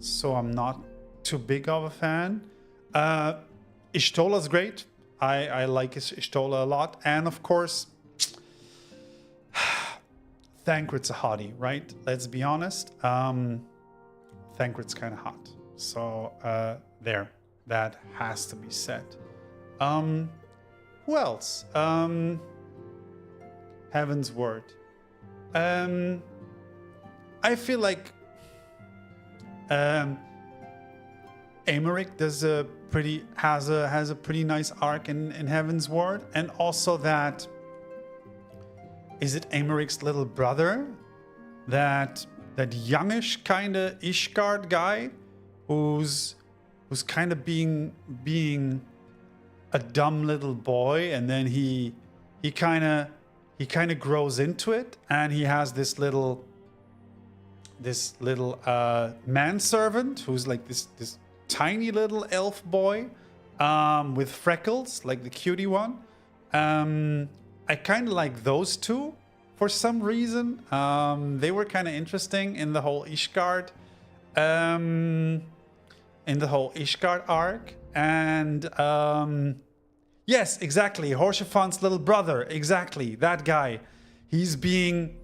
So I'm not too big of a fan. Ishtola's great. I like Ishtola a lot. And of course, Thancred's a hottie, right? Let's be honest. Thancred's kind of hot. So there, that has to be said. Who else? Heavensward. I feel like Aymeric has a pretty nice arc in Heavensward, and also that is it Aymeric's little brother, that youngish kind of Ishgard guy, who's kind of being a dumb little boy, and then he kind of grows into it, and he has this little manservant who's like this tiny little elf boy with freckles, like the cutie one. I kind of like those two for some reason. They were kind of interesting in the whole Ishgard arc. And yes, exactly, Horshafan's little brother, exactly, that guy. He's being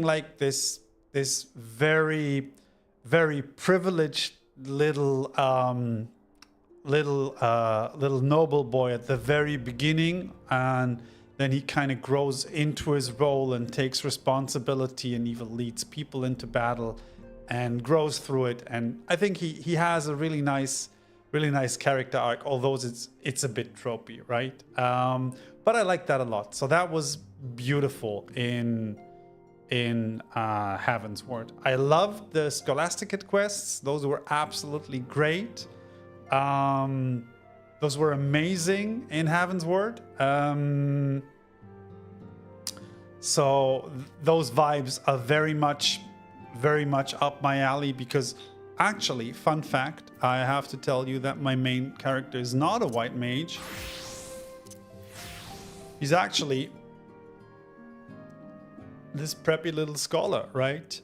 like this very, very privileged little noble boy at the very beginning, and then he kind of grows into his role and takes responsibility and even leads people into battle and grows through it. And I think he has a really nice character arc, although it's a bit tropey, right? But I like that a lot. So that was beautiful in Heavensward. I loved the Scholasticate quests. Those were absolutely great. Those were amazing in Heavensward. So those vibes are very much up my alley, because actually, fun fact, I have to tell you that my main character is not a white mage. He's actually this preppy little scholar, right?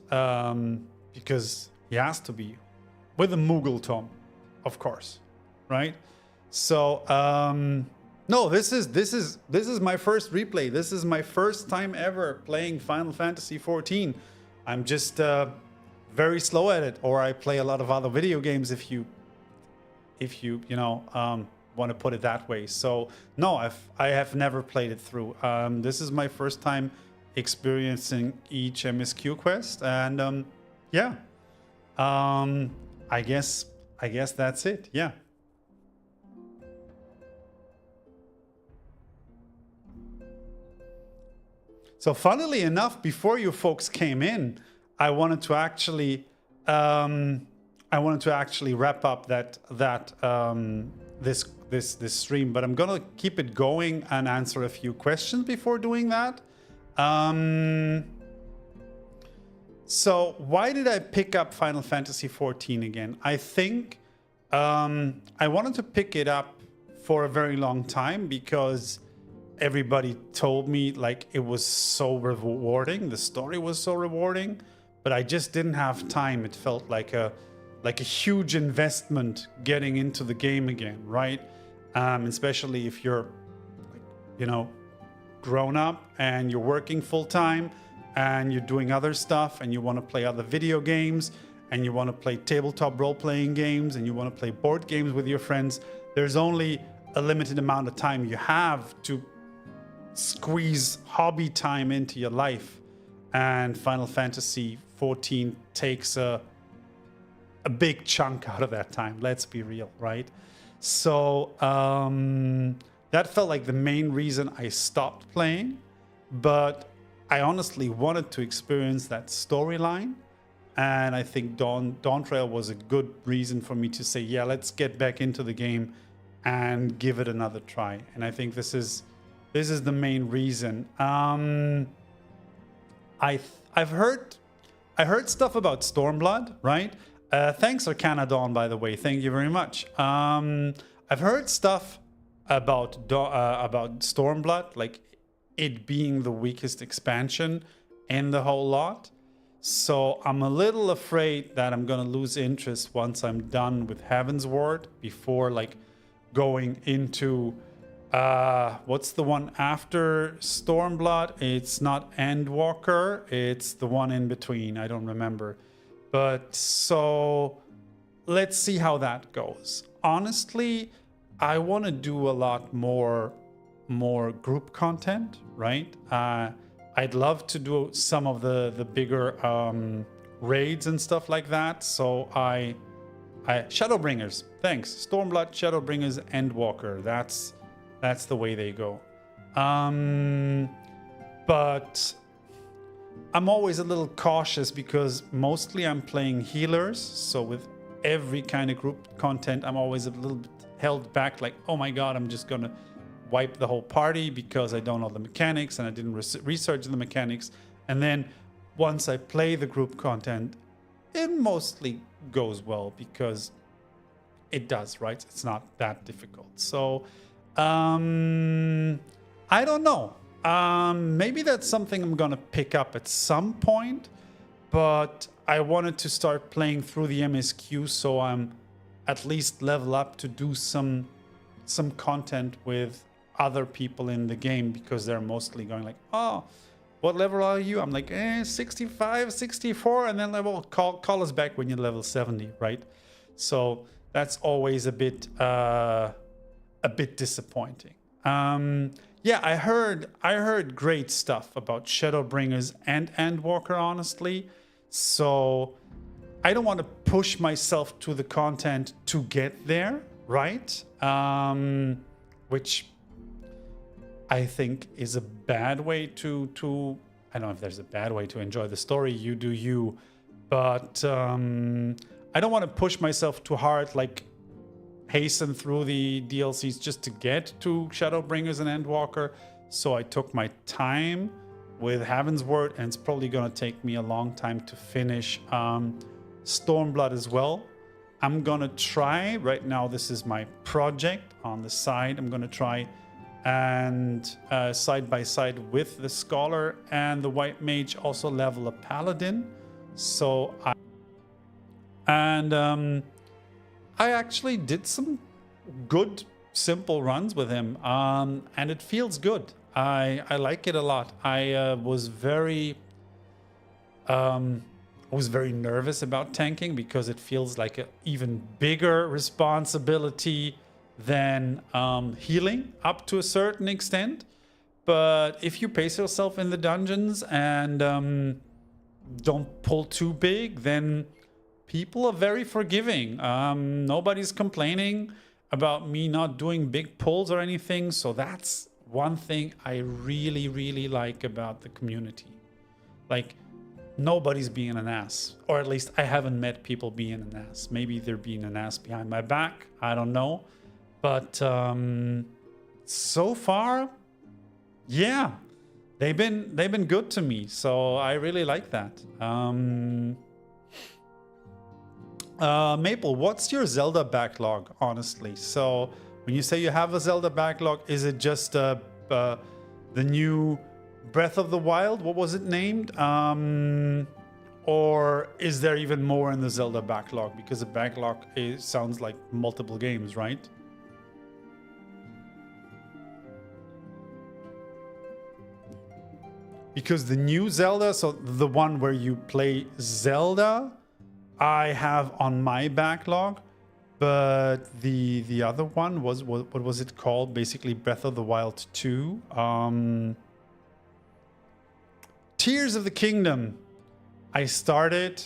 Because he has to be, with a Moogle tome, of course, right? So no, this is my first replay. This is my first time ever playing Final Fantasy XIV. I'm just very slow at it, or I play a lot of other video games, if you want to put it that way. So no, I have never played it through. This is my first time experiencing each MSQ quest, and yeah, I guess that's it. Yeah. So funnily enough, before you folks came in, I wanted to actually wrap up this stream, but I'm gonna keep it going and answer a few questions before doing that. So why did I pick up Final Fantasy XIV again? I think I wanted to pick it up for a very long time because everybody told me like it was so rewarding. The story was so rewarding, but I just didn't have time. It felt like a huge investment getting into the game again, right? Especially if you're, grown up and you're working full time and you're doing other stuff and you want to play other video games and you want to play tabletop role-playing games and you want to play board games with your friends. There's only a limited amount of time you have to squeeze hobby time into your life, and Final Fantasy XIV takes a big chunk out of that time. Let's be real, right? So that felt like the main reason I stopped playing, but I honestly wanted to experience that storyline, and I think Dawn Trail was a good reason for me to say, yeah, let's get back into the game and give it another try. And I think this is the main reason. I heard stuff about Stormblood, right? Thanks, Arcana Dawn, by the way. Thank you very much. I've heard stuff about Stormblood. Like, it being the weakest expansion in the whole lot. So I'm a little afraid that I'm gonna lose interest once I'm done with Heavensward before like going into what's the one after Stormblood? It's not Endwalker, it's the one in between. I don't remember. But so let's see how that goes. Honestly, I want to do a lot more group content, right? I'd love to do some of the bigger raids and stuff like that. So I Shadowbringers, thanks. Stormblood, Shadowbringers, Endwalker. That's the way they go. But I'm always a little cautious because mostly I'm playing healers. So with every kind of group content, I'm always a little bit held back. Like, oh my god, I'm just gonna wipe the whole party because I don't know the mechanics and I didn't research the mechanics. And then once I play the group content, it mostly goes well because it does, right? It's not that difficult. So I don't know. Maybe that's something I'm gonna pick up at some point, but I wanted to start playing through the MSQ so I'm at least level up to do some content with other people in the game, because they're mostly going like, oh, what level are you? I'm like, 65, 64, and then they will call us back when you're level 70, right? So that's always a bit disappointing. Yeah, I heard great stuff about Shadowbringers and Endwalker, honestly. So I don't want to push myself to the content to get there, right? Which I think is a bad way to I don't know if there's a bad way to enjoy the story. You do you, but I don't want to push myself too hard, like hasten through the DLCs just to get to Shadowbringers and Endwalker. So I took my time with Heavensward, and it's probably gonna take me a long time to finish Stormblood as well. I'm gonna try right now. This is my project on the side. I'm gonna try and side by side with the Scholar and the White Mage also level a Paladin. So I actually did some good simple runs with him, and it feels good. I like it a lot. I was very nervous about tanking because it feels like an even bigger responsibility than healing up to a certain extent. But if you pace yourself in the dungeons and don't pull too big, then people are very forgiving. Nobody's complaining about me not doing big pulls or anything. So that's one thing I really, really like about the community. Like, nobody's being an ass, or at least I haven't met people being an ass. Maybe they're being an ass behind my back. I don't know. But so far, yeah, they've been good to me. So I really like that. Maple, what's your Zelda backlog, honestly? So when you say you have a Zelda backlog, is it just the new Breath of the Wild? What was it named? Or is there even more in the Zelda backlog? Because the backlog sounds like multiple games, right? Because the new Zelda, so the one where you play Zelda, I have on my backlog, but the other one was, what was it called? Basically Breath of the Wild 2. Tears of the Kingdom. I started.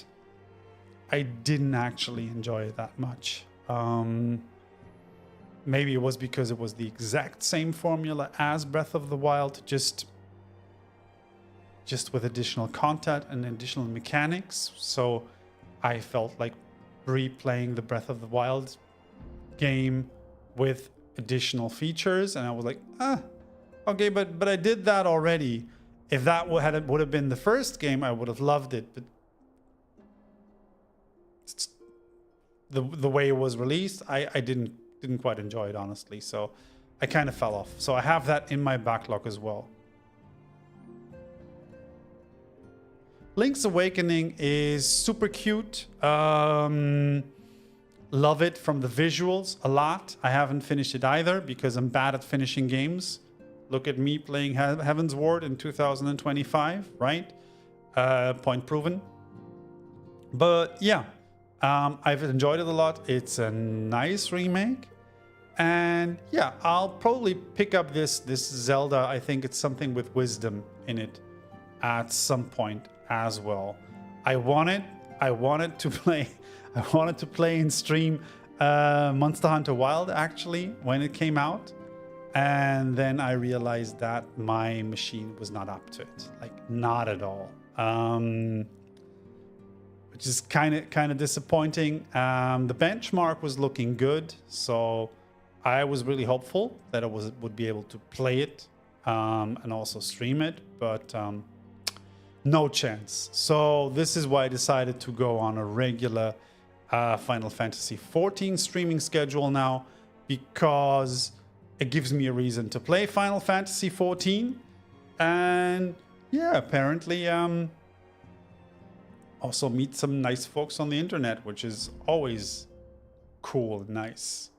I didn't actually enjoy it that much. Maybe it was because it was the exact same formula as Breath of the Wild, just with additional content and additional mechanics. So I felt like replaying the Breath of the Wild game with additional features, and I was like, okay, but I did that already. If that would have been the first game, I would have loved it. But the way it was released, I didn't quite enjoy it, honestly. So I kind of fell off. So I have that in my backlog as well. Link's Awakening is super cute. Love it from the visuals a lot. I haven't finished it either because I'm bad at finishing games. Look at me playing Heavensward in 2025, right? Point proven. But yeah, I've enjoyed it a lot. It's a nice remake. And yeah, I'll probably pick up this Zelda. I think it's something with wisdom in it at some point as well. I wanted to play and stream Monster Hunter Wild actually when it came out. And then I realized that my machine was not up to it, like not at all, which is kind of disappointing. The benchmark was looking good, so I was really hopeful that I would be able to play it and also stream it, but no chance. So this is why I decided to go on a regular Final Fantasy XIV streaming schedule now, because it gives me a reason to play Final Fantasy XIV. And yeah, apparently also meet some nice folks on the internet, which is always cool and nice.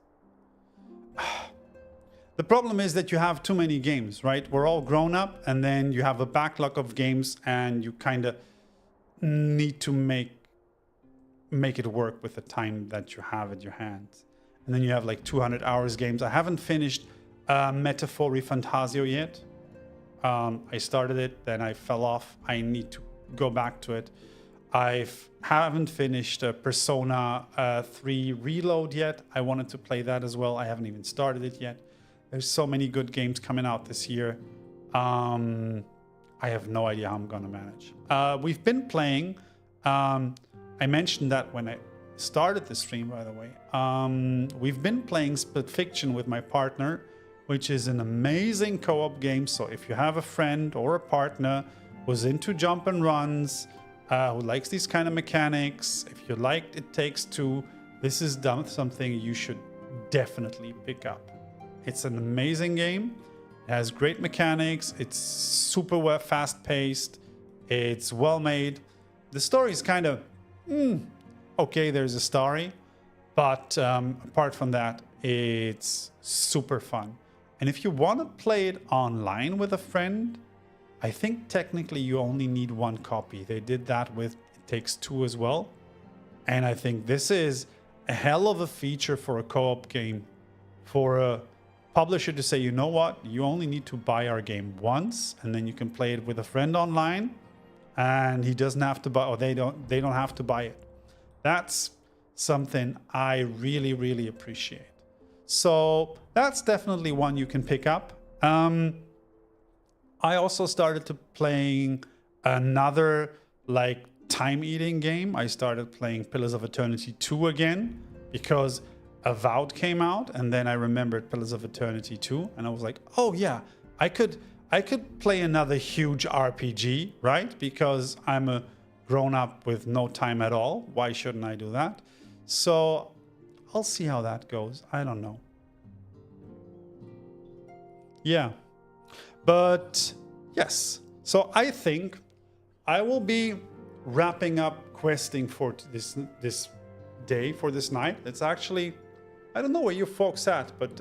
The problem is that you have too many games, right? We're all grown up, and then you have a backlog of games, and you kind of need to make it work with the time that you have at your hands. And then you have like 200 hours games. I haven't finished Metaphor Refantasio yet. I started it, then I fell off. I need to go back to it. I haven't finished Persona 3 Reload yet. I wanted to play that as well. I haven't even started it yet. There's so many good games coming out this year. I have no idea how I'm going to manage. We've been playing. I mentioned that when I started the stream, by the way. We've been playing Split Fiction with my partner, which is an amazing co-op game. So if you have a friend or a partner who's into jump and runs, who likes these kind of mechanics, if you liked It Takes Two, this is something you should definitely pick up. It's an amazing game. It has great mechanics. It's super fast-paced. It's well made. The story is kind of okay. There's a story, but apart from that, it's super fun. And if you want to play it online with a friend, I think technically you only need one copy. They did that with It Takes Two as well. And I think this is a hell of a feature for a co-op game, for a publisher to say, you know what, you only need to buy our game once, and then you can play it with a friend online, and he doesn't have to buy, or they don't have to buy it. That's something I really, really appreciate. So that's definitely one you can pick up. I also started to playing another like time-eating game. I started playing Pillars of Eternity 2 again because Avowed came out, and then I remembered Pillars of Eternity 2, and I was like, oh yeah, I could play another huge RPG, right? Because I'm a grown-up with no time at all. Why shouldn't I do that? So I'll see how that goes. I don't know. Yeah. But yes, so I think I will be wrapping up questing for this day, for this night. It's actually, I don't know where you folks at, but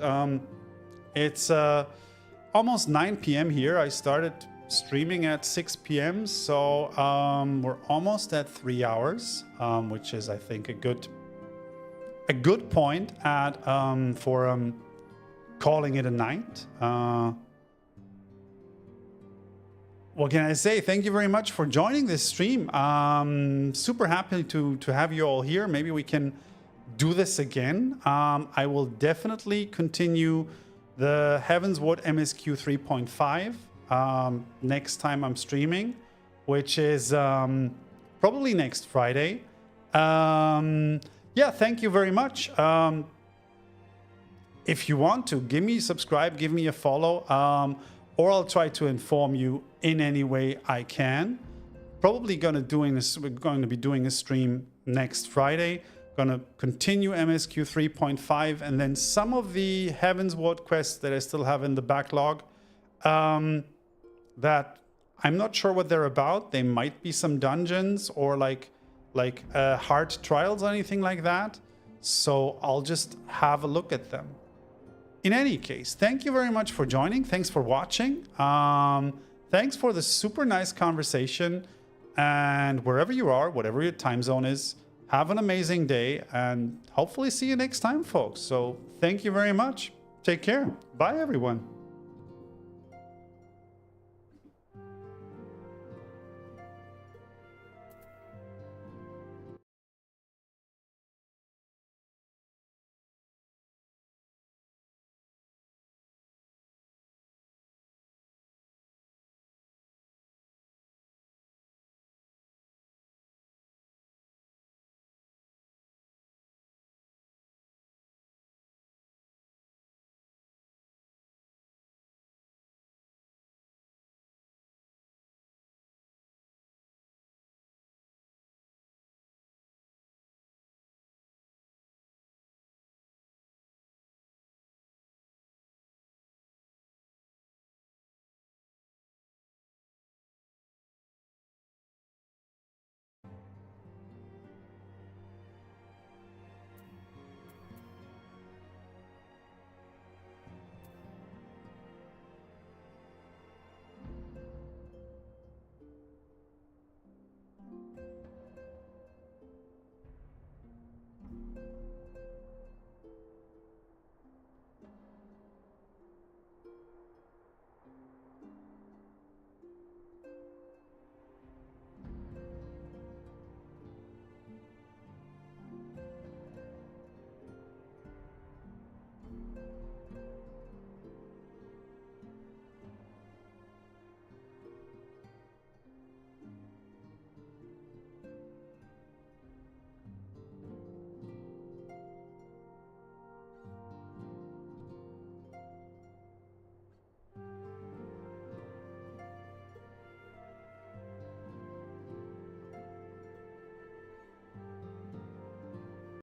it's almost 9 p.m. here. I started streaming at 6 p.m. So we're almost at 3 hours, which is, I think, a good point at for calling it a night. What can I say? Thank you very much for joining this stream. Super happy to have you all here. Maybe we can do this again. I will definitely continue the Heavensward MSQ 3.5 next time I'm streaming, which is probably next Friday. Yeah, thank you very much. If you want to, give me a subscribe, give me a follow, or I'll try to inform you in any way I can. Probably we're going to be doing a stream next Friday. Going to continue MSQ 3.5, and then some of the Heavensward quests that I still have in the backlog that I'm not sure what they're about. They might be some dungeons or like hard trials or anything like that. So I'll just have a look at them. In any case, thank you very much for joining. Thanks for watching. Thanks for the super nice conversation. And wherever you are, whatever your time zone is, have an amazing day and hopefully see you next time, folks. So thank you very much. Take care. Bye, everyone.